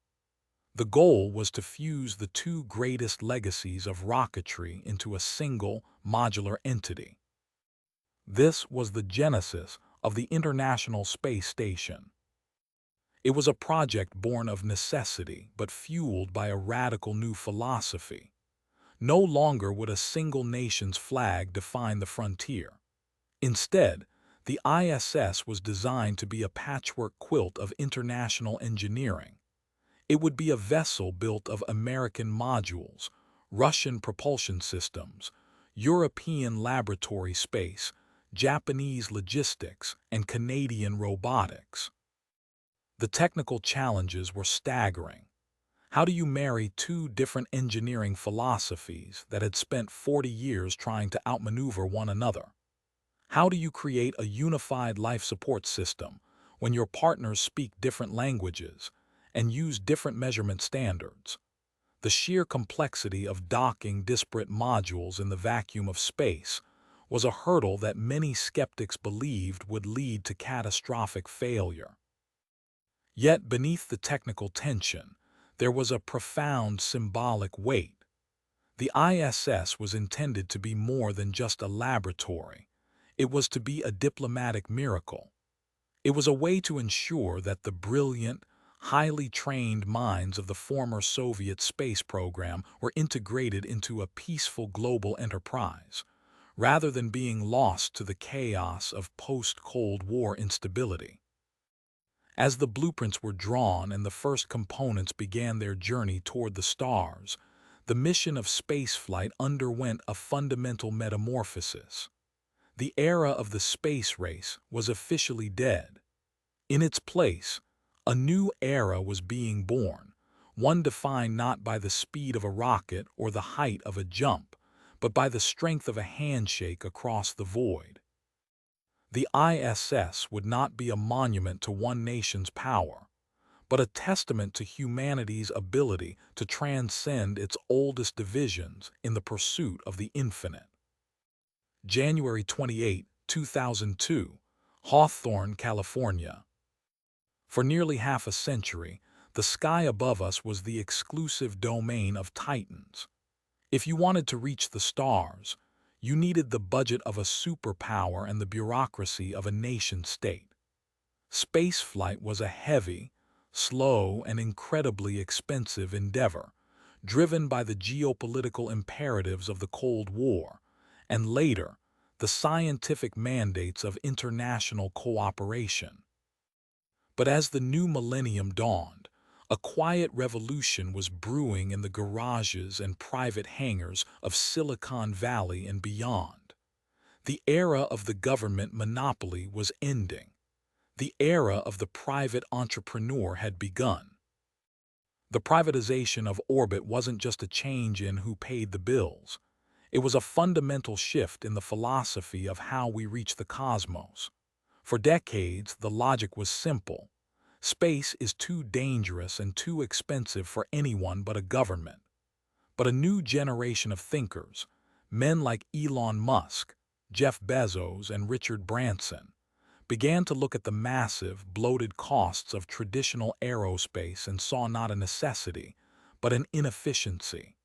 The goal was to fuse the two greatest legacies of rocketry into a single, modular entity. This was the genesis of the International Space Station. It was a project born of necessity but fueled by a radical new philosophy. No longer would a single nation's flag define the frontier. Instead, the ISS was designed to be a patchwork quilt of international engineering. It would be a vessel built of American modules, Russian propulsion systems, European laboratory space, Japanese logistics, and Canadian robotics. The technical challenges were staggering. How do you marry two different engineering philosophies that had spent 40 years trying to outmaneuver one another? How do you create a unified life support system when your partners speak different languages and use different measurement standards? The sheer complexity of docking disparate modules in the vacuum of space was a hurdle that many skeptics believed would lead to catastrophic failure. Yet beneath the technical tension, there was a profound symbolic weight. The ISS was intended to be more than just a laboratory. It was to be a diplomatic miracle. It was a way to ensure that the brilliant, highly trained minds of the former Soviet space program were integrated into a peaceful global enterprise, rather than being lost to the chaos of post-Cold War instability. As the blueprints were drawn and the first components began their journey toward the stars, the mission of spaceflight underwent a fundamental metamorphosis. The era of the space race was officially dead. In its place, a new era was being born, one defined not by the speed of a rocket or the height of a jump, but by the strength of a handshake across the void. The ISS would not be a monument to one nation's power, but a testament to humanity's ability to transcend its oldest divisions in the pursuit of the infinite. January 28, 2002, Hawthorne, California. For nearly half a century, the sky above us was the exclusive domain of titans. If you wanted to reach the stars, you needed the budget of a superpower and the bureaucracy of a nation-state. Spaceflight was a heavy, slow, and incredibly expensive endeavor, driven by the geopolitical imperatives of the Cold War, and later, the scientific mandates of international cooperation. But as the new millennium dawned, a quiet revolution was brewing in the garages and private hangars of Silicon Valley and beyond. The era of the government monopoly was ending. The era of the private entrepreneur had begun. The privatization of orbit wasn't just a change in who paid the bills. It was a fundamental shift in the philosophy of how we reach the cosmos. For decades, the logic was simple. Space is too dangerous and too expensive for anyone but a government. But a new generation of thinkers, men like Elon Musk, Jeff Bezos, and Richard Branson, began to look at the massive, bloated costs of traditional aerospace and saw not a necessity, but an inefficiency.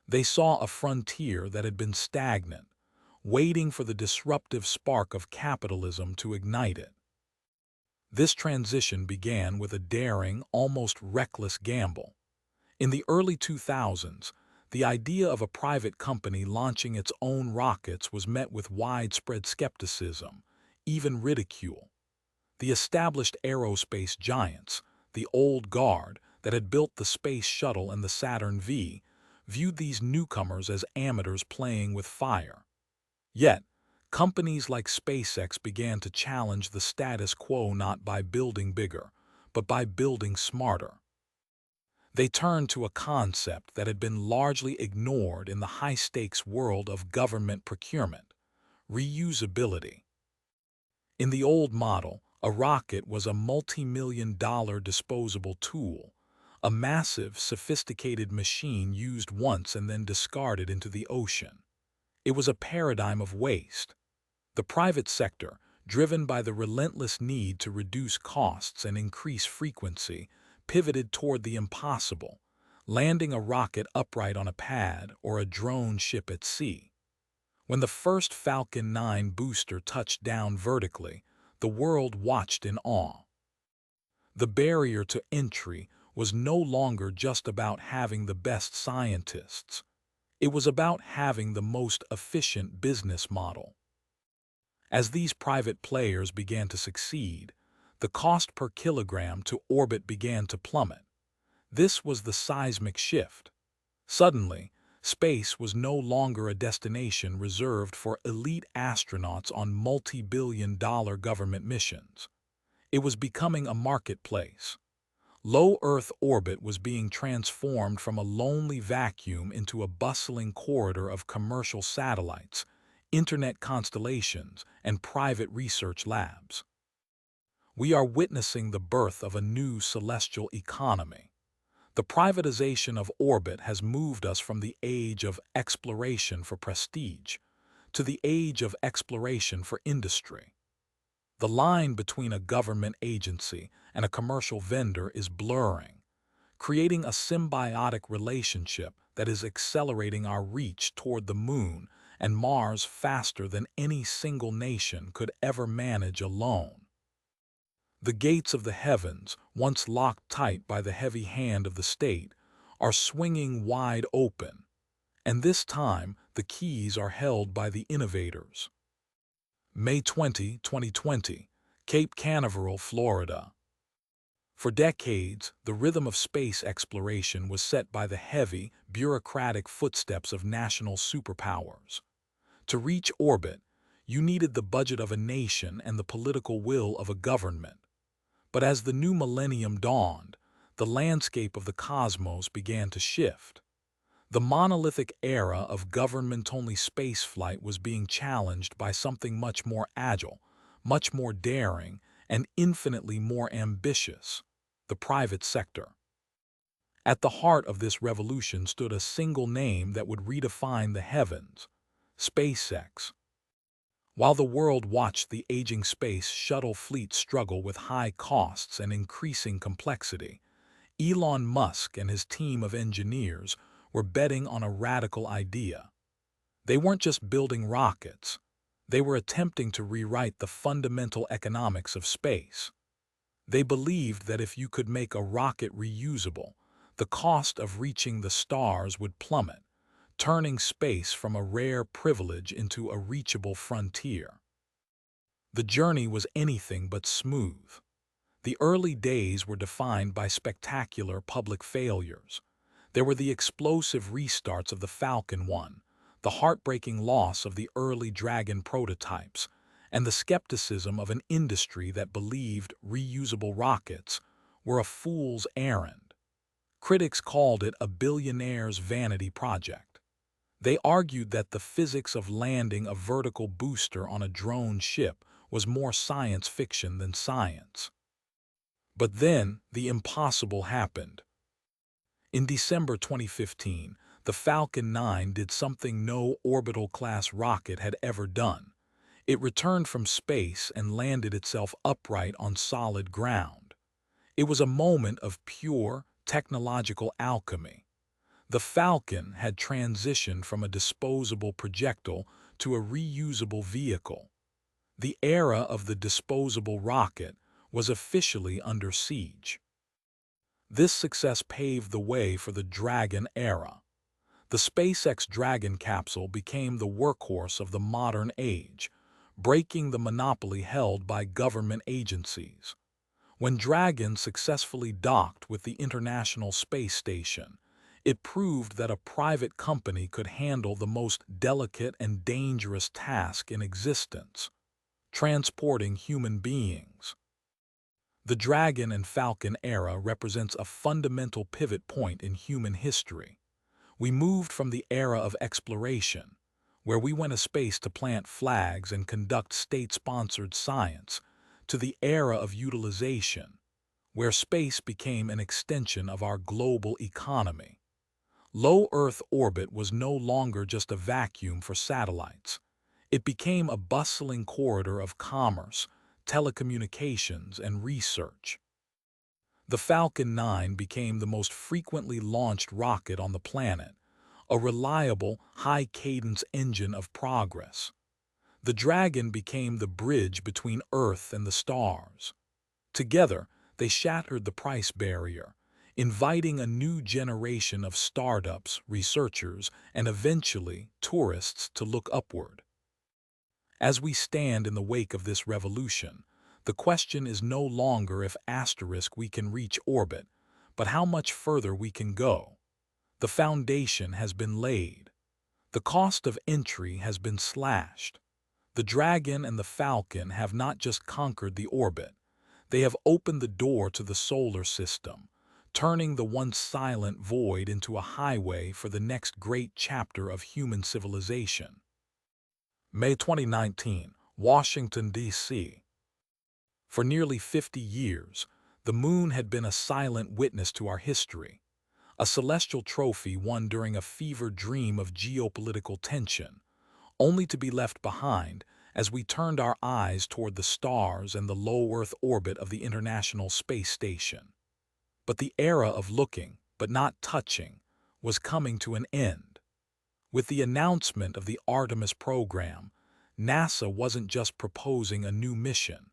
They saw a frontier that had been stagnant, waiting for the disruptive spark of capitalism to ignite it. This transition began with a daring, almost reckless gamble. In the early 2000s, the idea of a private company launching its own rockets was met with widespread skepticism, even ridicule. The established aerospace giants, the old guard that had built the Space Shuttle and the Saturn V, viewed these newcomers as amateurs playing with fire. Yet, companies like SpaceX began to challenge the status quo not by building bigger, but by building smarter. They turned to a concept that had been largely ignored in the high-stakes world of government procurement: reusability. In the old model, a rocket was a multi-million-dollar disposable tool, a massive, sophisticated machine used once and then discarded into the ocean. It was a paradigm of waste. The private sector, driven by the relentless need to reduce costs and increase frequency, pivoted toward the impossible, landing a rocket upright on a pad or a drone ship at sea. When the first Falcon 9 booster touched down vertically, the world watched in awe. The barrier to entry was no longer just about having the best scientists. It was about having the most efficient business model. As these private players began to succeed, the cost per kilogram to orbit began to plummet. This was the seismic shift. Suddenly, space was no longer a destination reserved for elite astronauts on multi-billion-dollar government missions. It was becoming a marketplace. Low Earth orbit was being transformed from a lonely vacuum into a bustling corridor of commercial satellites, internet constellations, and private research labs. We are witnessing the birth of a new celestial economy. The privatization of orbit has moved us from the age of exploration for prestige to the age of exploration for industry. The line between a government agency and a commercial vendor is blurring, creating a symbiotic relationship that is accelerating our reach toward the moon and Mars faster than any single nation could ever manage alone. The gates of the heavens, once locked tight by the heavy hand of the state, are swinging wide open, and this time the keys are held by the innovators. May 20, 2020, Cape Canaveral, Florida. For decades, the rhythm of space exploration was set by the heavy, bureaucratic footsteps of national superpowers. To reach orbit, you needed the budget of a nation and the political will of a government. But as the new millennium dawned, the landscape of the cosmos began to shift. The monolithic era of government-only spaceflight was being challenged by something much more agile, much more daring, and infinitely more ambitious: the private sector. At the heart of this revolution stood a single name that would redefine the heavens: SpaceX. While the world watched the aging space shuttle fleet struggle with high costs and increasing complexity, Elon Musk and his team of engineers were betting on a radical idea. They weren't just building rockets, they were attempting to rewrite the fundamental economics of space. They believed that if you could make a rocket reusable, the cost of reaching the stars would plummet, turning space from a rare privilege into a reachable frontier. The journey was anything but smooth. The early days were defined by spectacular public failures. There were the explosive restarts of the Falcon 1, the heartbreaking loss of the early Dragon prototypes, and the skepticism of an industry that believed reusable rockets were a fool's errand. Critics called it a billionaire's vanity project. They argued that the physics of landing a vertical booster on a drone ship was more science fiction than science. But then the impossible happened. In December 2015, the Falcon 9 did something no orbital-class rocket had ever done. It returned from space and landed itself upright on solid ground. It was a moment of pure, technological alchemy. The Falcon had transitioned from a disposable projectile to a reusable vehicle. The era of the disposable rocket was officially under siege. This success paved the way for the Dragon era. The SpaceX Dragon capsule became the workhorse of the modern age, breaking the monopoly held by government agencies. When Dragon successfully docked with the International Space Station, it proved that a private company could handle the most delicate and dangerous task in existence: transporting human beings. The Dragon and Falcon era represents a fundamental pivot point in human history. We moved from the era of exploration, where we went to space to plant flags and conduct state-sponsored science, to the era of utilization, where space became an extension of our global economy. Low Earth orbit was no longer just a vacuum for satellites. It became a bustling corridor of commerce, telecommunications, and research. The Falcon 9 became the most frequently launched rocket on the planet, a reliable, high-cadence engine of progress. The Dragon became the bridge between Earth and the stars. Together, they shattered the price barrier, inviting a new generation of startups, researchers, and eventually tourists to look upward. As we stand in the wake of this revolution, the question is no longer if we can reach orbit, but how much further we can go. The foundation has been laid. The cost of entry has been slashed. The Dragon and the Falcon have not just conquered the orbit, they have opened the door to the solar system, turning the once silent void into a highway for the next great chapter of human civilization. May 2019, Washington, D.C. For nearly 50 years, the moon had been a silent witness to our history, a celestial trophy won during a fevered dream of geopolitical tension, only to be left behind as we turned our eyes toward the stars and the low Earth orbit of the International Space Station. But the era of looking, but not touching, was coming to an end. With the announcement of the Artemis program, NASA wasn't just proposing a new mission.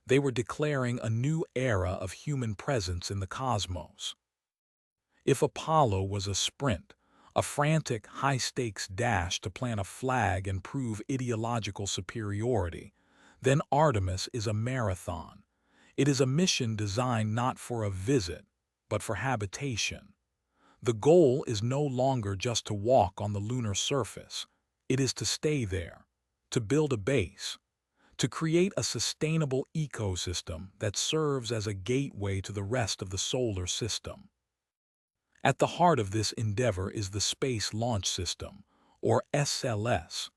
They were declaring a new era of human presence in the cosmos. If Apollo was a sprint, a frantic, high-stakes dash to plant a flag and prove ideological superiority, then Artemis is a marathon. It is a mission designed not for a visit, but for habitation. The goal is no longer just to walk on the lunar surface. It is to stay there, to build a base, to create a sustainable ecosystem that serves as a gateway to the rest of the solar system. At the heart of this endeavor is the Space Launch System, or SLS,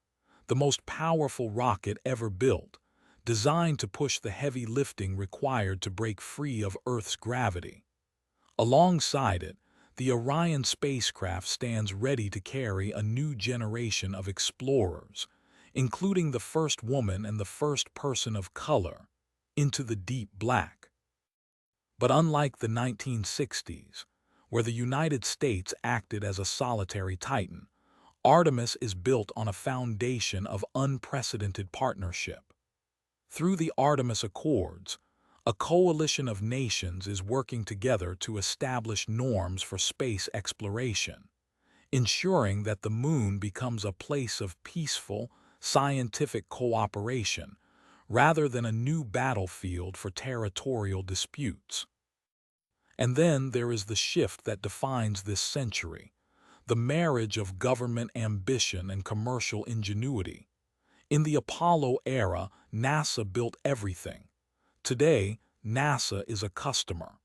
the most powerful rocket ever built, designed to push the heavy lifting required to break free of Earth's gravity. Alongside it, the Orion spacecraft stands ready to carry a new generation of explorers, including the first woman and the first person of color, into the deep black. But unlike the 1960s, where the United States acted as a solitary titan, Artemis is built on a foundation of unprecedented partnership. Through the Artemis Accords, a coalition of nations is working together to establish norms for space exploration, ensuring that the moon becomes a place of peaceful, scientific cooperation rather than a new battlefield for territorial disputes. And then there is the shift that defines this century, the marriage of government ambition and commercial ingenuity. In the Apollo era, NASA built everything. Today, NASA is a customer.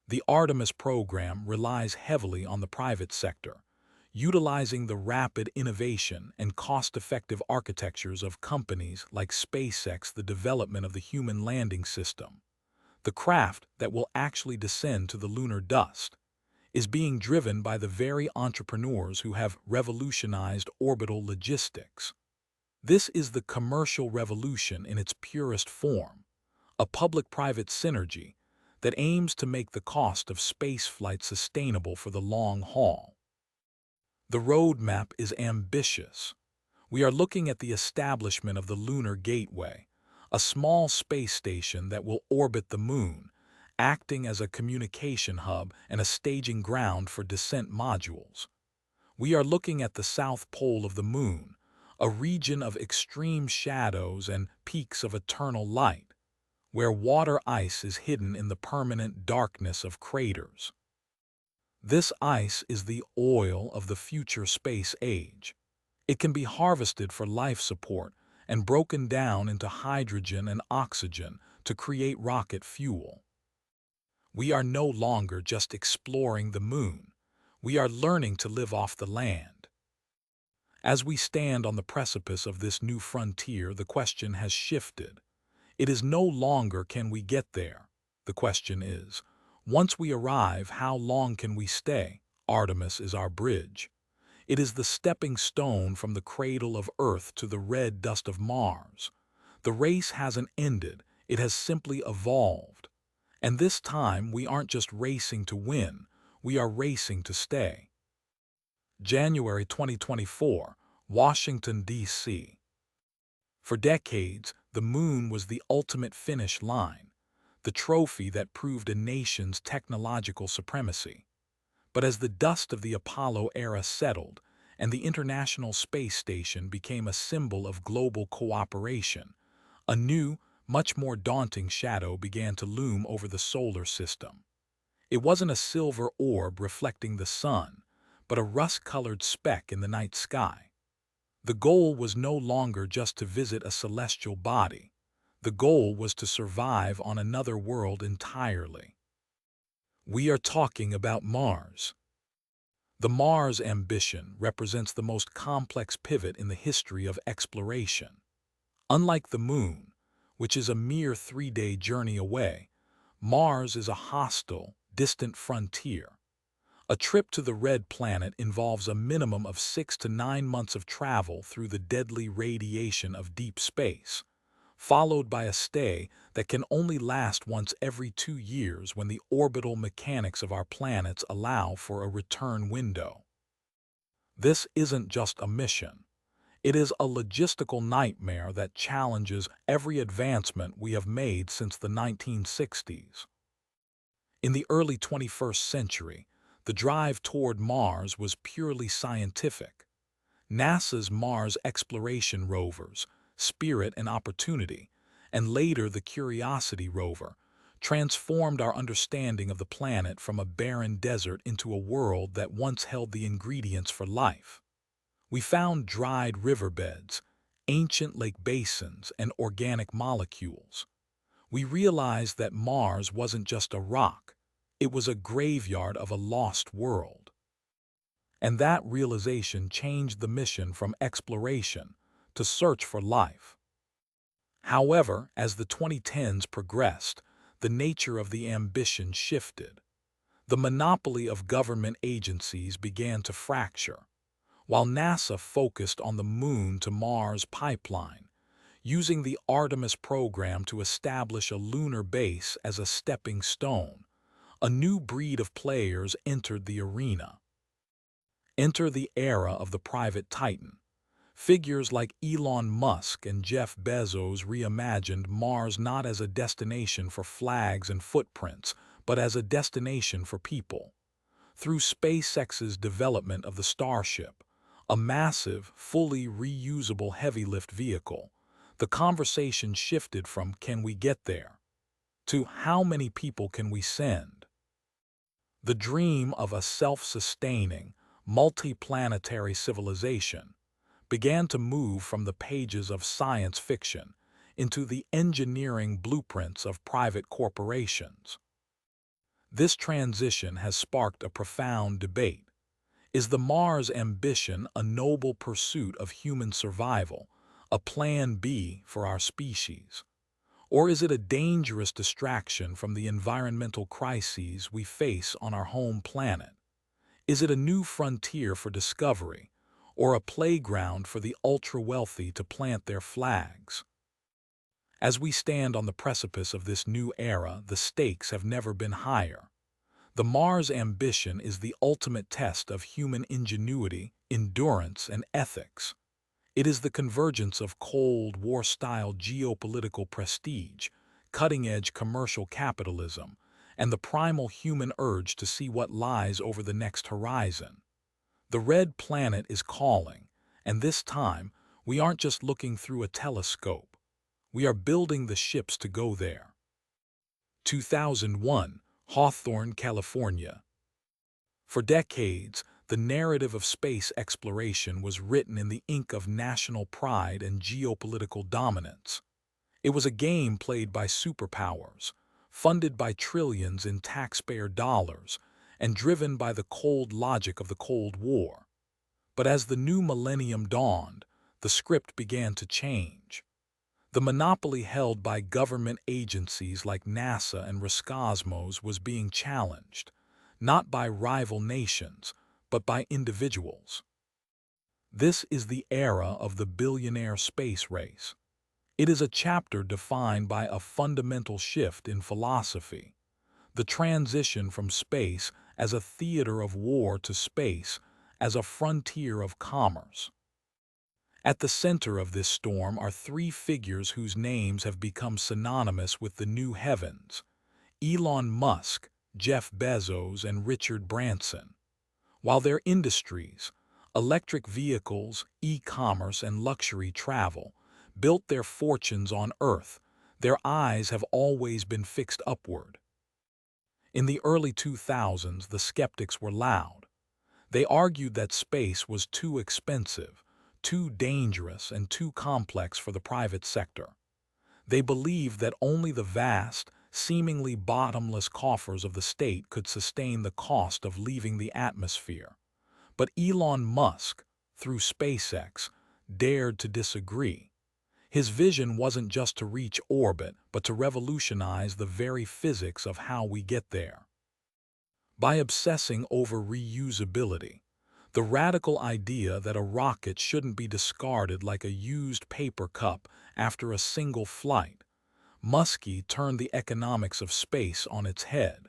The Artemis program relies heavily on the private sector, utilizing the rapid innovation and cost-effective architectures of companies like SpaceX. The development of the human landing system, the craft that will actually descend to the lunar dust, is being driven by the very entrepreneurs who have revolutionized orbital logistics. This is the commercial revolution in its purest form, a public-private synergy that aims to make the cost of spaceflight sustainable for the long haul. The roadmap is ambitious. We are looking at the establishment of the Lunar Gateway, a small space station that will orbit the moon, acting as a communication hub and a staging ground for descent modules. We are looking at the south pole of the moon, a region of extreme shadows and peaks of eternal light, where water ice is hidden in the permanent darkness of craters. This ice is the oil of the future space age. It can be harvested for life support and broken down into hydrogen and oxygen to create rocket fuel. We are no longer just exploring the moon. We are learning to live off the land. As we stand on the precipice of this new frontier, the question has shifted. It is no longer can we get there. The question is, once we arrive, how long can we stay? Artemis is our bridge. It is the stepping stone from the cradle of Earth to the red dust of Mars. The race hasn't ended, it has simply evolved. And this time, we aren't just racing to win, we are racing to stay. January 2024, Washington, D.C. For decades, the moon was the ultimate finish line, the trophy that proved a nation's technological supremacy. But as the dust of the Apollo era settled and the International Space Station became a symbol of global cooperation, a new, much more daunting shadow began to loom over the solar system. It wasn't a silver orb reflecting the sun, but a rust-colored speck in the night sky. The goal was no longer just to visit a celestial body. The goal was to survive on another world entirely. We are talking about Mars. The Mars ambition represents the most complex pivot in the history of exploration. Unlike the Moon, which is a mere 3-day journey away, Mars is a hostile, distant frontier, A trip to the red planet involves a minimum of 6 to 9 months of travel through the deadly radiation of deep space, followed by a stay that can only last once every 2 years when the orbital mechanics of our planets allow for a return window. This isn't just a mission. It is a logistical nightmare that challenges every advancement we have made since the 1960s. In the early 21st century, the drive toward Mars was purely scientific. NASA's Mars exploration rovers, Spirit and Opportunity, and later the Curiosity rover, transformed our understanding of the planet from a barren desert into a world that once held the ingredients for life. We found dried riverbeds, ancient lake basins, and organic molecules. We realized that Mars wasn't just a rock, it was a graveyard of a lost world. And that realization changed the mission from exploration to search for life. However, as the 2010s progressed, the nature of the ambition shifted. The monopoly of government agencies began to fracture. While NASA focused on the Moon to Mars pipeline, using the Artemis program to establish a lunar base as a stepping stone, a new breed of players entered the arena. Enter the era of the private titan. Figures like Elon Musk and Jeff Bezos reimagined Mars not as a destination for flags and footprints, but as a destination for people. Through SpaceX's development of the Starship, a massive, fully reusable heavy-lift vehicle, the conversation shifted from "can we get there?" to "how many people can we send?" The dream of a self-sustaining, multi-planetary civilization began to move from the pages of science fiction into the engineering blueprints of private corporations. This transition has sparked a profound debate. Is the Mars ambition a noble pursuit of human survival, a plan B for our species? Or is it a dangerous distraction from the environmental crises we face on our home planet? Is it a new frontier for discovery, or a playground for the ultra-wealthy to plant their flags? As we stand on the precipice of this new era, the stakes have never been higher. The Mars ambition is the ultimate test of human ingenuity, endurance, and ethics. It is the convergence of Cold War-style geopolitical prestige, cutting-edge commercial capitalism, and the primal human urge to see what lies over the next horizon. The red planet is calling, and this time, we aren't just looking through a telescope. We are building the ships to go there. 2001, Hawthorne, California. For decades, the narrative of space exploration was written in the ink of national pride and geopolitical dominance. It was a game played by superpowers, funded by trillions in taxpayer dollars, and driven by the cold logic of the Cold War. But as the new millennium dawned, the script began to change. The monopoly held by government agencies like NASA and Roscosmos was being challenged, not by rival nations, but by individuals. This is the era of the billionaire space race. It is a chapter defined by a fundamental shift in philosophy, the transition from space as a theater of war to space as a frontier of commerce. At the center of this storm are three figures whose names have become synonymous with the new heavens: Elon Musk, Jeff Bezos, and Richard Branson. While their industries, electric vehicles, e-commerce, and luxury travel, built their fortunes on Earth, their eyes have always been fixed upward. In the early 2000s, the skeptics were loud. They argued that space was too expensive, too dangerous, and too complex for the private sector. They believed that only the vast, seemingly bottomless coffers of the state could sustain the cost of leaving the atmosphere. But Elon Musk, through SpaceX, dared to disagree. His vision wasn't just to reach orbit, but to revolutionize the very physics of how we get there. By obsessing over reusability, the radical idea that a rocket shouldn't be discarded like a used paper cup after a single flight, Muskie turned the economics of space on its head.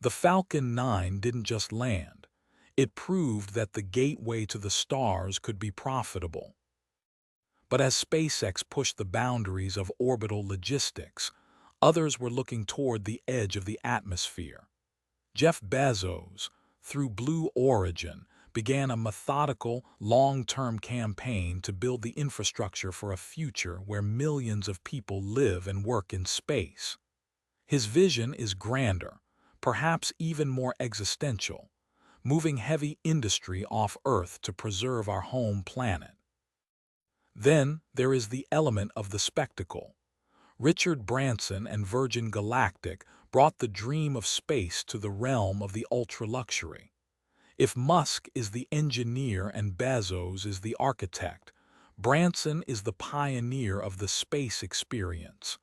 The Falcon 9 didn't just land. It proved that the gateway to the stars could be profitable. But as SpaceX pushed the boundaries of orbital logistics, others were looking toward the edge of the atmosphere. Jeff Bezos, through Blue Origin, began a methodical, long-term campaign to build the infrastructure for a future where millions of people live and work in space. His vision is grander, perhaps even more existential, moving heavy industry off Earth to preserve our home planet. Then there is the element of the spectacle. Richard Branson and Virgin Galactic brought the dream of space to the realm of the ultra-luxury. If Musk is the engineer and Bezos is the architect, Branson is the pioneer of the space experience,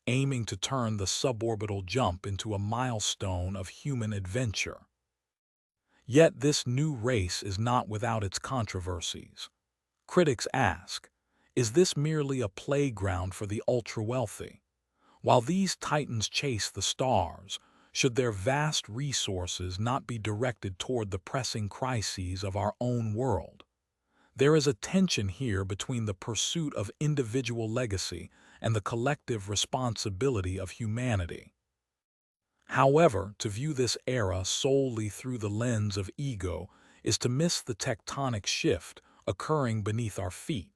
aiming to turn the suborbital jump into a milestone of human adventure. Yet this new race is not without its controversies. Critics ask, is this merely a playground for the ultra-wealthy? While these titans chase the stars, should their vast resources not be directed toward the pressing crises of our own world? There is a tension here between the pursuit of individual legacy and the collective responsibility of humanity. However, to view this era solely through the lens of ego is to miss the tectonic shift occurring beneath our feet.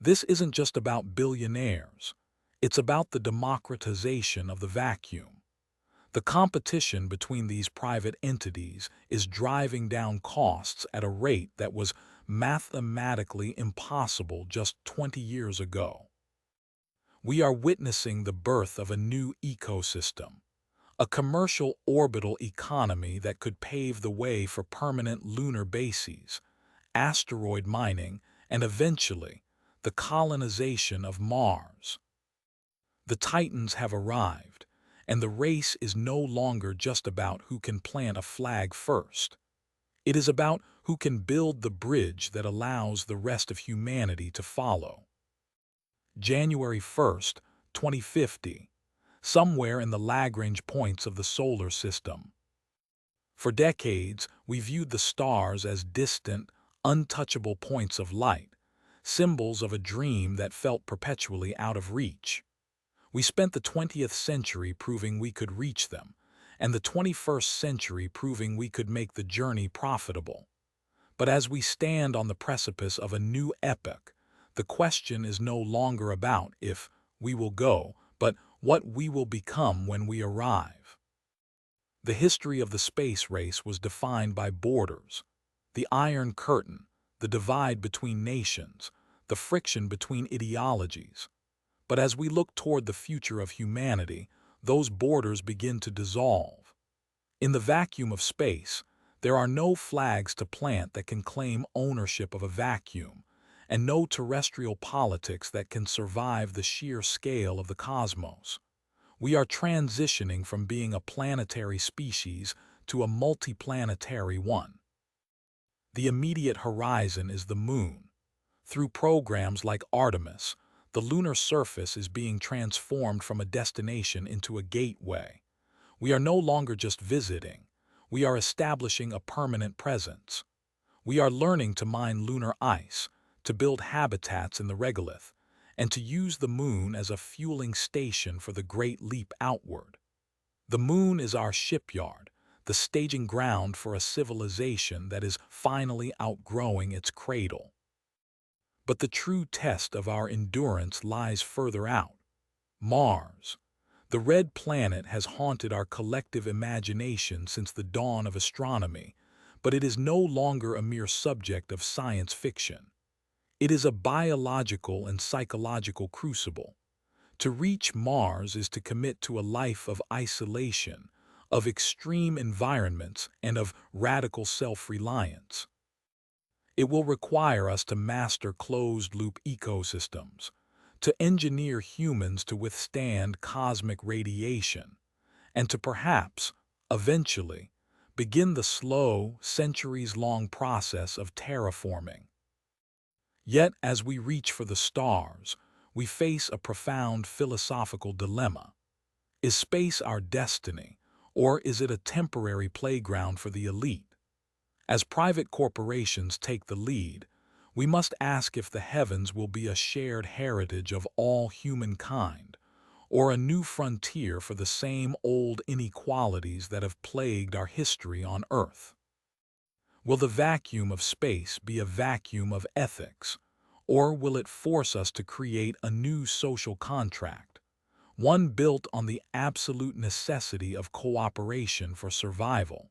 This isn't just about billionaires. It's about the democratization of the vacuum. The competition between these private entities is driving down costs at a rate that was mathematically impossible just 20 years ago. We are witnessing the birth of a new ecosystem, a commercial orbital economy that could pave the way for permanent lunar bases, asteroid mining, and eventually, the colonization of Mars. The Titans have arrived, and the race is no longer just about who can plant a flag first. It is about who can build the bridge that allows the rest of humanity to follow. January 1st, 2050, somewhere in the Lagrange points of the solar system. For decades, we viewed the stars as distant, untouchable points of light, symbols of a dream that felt perpetually out of reach. We spent the 20th century proving we could reach them, and the 21st century proving we could make the journey profitable. But as we stand on the precipice of a new epoch, the question is no longer about if we will go, but what we will become when we arrive. The history of the space race was defined by borders, the Iron Curtain, the divide between nations, the friction between ideologies. But as we look toward the future of humanity, those borders begin to dissolve. In the vacuum of space, there are no flags to plant that can claim ownership of a vacuum, and no terrestrial politics that can survive the sheer scale of the cosmos. We are transitioning from being a planetary species to a multiplanetary one. The immediate horizon is the moon. Through programs like Artemis, the lunar surface is being transformed from a destination into a gateway. We are no longer just visiting. We are establishing a permanent presence. We are learning to mine lunar ice, to build habitats in the regolith, and to use the moon as a fueling station for the great leap outward. The moon is our shipyard, the staging ground for a civilization that is finally outgrowing its cradle. But the true test of our endurance lies further out. Mars. The red planet has haunted our collective imagination since the dawn of astronomy, but it is no longer a mere subject of science fiction. It is a biological and psychological crucible. To reach Mars is to commit to a life of isolation, of extreme environments, and of radical self-reliance. It will require us to master closed-loop ecosystems, to engineer humans to withstand cosmic radiation, and to perhaps, eventually, begin the slow, centuries-long process of terraforming. Yet, as we reach for the stars, we face a profound philosophical dilemma. Is space our destiny, or is it a temporary playground for the elite? As private corporations take the lead, we must ask if the heavens will be a shared heritage of all humankind, or a new frontier for the same old inequalities that have plagued our history on Earth. Will the vacuum of space be a vacuum of ethics, or will it force us to create a new social contract, one built on the absolute necessity of cooperation for survival?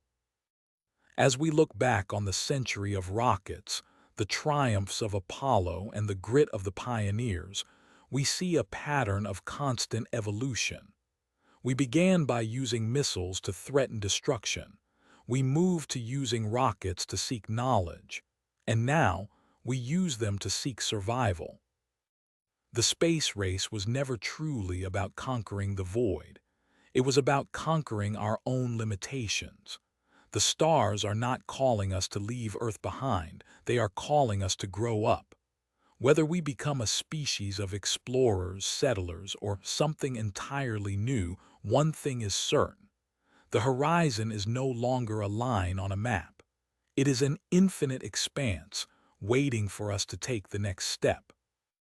As we look back on the century of rockets, the triumphs of Apollo, and the grit of the pioneers, we see a pattern of constant evolution. We began by using missiles to threaten destruction. We moved to using rockets to seek knowledge. And now, we use them to seek survival. The space race was never truly about conquering the void. It was about conquering our own limitations. The stars are not calling us to leave Earth behind, they are calling us to grow up. Whether we become a species of explorers, settlers, or something entirely new, one thing is certain. The horizon is no longer a line on a map. It is an infinite expanse, waiting for us to take the next step.